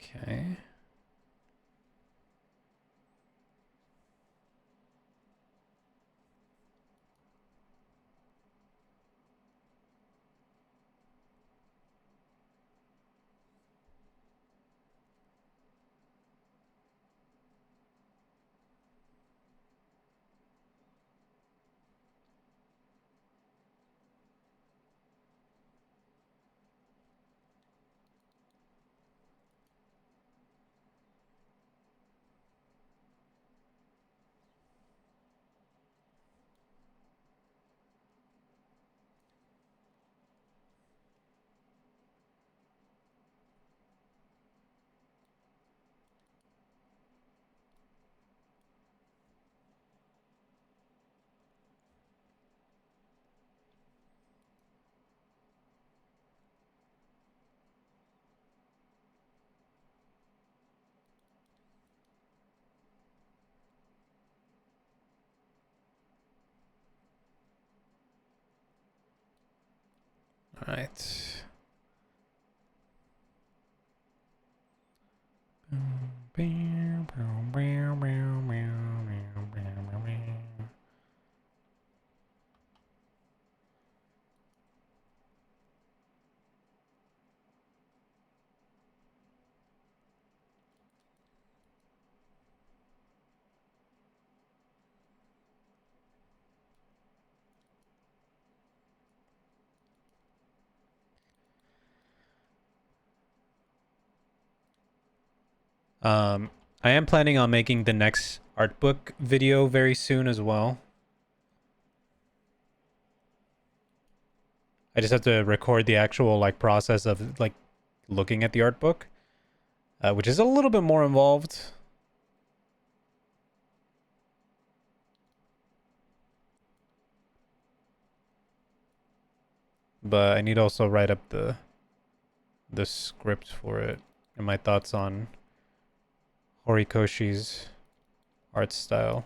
S1: Okay. All right. Um, I am planning on making the next art book video very soon as well. I just have to record the actual like process of like looking at the art book, which is a little bit more involved. But I need to also write up the script for it and my thoughts on Horikoshi's art style.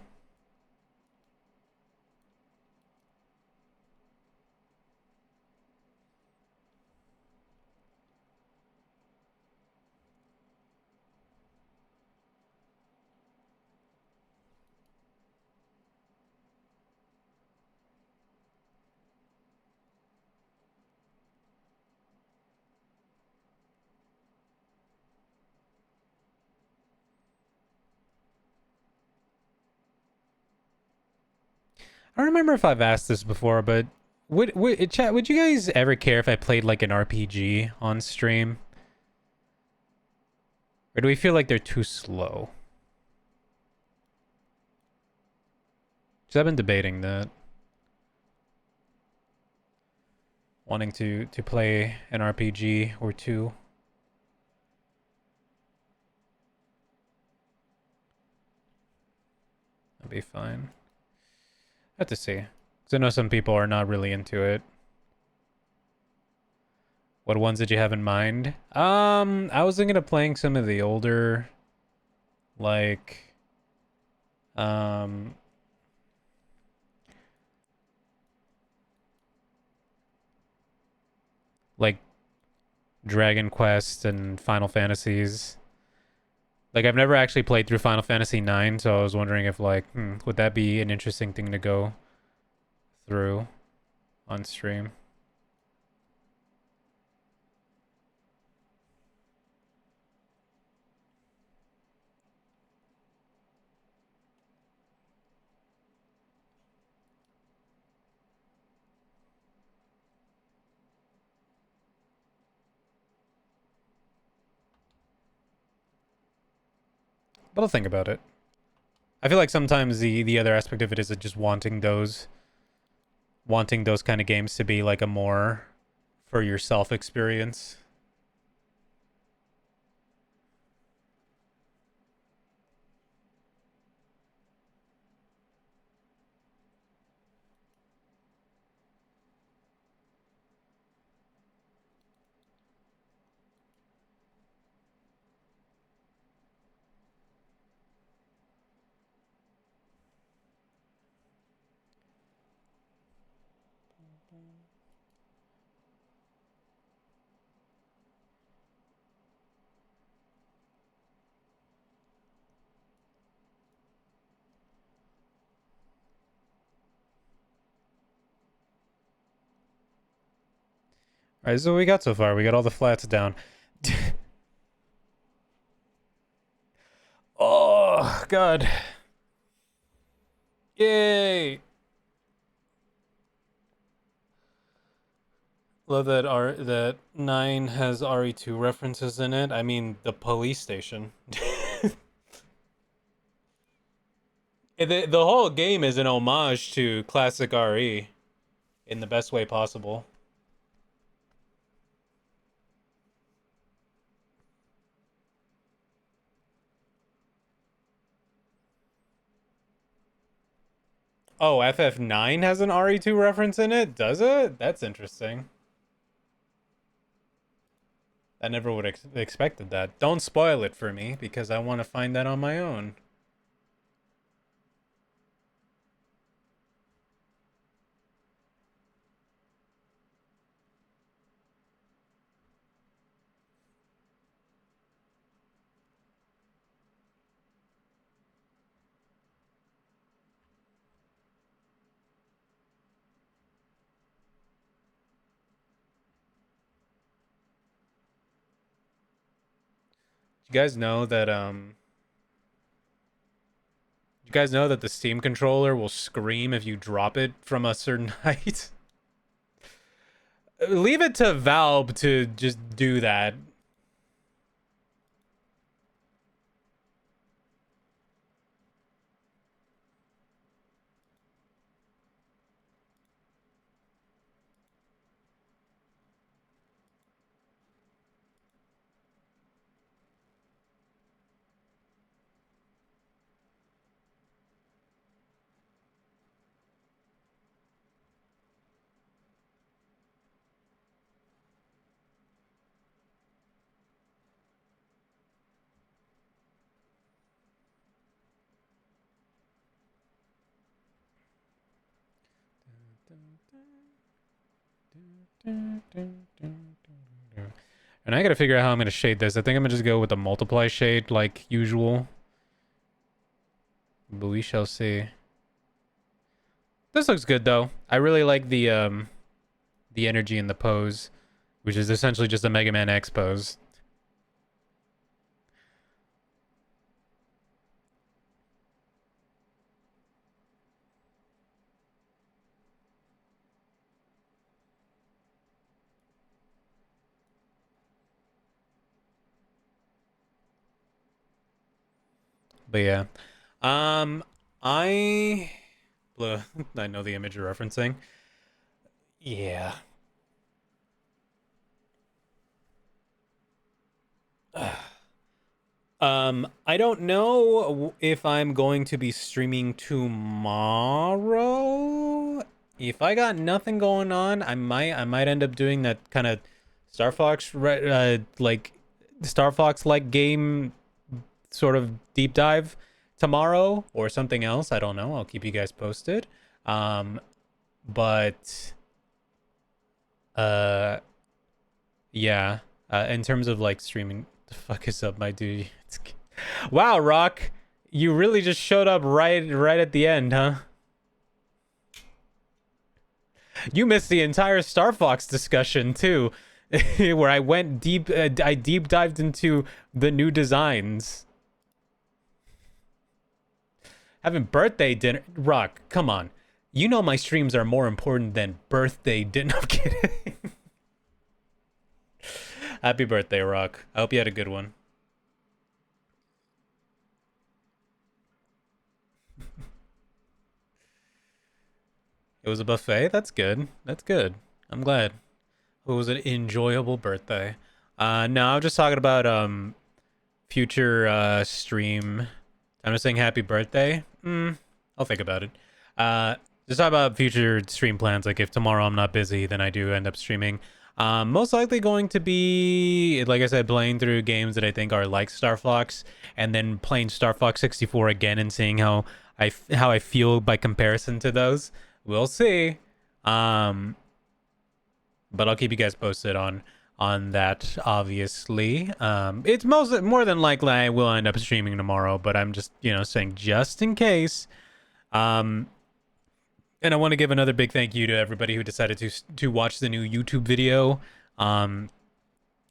S1: I don't remember if I've asked this before, but would you guys ever care if I played like an RPG on stream? Or do we feel like they're too slow? Because I've been debating that. Wanting to play an RPG or two. That'd be fine. I have to see. Because I know some people are not really into it. What ones did you have in mind? I was thinking of playing some of the older, like, um, like Dragon Quest and Final Fantasies. Like, I've never actually played through Final Fantasy 9, so I was wondering if, like, would that be an interesting thing to go through on stream? But I'll think about it. I feel like sometimes the other aspect of it is just wanting those kind of games to be like a more for yourself experience. All right, so what we got so far? We got all the flats down. Oh God! Yay! Love that that 9 has RE2 references in it. I mean, the police station. The whole game is an homage to classic RE in the best way possible. Oh, FF9 has an RE2 reference in it? Does it? That's interesting. I never would have expected that. Don't spoil it for me because I want to find that on my own. You guys know that you guys know that the Steam controller will scream if you drop it from a certain height? Leave it to Valve to just do that. And I gotta figure out how I'm gonna shade this. I think I'm gonna just go with the multiply shade like usual. But we shall see. This looks good though. I really like the energy in the pose, which is essentially just a Mega Man X pose. But yeah. Um I I know the image you're referencing. Yeah. I don't know if I'm going to be streaming tomorrow. If I got nothing going on, I might end up doing that kind of Star Fox like Star Fox like game sort of deep dive tomorrow or something else. I don't know. I'll keep you guys posted. Um, but uh, yeah. In terms of like streaming, the fuck is up, my dude? Wow, Rock, you really just showed up right at the end, huh? You missed the entire Star Fox discussion too, where I went deep. I deep dived into the new designs. Having birthday dinner, Rock. Come on, you know my streams are more important than birthday dinner. I'm kidding. Happy birthday, Rock. I hope you had a good one. It was a buffet. That's good. That's good. I'm glad. It was an enjoyable birthday. No, I'm just talking about future stream. I'm just saying happy birthday. I'll think about it. Uh, just talk about future stream plans. Like if tomorrow I'm not busy, then I do end up streaming. Most likely going to be, like I said, playing through games that I think are like Star Fox, and then playing Star Fox 64 again and seeing how I feel by comparison to those. We'll see. Um, but I'll keep you guys posted on that. Obviously, it's more than likely I will end up streaming tomorrow, but I'm just saying just in case. Um, and I want to give another big thank you to everybody who decided to watch the new YouTube video. Um,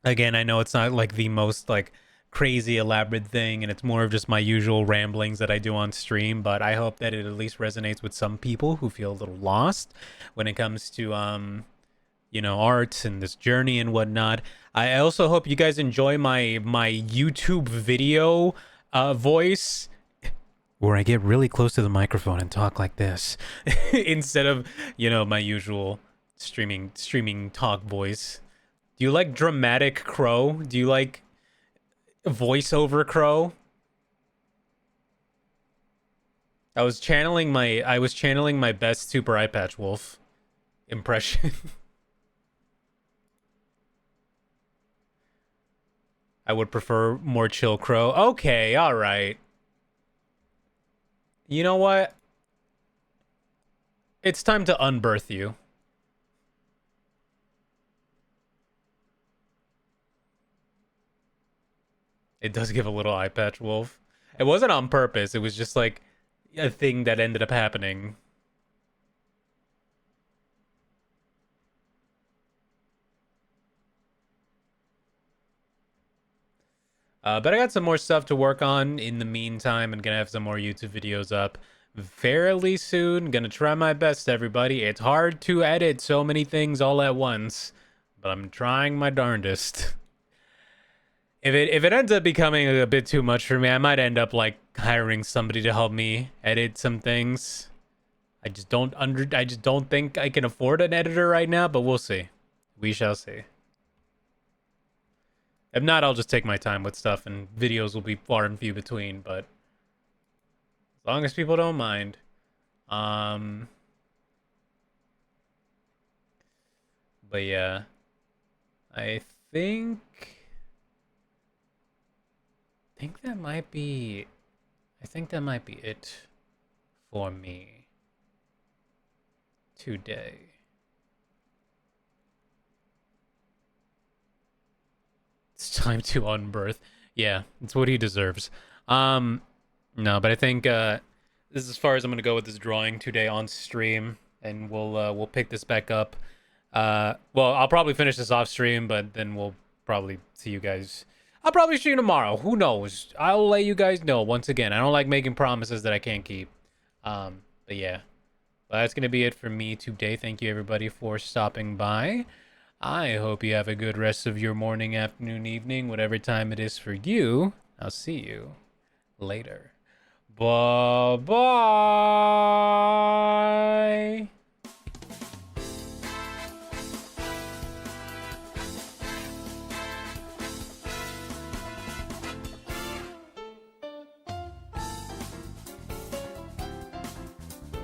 S1: again, I know it's not like the most like crazy elaborate thing, and it's more of just my usual ramblings that I do on stream, but I hope that it at least resonates with some people who feel a little lost when it comes to art and this journey and whatnot. I also hope you guys enjoy my YouTube video voice, where I get really close to the microphone and talk like this instead of my usual streaming talk voice. Do you like dramatic crow? Do you like voiceover crow? I was channeling my best Super Eye Patch Wolf impression. I would prefer more chill crow. Okay, all right. You know what? It's time to unbirth you. It does give a little eye patch wolf. It wasn't on purpose. It was just like a thing that ended up happening. But I got some more stuff to work on in the meantime, and gonna have some more YouTube videos up fairly soon. Gonna try my best, everybody. It's hard to edit so many things all at once, but I'm trying my darndest. If it ends up becoming a bit too much for me, I might end up like hiring somebody to help me edit some things. I just don't think I can afford an editor right now, but we'll see. We shall see. If not, I'll just take my time with stuff, and videos will be far and few between. But as long as people don't mind, um, but yeah, I think that might be. I think that might be it for me today. It's time to unbirth. Yeah, it's what he deserves. Um, no, but I think this is as far as I'm gonna go with this drawing today on stream, and we'll pick this back up. Well, I'll probably finish this off stream, but then we'll probably see you guys. I'll probably see you tomorrow. Who knows? I'll let you guys know. Once again, I don't like making promises that I can't keep. But yeah, well, that's gonna be it for me today. Thank you everybody for stopping by. I hope you have a good rest of your morning, afternoon, evening, whatever time it is for you. I'll see you later. Bye bye.